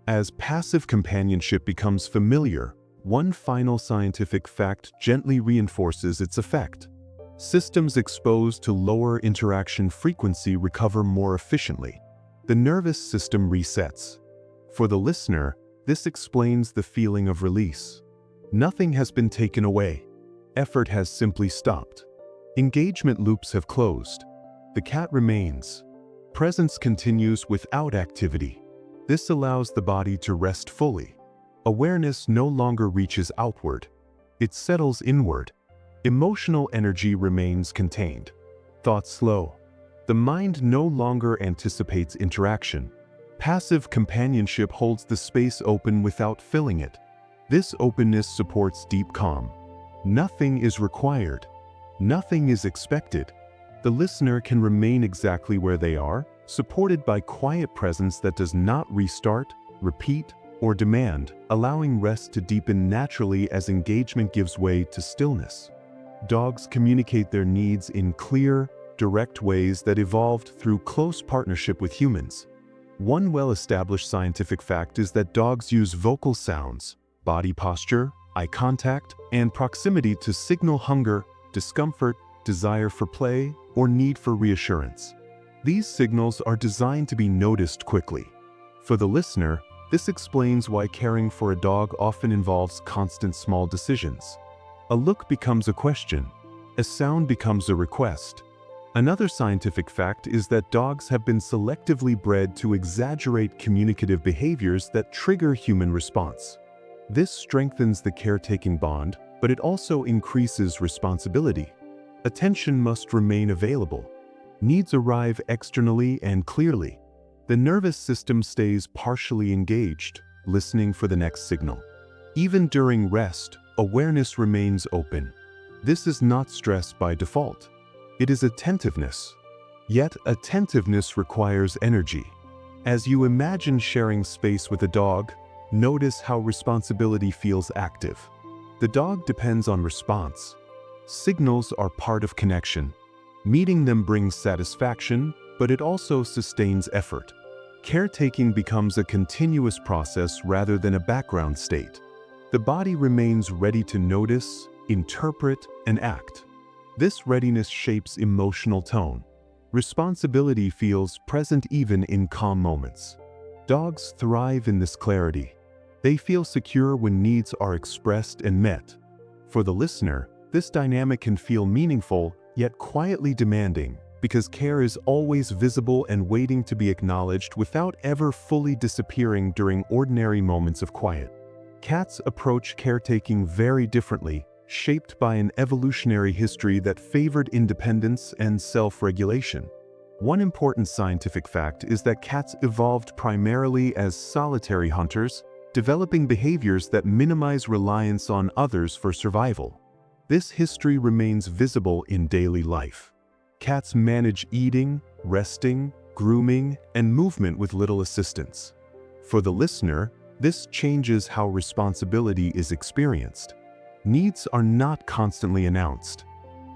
As passive companionship becomes familiar, one final scientific fact gently reinforces its effect. Systems exposed to lower interaction frequency recover more efficiently. The nervous system resets. For the listener, this explains the feeling of release. Nothing has been taken away. Effort has simply stopped. Engagement loops have closed. The cat remains. Presence continues without activity. This allows the body to rest fully. Awareness no longer reaches outward. It settles inward. Emotional energy remains contained. Thoughts slow. The mind no longer anticipates interaction. Passive companionship holds the space open without filling it. This openness supports deep calm. Nothing is required. Nothing is expected. The listener can remain exactly where they are, supported by quiet presence that does not restart, repeat, or demand, allowing rest to deepen naturally as engagement gives way to stillness. Dogs communicate their needs in clear, direct ways that evolved through close partnership with humans. One well-established scientific fact is that dogs use vocal sounds, body posture, eye contact, and proximity to signal hunger, discomfort, desire for play, or need for reassurance. These signals are designed to be noticed quickly. For the listener, this explains why caring for a dog often involves constant small decisions. A look becomes a question. A sound becomes a request. Another scientific fact is that dogs have been selectively bred to exaggerate communicative behaviors that trigger human response. This strengthens the caretaking bond, but it also increases responsibility. Attention must remain available. Needs arrive externally and clearly. The nervous system stays partially engaged, listening for the next signal. Even during rest, awareness remains open. This is not stress by default. It is attentiveness. Yet, attentiveness requires energy. As you imagine sharing space with a dog, notice how responsibility feels active. The dog depends on response. Signals are part of connection. Meeting them brings satisfaction, but it also sustains effort. Caretaking becomes a continuous process rather than a background state. The body remains ready to notice, interpret, and act. This readiness shapes emotional tone. Responsibility feels present even in calm moments. Dogs thrive in this clarity. They feel secure when needs are expressed and met. For the listener, this dynamic can feel meaningful, yet quietly demanding, because care is always visible and waiting to be acknowledged without ever fully disappearing during ordinary moments of quiet. Cats approach caretaking very differently, shaped by an evolutionary history that favored independence and self-regulation. One important scientific fact is that cats evolved primarily as solitary hunters, developing behaviors that minimize reliance on others for survival. This history remains visible in daily life. Cats manage eating, resting, grooming, and movement with little assistance. For the listener, This changes how responsibility is experienced. Needs are not constantly announced.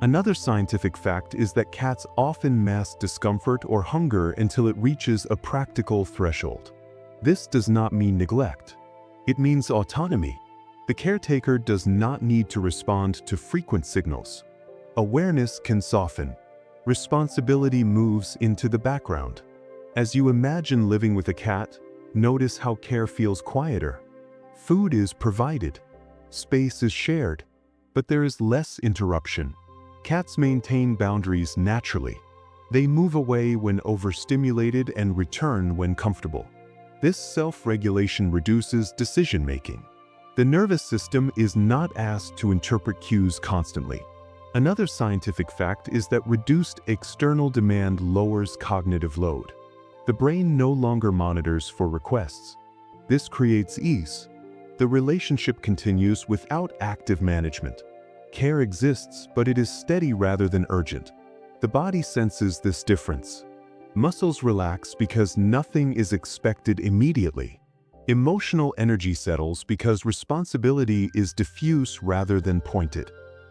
Another scientific fact is that cats often mask discomfort or hunger until it reaches a practical threshold. This does not mean neglect. It means autonomy. The caretaker does not need to respond to frequent signals. Awareness can soften. Responsibility moves into the background. As you imagine living with a cat, notice how care feels quieter. Food is provided. Space is shared. But there is less interruption. Cats maintain boundaries naturally. They move away when overstimulated and return when comfortable. This self-regulation reduces decision-making. The nervous system is not asked to interpret cues constantly. Another scientific fact is that reduced external demand lowers cognitive load. The brain no longer monitors for requests. This creates ease. The relationship continues without active management. Care exists, but it is steady rather than urgent. The body senses this difference. Muscles relax because nothing is expected immediately. Emotional energy settles because responsibility is diffuse rather than pointed.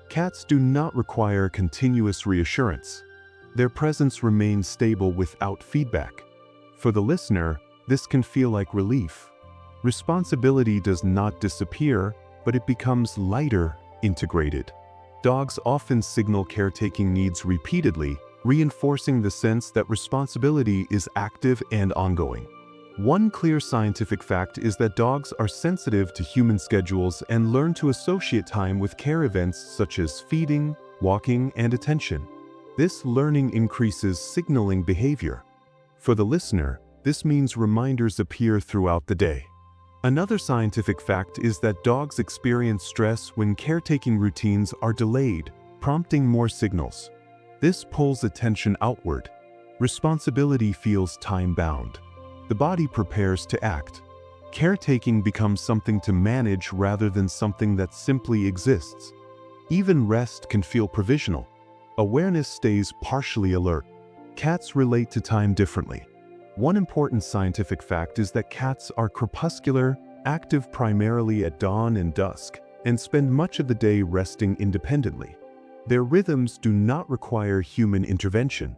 Cats do not require continuous reassurance. Their presence remains stable without feedback. For the listener, this can feel like relief. Responsibility does not disappear, but it becomes lighter, integrated. Dogs often signal caretaking needs repeatedly, reinforcing the sense that responsibility is active and ongoing. One clear scientific fact is that dogs are sensitive to human schedules and learn to associate time with care events such as feeding, walking, and attention. This learning increases signaling behavior. For the listener, this means reminders appear throughout the day. Another scientific fact is that dogs experience stress when caretaking routines are delayed, prompting more signals. This pulls attention outward. Responsibility feels time-bound. The body prepares to act. Caretaking becomes something to manage rather than something that simply exists. Even rest can feel provisional. Awareness stays partially alert. Cats relate to time differently. One important scientific fact is that cats are crepuscular, active primarily at dawn and dusk, and spend much of the day resting independently. Their rhythms do not require human intervention.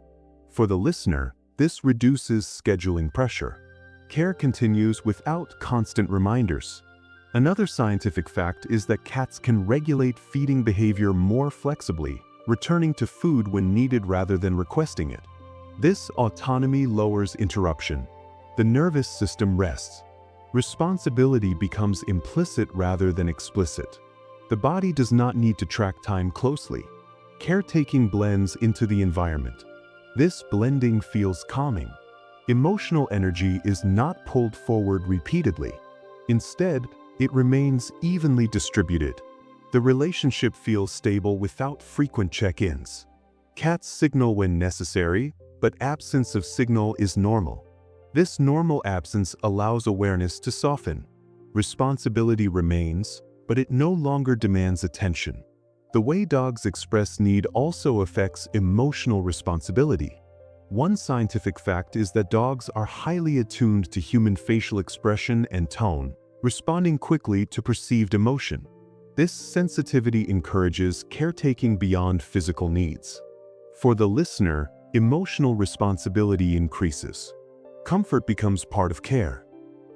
For the listener, this reduces scheduling pressure. Care continues without constant reminders. Another scientific fact is that cats can regulate feeding behavior more flexibly, returning to food when needed rather than requesting it. This autonomy lowers interruption. The nervous system rests. Responsibility becomes implicit rather than explicit. The body does not need to track time closely. Caretaking blends into the environment. This blending feels calming. Emotional energy is not pulled forward repeatedly. Instead, it remains evenly distributed. The relationship feels stable without frequent check-ins. Cats signal when necessary, but absence of signal is normal. This normal absence allows awareness to soften. Responsibility remains, but it no longer demands attention. The way dogs express need also affects emotional responsibility. One scientific fact is that dogs are highly attuned to human facial expression and tone, responding quickly to perceived emotion. This sensitivity encourages caretaking beyond physical needs. For the listener, emotional responsibility increases. Comfort becomes part of care.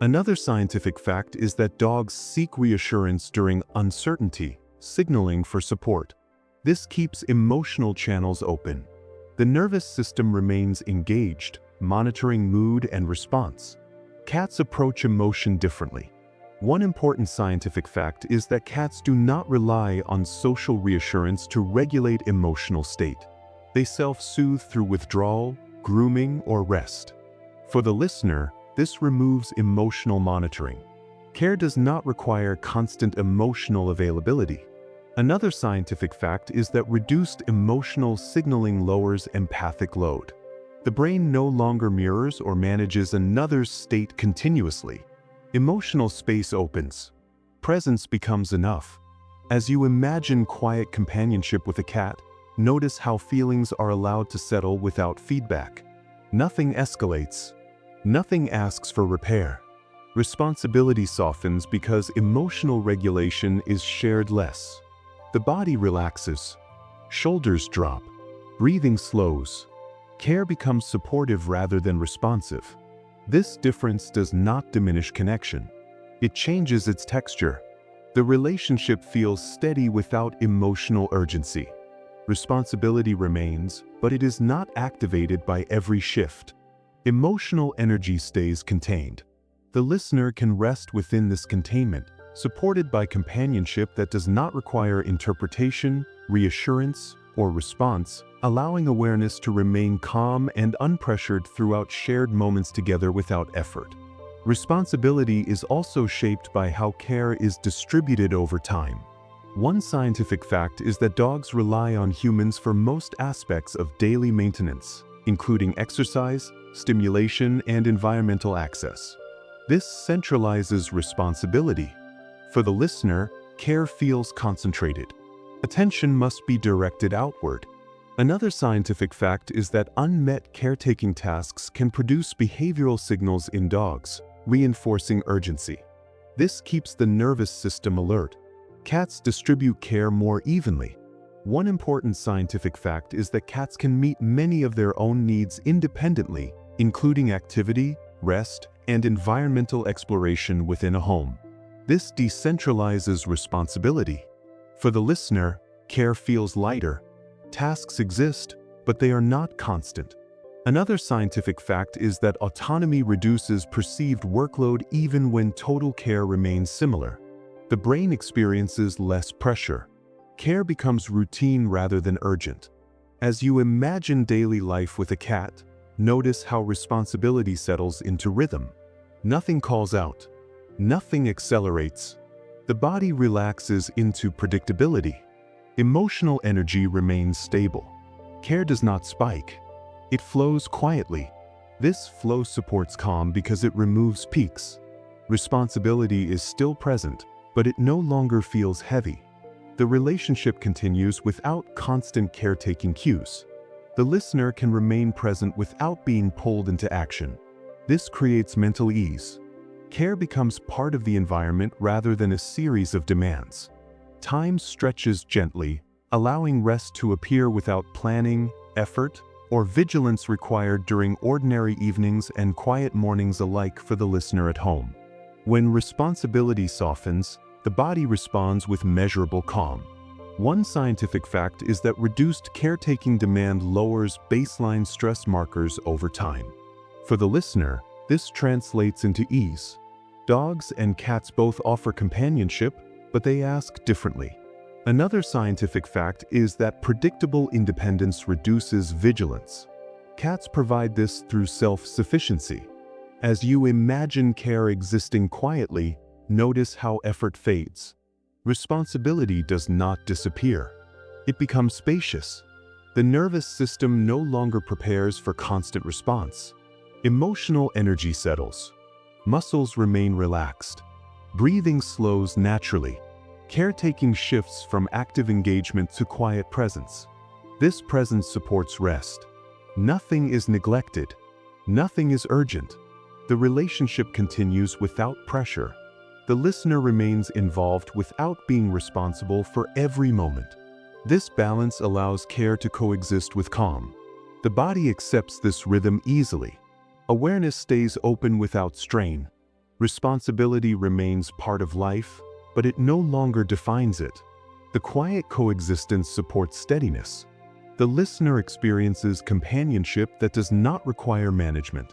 Another scientific fact is that dogs seek reassurance during uncertainty, signaling for support. This keeps emotional channels open. The nervous system remains engaged, monitoring mood and response. Cats approach emotion differently. One important scientific fact is that cats do not rely on social reassurance to regulate emotional state. They self-soothe through withdrawal, grooming, or rest. For the listener, this removes emotional monitoring. Care does not require constant emotional availability. Another scientific fact is that reduced emotional signaling lowers empathic load. The brain no longer mirrors or manages another's state continuously. Emotional space opens. Presence becomes enough. As you imagine quiet companionship with a cat, notice how feelings are allowed to settle without feedback. Nothing escalates. Nothing asks for repair. Responsibility softens because emotional regulation is shared less. The body relaxes, shoulders drop, breathing slows. Care becomes supportive rather than responsive. This difference does not diminish connection. It changes its texture. The relationship feels steady without emotional urgency. Responsibility remains, but it is not activated by every shift. Emotional energy stays contained. The listener can rest within this containment, supported by companionship that does not require interpretation, reassurance, or response, allowing awareness to remain calm and unpressured throughout shared moments together without effort. Responsibility is also shaped by how care is distributed over time. One scientific fact is that dogs rely on humans for most aspects of daily maintenance, including exercise, stimulation, and environmental access. This centralizes responsibility. For the listener, care feels concentrated. Attention must be directed outward. Another scientific fact is that unmet caretaking tasks can produce behavioral signals in dogs, reinforcing urgency. This keeps the nervous system alert. Cats distribute care more evenly. One important scientific fact is that cats can meet many of their own needs independently, including activity, rest, and environmental exploration within a home. This decentralizes responsibility. For the listener, care feels lighter. Tasks exist, but they are not constant. Another scientific fact is that autonomy reduces perceived workload even when total care remains similar. The brain experiences less pressure. Care becomes routine rather than urgent. As you imagine daily life with a cat, notice how responsibility settles into rhythm. Nothing calls out. Nothing accelerates. The body relaxes into predictability. Emotional energy remains stable. Care does not spike. It flows quietly. This flow supports calm because it removes peaks. Responsibility is still present, but it no longer feels heavy. The relationship continues without constant caretaking cues. The listener can remain present without being pulled into action. This creates mental ease. Care becomes part of the environment rather than a series of demands. Time stretches gently, allowing rest to appear without planning, effort, or vigilance required during ordinary evenings and quiet mornings alike for the listener at home. When responsibility softens, the body responds with measurable calm. One scientific fact is that reduced caretaking demand lowers baseline stress markers over time. For the listener, this translates into ease. Dogs and cats both offer companionship, but they ask differently. Another scientific fact is that predictable independence reduces vigilance. Cats provide this through self-sufficiency. As you imagine care existing quietly, notice how effort fades. Responsibility does not disappear. It becomes spacious. The nervous system no longer prepares for constant response. Emotional energy settles. Muscles remain relaxed. Breathing slows naturally. Caretaking shifts from active engagement to quiet presence. This presence supports rest. Nothing is neglected. Nothing is urgent. The relationship continues without pressure. The listener remains involved without being responsible for every moment. This balance allows care to coexist with calm. The body accepts this rhythm easily. Awareness stays open without strain. Responsibility remains part of life, but it no longer defines it. The quiet coexistence supports steadiness. The listener experiences companionship that does not require management.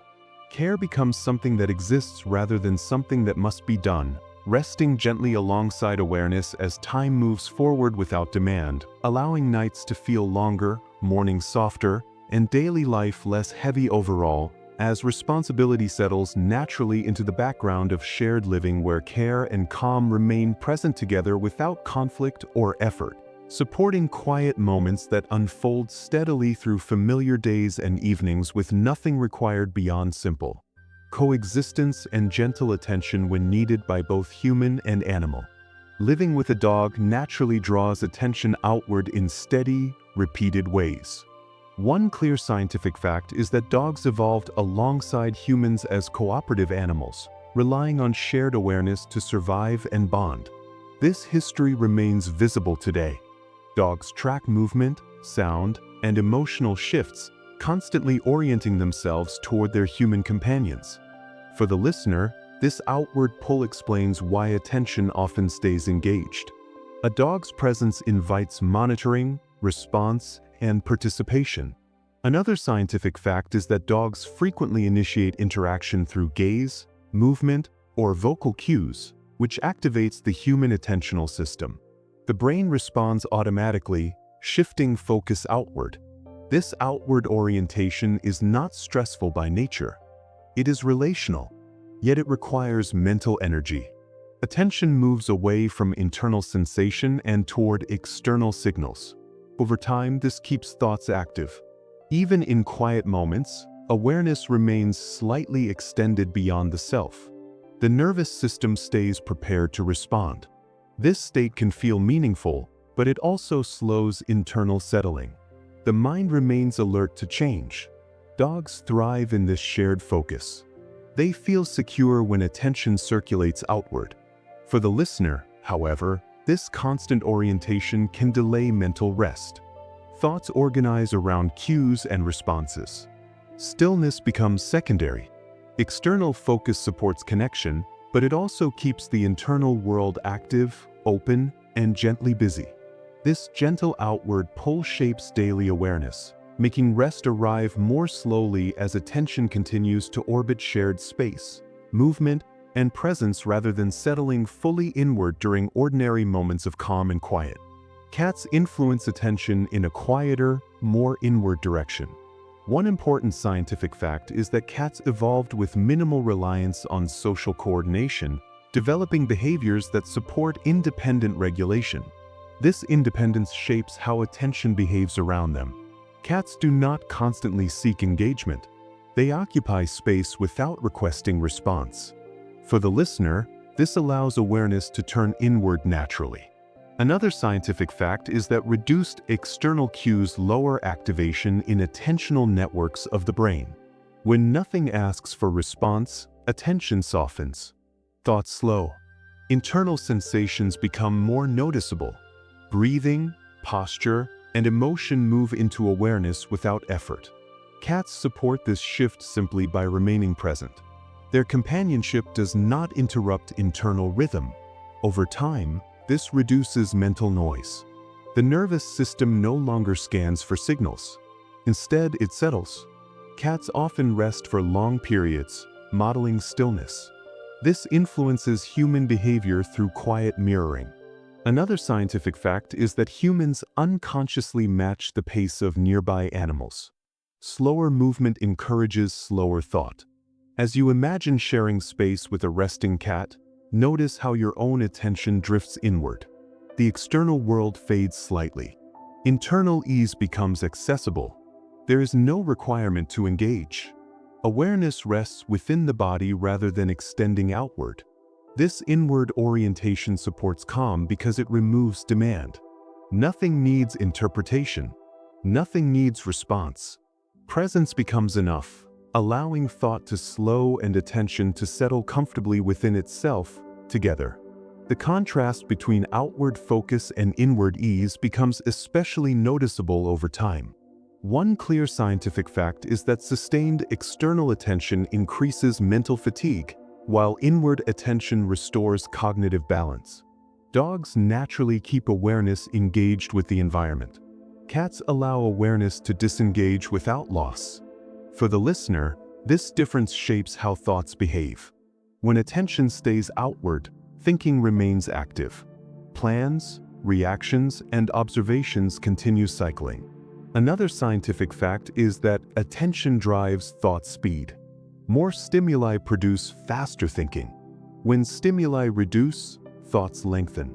Care becomes something that exists rather than something that must be done, resting gently alongside awareness as time moves forward without demand, allowing nights to feel longer, mornings softer, and daily life less heavy overall, as responsibility settles naturally into the background of shared living where care and calm remain present together without conflict or effort, supporting quiet moments that unfold steadily through familiar days and evenings with nothing required beyond simple coexistence and gentle attention when needed by both human and animal. Living with a dog naturally draws attention outward in steady, repeated ways. One clear scientific fact is that dogs evolved alongside humans as cooperative animals. relying on shared awareness to survive and bond. This history remains visible today. Dogs track movement, sound, and emotional shifts, constantly orienting themselves toward their human companions. For the listener, this outward pull explains why attention often stays engaged. A dog's presence invites monitoring, response, and participation. Another scientific fact is that dogs frequently initiate interaction through gaze, movement, or vocal cues, which activates the human attentional system. The brain responds automatically, shifting focus outward. This outward orientation is not stressful by nature. It is relational, yet it requires mental energy. Attention moves away from internal sensation and toward external signals. Over time, this keeps thoughts active. Even in quiet moments, awareness remains slightly extended beyond the self. The nervous system stays prepared to respond. This state can feel meaningful, but it also slows internal settling. The mind remains alert to change. Dogs thrive in this shared focus. They feel secure when attention circulates outward. For the listener, however, this constant orientation can delay mental rest. Thoughts organize around cues and responses. Stillness becomes secondary. External focus supports connection, but it also keeps the internal world active, open, and gently busy. This gentle outward pull shapes daily awareness, making rest arrive more slowly as attention continues to orbit shared space, movement, and presence rather than settling fully inward during ordinary moments of calm and quiet. Cats influence attention in a quieter, more inward direction. One important scientific fact is that cats evolved with minimal reliance on social coordination, developing behaviors that support independent regulation. This independence shapes how attention behaves around them. Cats do not constantly seek engagement. They occupy space without requesting response. For the listener, this allows awareness to turn inward naturally. Another scientific fact is that reduced external cues lower activation in attentional networks of the brain. When nothing asks for response, attention softens. Thoughts slow. Internal sensations become more noticeable. Breathing, posture, and emotion move into awareness without effort. Cats support this shift simply by remaining present. Their companionship does not interrupt internal rhythm. Over time, this reduces mental noise. The nervous system no longer scans for signals. Instead, it settles. Cats often rest for long periods, modeling stillness. This influences human behavior through quiet mirroring. Another scientific fact is that humans unconsciously match the pace of nearby animals. Slower movement encourages slower thought. As you imagine sharing space with a resting cat, notice how your own attention drifts inward. The external world fades slightly. Internal ease becomes accessible. There is no requirement to engage. Awareness rests within the body rather than extending outward. This inward orientation supports calm because it removes demand. Nothing needs interpretation. Nothing needs response. Presence becomes enough, allowing thought to slow and attention to settle comfortably within itself, together. The contrast between outward focus and inward ease becomes especially noticeable over time. One clear scientific fact is that sustained external attention increases mental fatigue, while inward attention restores cognitive balance. Dogs naturally keep awareness engaged with the environment. Cats allow awareness to disengage without loss. For the listener, this difference shapes how thoughts behave. When attention stays outward, thinking remains active. Plans, reactions, and observations continue cycling. Another scientific fact is that attention drives thought speed. More stimuli produce faster thinking. When stimuli reduce, thoughts lengthen.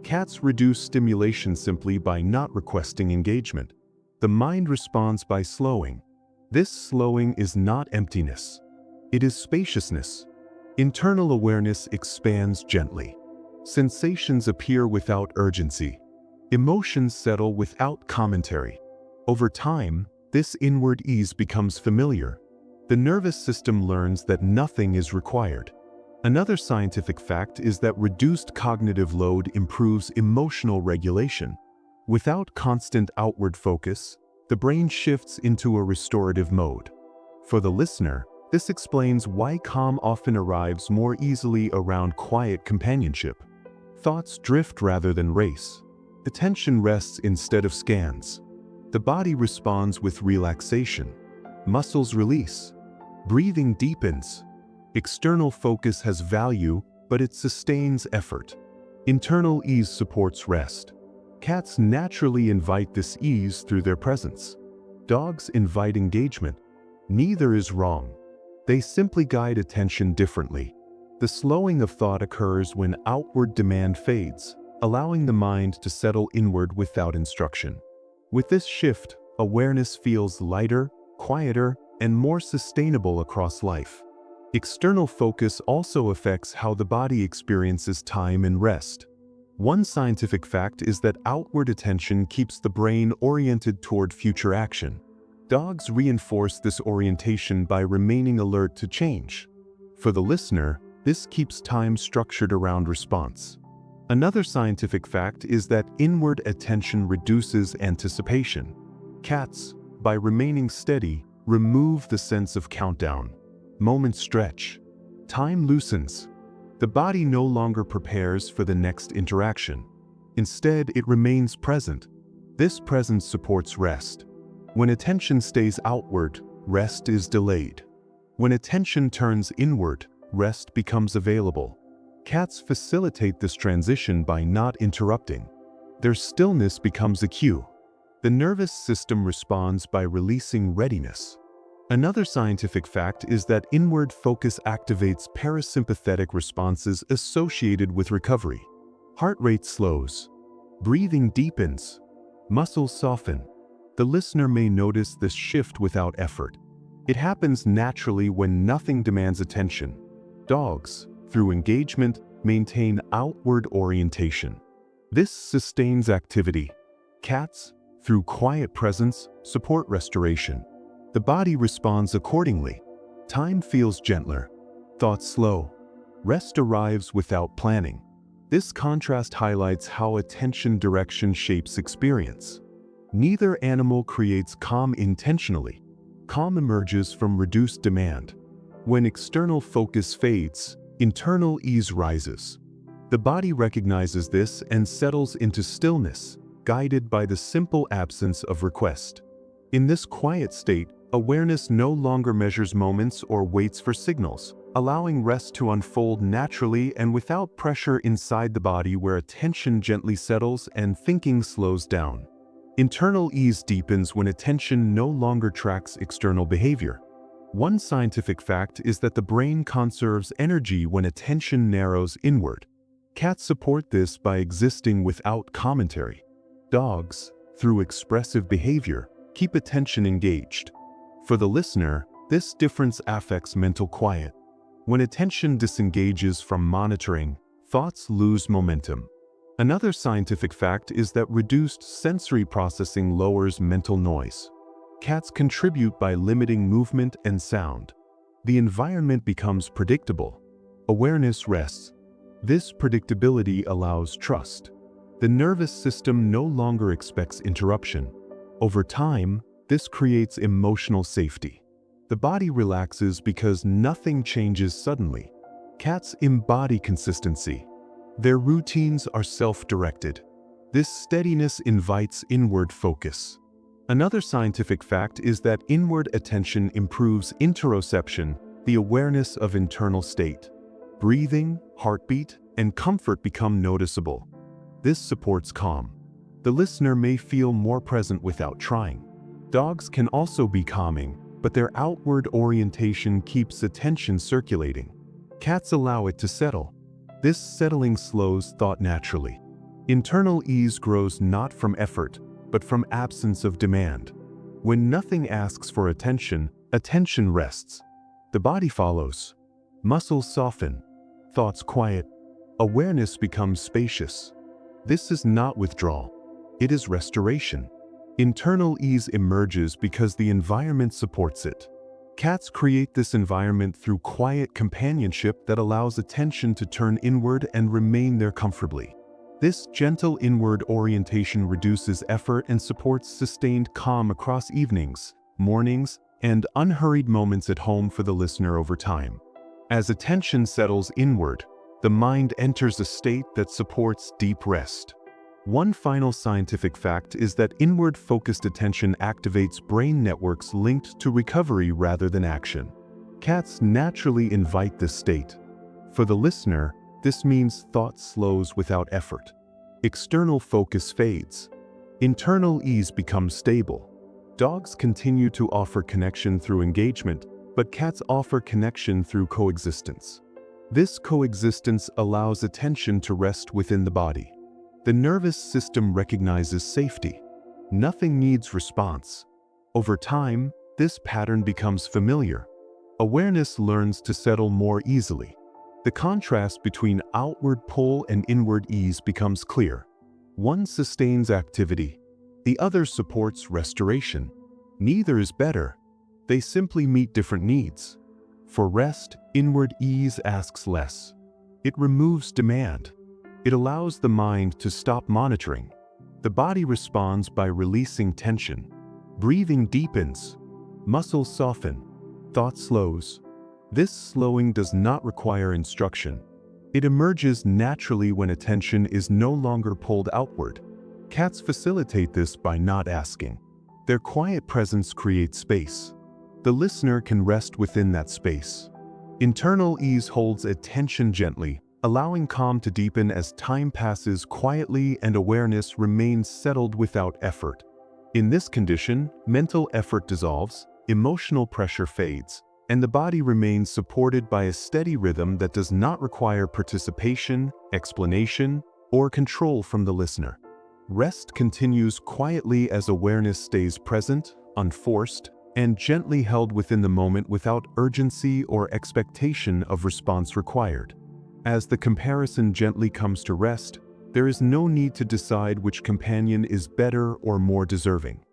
Cats reduce stimulation simply by not requesting engagement. The mind responds by slowing. This slowing is not emptiness. It is spaciousness. Internal awareness expands gently. Sensations appear without urgency. Emotions settle without commentary. Over time, this inward ease becomes familiar. The nervous system learns that nothing is required. Another scientific fact is that reduced cognitive load improves emotional regulation. Without constant outward focus, the brain shifts into a restorative mode. For the listener, this explains why calm often arrives more easily around quiet companionship. Thoughts drift rather than race. Attention rests instead of scans. The body responds with relaxation. Muscles release. Breathing deepens. External focus has value, but it sustains effort. Internal ease supports rest. Cats naturally invite this ease through their presence. Dogs invite engagement. Neither is wrong. They simply guide attention differently. The slowing of thought occurs when outward demand fades, allowing the mind to settle inward without instruction. With this shift, awareness feels lighter, quieter, and more sustainable across life. External focus also affects how the body experiences time and rest. One scientific fact is that outward attention keeps the brain oriented toward future action. Dogs reinforce this orientation by remaining alert to change. For the listener, this keeps time structured around response. Another scientific fact is that inward attention reduces anticipation. Cats, by remaining steady, remove the sense of countdown. Moments stretch. Time loosens. The body no longer prepares for the next interaction. Instead, it remains present. This presence supports rest. When attention stays outward, rest is delayed. When attention turns inward, rest becomes available. Cats facilitate this transition by not interrupting. Their stillness becomes a cue. The nervous system responds by releasing readiness. Another scientific fact is that inward focus activates parasympathetic responses associated with recovery. Heart rate slows. Breathing deepens. Muscles soften. The listener may notice this shift without effort. It happens naturally when nothing demands attention. Dogs, through engagement, maintain outward orientation. This sustains activity. Cats, through quiet presence, support restoration. The body responds accordingly. Time feels gentler. Thoughts slow. Rest arrives without planning. This contrast highlights how attention direction shapes experience. Neither animal creates calm intentionally. Calm emerges from reduced demand. When external focus fades, internal ease rises. The body recognizes this and settles into stillness, guided by the simple absence of request. In this quiet state, awareness no longer measures moments or waits for signals, allowing rest to unfold naturally and without pressure inside the body where attention gently settles and thinking slows down. Internal ease deepens when attention no longer tracks external behavior. One scientific fact is that the brain conserves energy when attention narrows inward. Cats support this by existing without commentary. Dogs, through expressive behavior, keep attention engaged. For the listener, this difference affects mental quiet. When attention disengages from monitoring, thoughts lose momentum. Another scientific fact is that reduced sensory processing lowers mental noise. Cats contribute by limiting movement and sound. The environment becomes predictable. Awareness rests. This predictability allows trust. The nervous system no longer expects interruption. Over time, this creates emotional safety. The body relaxes because nothing changes suddenly. Cats embody consistency. Their routines are self-directed. This steadiness invites inward focus. Another scientific fact is that inward attention improves interoception, the awareness of internal state. Breathing, heartbeat, and comfort become noticeable. This supports calm. The listener may feel more present without trying. Dogs can also be calming, but their outward orientation keeps attention circulating. Cats allow it to settle. This settling slows thought naturally. Internal ease grows not from effort, but from absence of demand. When nothing asks for attention, attention rests. The body follows. Muscles soften. Thoughts quiet. Awareness becomes spacious. This is not withdrawal. It is restoration. Internal ease emerges because the environment supports it. Cats create this environment through quiet companionship that allows attention to turn inward and remain there comfortably. This gentle inward orientation reduces effort and supports sustained calm across evenings, mornings, and unhurried moments at home for the listener over time. As attention settles inward, the mind enters a state that supports deep rest. One final scientific fact is that inward-focused attention activates brain networks linked to recovery rather than action. Cats naturally invite this state. For the listener, this means thought slows without effort. External focus fades. Internal ease becomes stable. Dogs continue to offer connection through engagement, but cats offer connection through coexistence. This coexistence allows attention to rest within the body. The nervous system recognizes safety. Nothing needs response. Over time, this pattern becomes familiar. Awareness learns to settle more easily. The contrast between outward pull and inward ease becomes clear. One sustains activity. The other supports restoration. Neither is better. They simply meet different needs. For rest, inward ease asks less. It removes demand. It allows the mind to stop monitoring. The body responds by releasing tension. Breathing deepens. Muscles soften. Thought slows. This slowing does not require instruction. It emerges naturally when attention is no longer pulled outward. Cats facilitate this by not asking. Their quiet presence creates space. The listener can rest within that space. Internal ease holds attention gently, allowing calm to deepen as time passes quietly and awareness remains settled without effort. In this condition, mental effort dissolves, emotional pressure fades, and the body remains supported by a steady rhythm that does not require participation, explanation, or control from the listener. Rest continues quietly as awareness stays present, unforced, and gently held within the moment without urgency or expectation of response required. As the comparison gently comes to rest, there is no need to decide which companion is better or more deserving.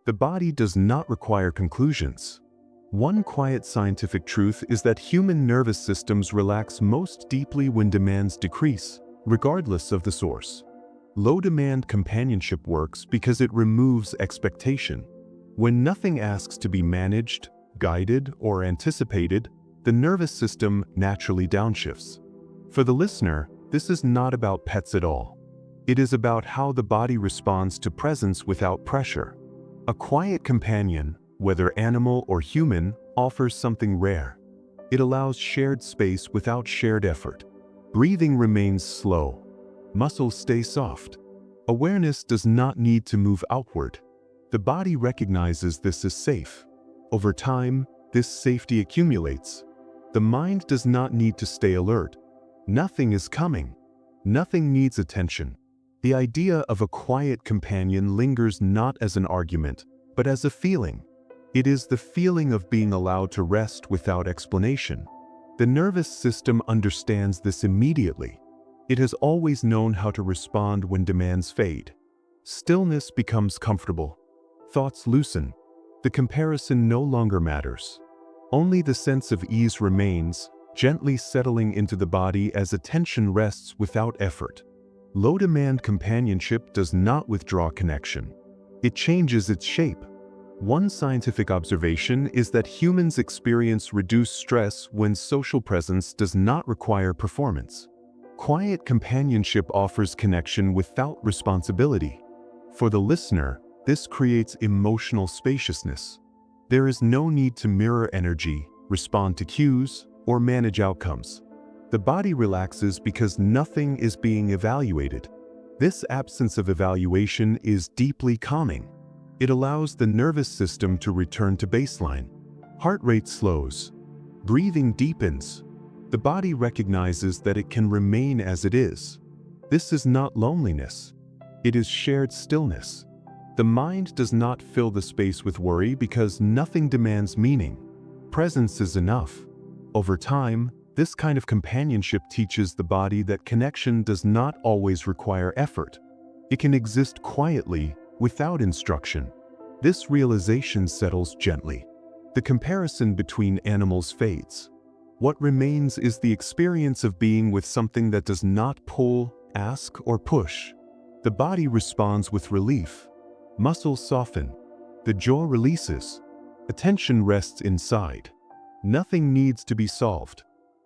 The body does not require conclusions. One quiet scientific truth is that human nervous systems relax most deeply when demands decrease, regardless of the source. Low-demand companionship works because it removes expectation. When nothing asks to be managed, guided, or anticipated, the nervous system naturally downshifts. For the listener, this is not about pets at all. It is about how the body responds to presence without pressure. A quiet companion, whether animal or human, offers something rare. It allows shared space without shared effort. Breathing remains slow. Muscles stay soft. Awareness does not need to move outward. The body recognizes this as safe. Over time, this safety accumulates. The mind does not need to stay alert. Nothing is coming. Nothing needs attention. The idea of a quiet companion lingers not as an argument, but as a feeling. It is the feeling of being allowed to rest without explanation. The nervous system understands this immediately. It has always known how to respond when demands fade. Stillness becomes comfortable. Thoughts loosen. The comparison no longer matters. Only the sense of ease remains, gently settling into the body as attention rests without effort. Low-demand companionship does not withdraw connection. It changes its shape. One scientific observation is that humans experience reduced stress when social presence does not require performance. Quiet companionship offers connection without responsibility. For the listener, this creates emotional spaciousness. There is no need to mirror energy, respond to cues, or manage outcomes. The body relaxes because nothing is being evaluated. This absence of evaluation is deeply calming. It allows the nervous system to return to baseline. Heart rate slows. Breathing deepens. The body recognizes that it can remain as it is. This is not loneliness. It is shared stillness. The mind does not fill the space with worry because nothing demands meaning. Presence is enough. Over time, this kind of companionship teaches the body that connection does not always require effort. It can exist quietly, without instruction. This realization settles gently. The comparison between animals fades. What remains is the experience of being with something that does not pull, ask, or push. The body responds with relief. Muscles soften. The jaw releases. Attention rests inside. Nothing needs to be solved.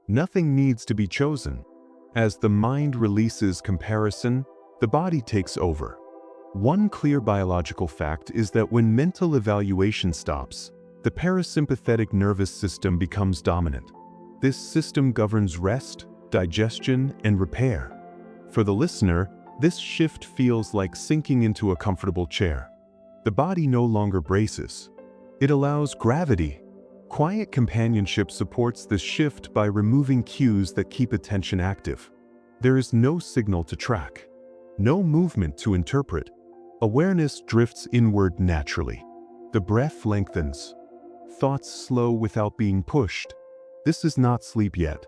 Nothing needs to be chosen. As the mind releases comparison, the body takes over. One clear biological fact is that when mental evaluation stops, the parasympathetic nervous system becomes dominant. This system governs rest, digestion, and repair. For the listener, this shift feels like sinking into a comfortable chair. The body no longer braces. It allows gravity. Quiet companionship supports this shift by removing cues that keep attention active. There is no signal to track, no movement to interpret. Awareness drifts inward naturally. The breath lengthens. Thoughts slow without being pushed. This is not sleep yet.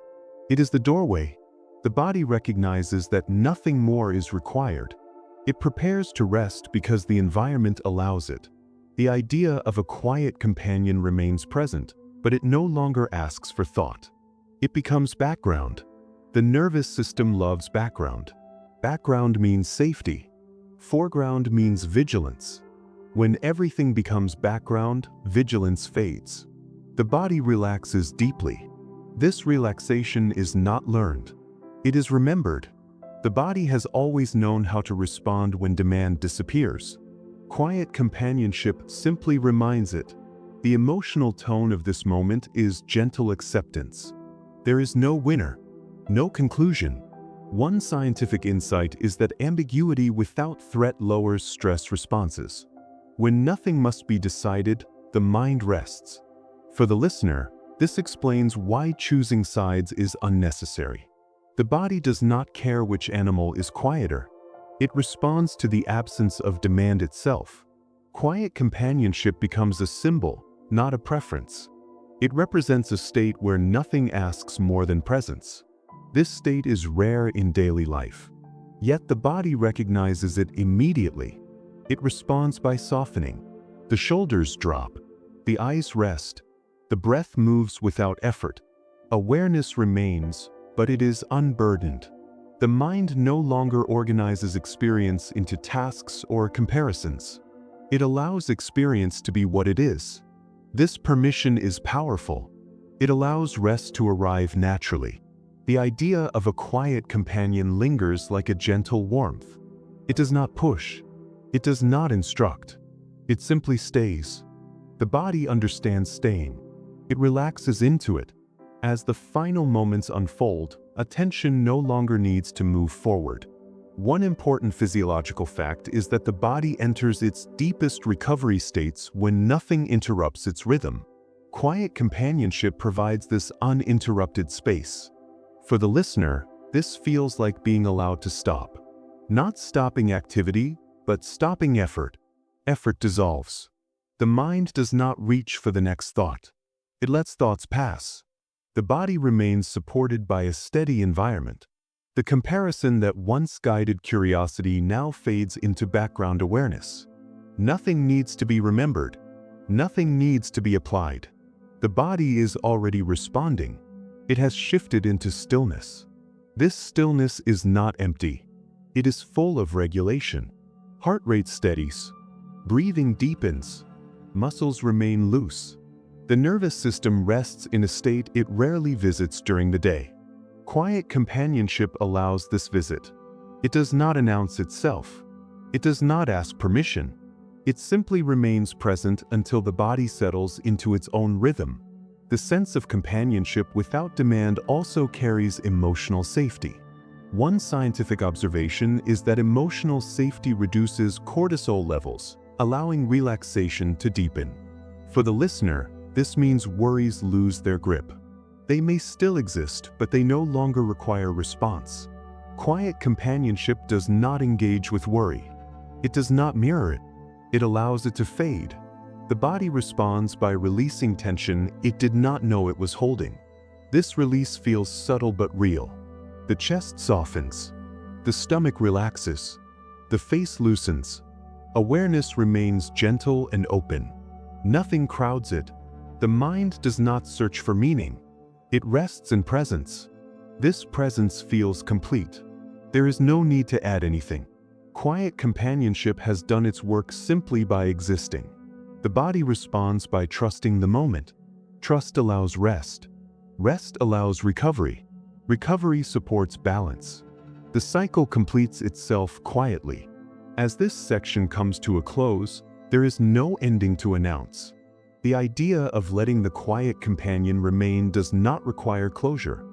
It is the doorway. The body recognizes that nothing more is required. It prepares to rest because the environment allows it. The idea of a quiet companion remains present, but it no longer asks for thought. It becomes background. The nervous system loves background. Background means safety. Foreground means vigilance. When everything becomes background, vigilance fades. The body relaxes deeply. This relaxation is not learned. It is remembered. The body has always known how to respond when demand disappears. Quiet companionship simply reminds it. The emotional tone of this moment is gentle acceptance. There is no winner, no conclusion. One scientific insight is that ambiguity without threat lowers stress responses. When nothing must be decided, the mind rests. For the listener, this explains why choosing sides is unnecessary. The body does not care which animal is quieter. It responds to the absence of demand itself. Quiet companionship becomes a symbol, not a preference. It represents a state where nothing asks more than presence. This state is rare in daily life. Yet the body recognizes it immediately. It responds by softening. The shoulders drop. The eyes rest. The breath moves without effort. Awareness remains, but it is unburdened. The mind no longer organizes experience into tasks or comparisons. It allows experience to be what it is. This permission is powerful. It allows rest to arrive naturally. The idea of a quiet companion lingers like a gentle warmth. It does not push. It does not instruct. It simply stays. The body understands staying. It relaxes into it. As the final moments unfold, attention no longer needs to move forward. One important physiological fact is that the body enters its deepest recovery states when nothing interrupts its rhythm. Quiet companionship provides this uninterrupted space. For the listener, this feels like being allowed to stop. Not stopping activity, but stopping effort. Effort dissolves. The mind does not reach for the next thought. It lets thoughts pass. The body remains supported by a steady environment. The comparison that once guided curiosity now fades into background awareness. Nothing needs to be remembered. Nothing needs to be applied. The body is already responding. It has shifted into stillness. This stillness is not empty. It is full of regulation. Heart rate steadies. Breathing deepens. Muscles remain loose. The nervous system rests in a state it rarely visits during the day. Quiet companionship allows this visit. It does not announce itself. It does not ask permission. It simply remains present until the body settles into its own rhythm. The sense of companionship without demand also carries emotional safety. One scientific observation is that emotional safety reduces cortisol levels, allowing relaxation to deepen. For the listener, this means worries lose their grip. They may still exist, but they no longer require response. Quiet companionship does not engage with worry. It does not mirror it. It allows it to fade. The body responds by releasing tension it did not know it was holding. This release feels subtle but real. The chest softens. The stomach relaxes. The face loosens. Awareness remains gentle and open. Nothing crowds it. The mind does not search for meaning. It rests in presence. This presence feels complete. There is no need to add anything. Quiet companionship has done its work simply by existing. The body responds by trusting the moment. Trust allows rest. Rest allows recovery. Recovery supports balance. The cycle completes itself quietly. As this section comes to a close, there is no ending to announce. The idea of letting the quiet companion remain does not require closure.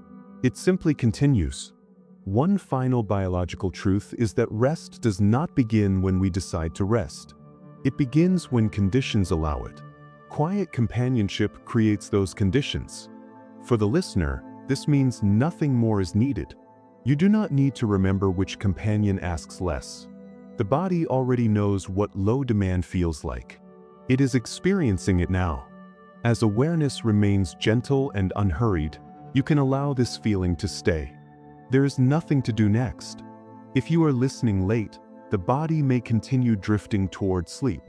It simply continues. One final biological truth is that rest does not begin when we decide to rest. It begins when conditions allow it. Quiet companionship creates those conditions. For the listener, this means nothing more is needed. You do not need to remember which companion asks less. The body already knows what low demand feels like. It is experiencing it now. As awareness remains gentle and unhurried, you can allow this feeling to stay. There is nothing to do next. If you are listening late, the body may continue drifting toward sleep.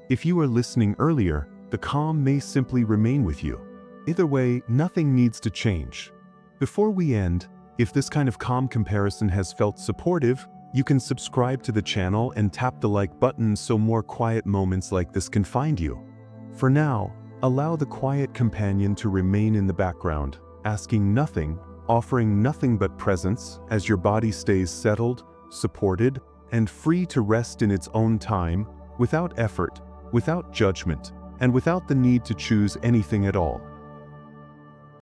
If you are listening earlier, the calm may simply remain with you. Either way, nothing needs to change. Before we end, if this kind of calm comparison has felt supportive, you can subscribe to the channel and tap the like button so more quiet moments like this can find you. For now, allow the quiet companion to remain in the background, asking nothing, offering nothing but presence as your body stays settled, supported, and free to rest in its own time, without effort, without judgment, and without the need to choose anything at all.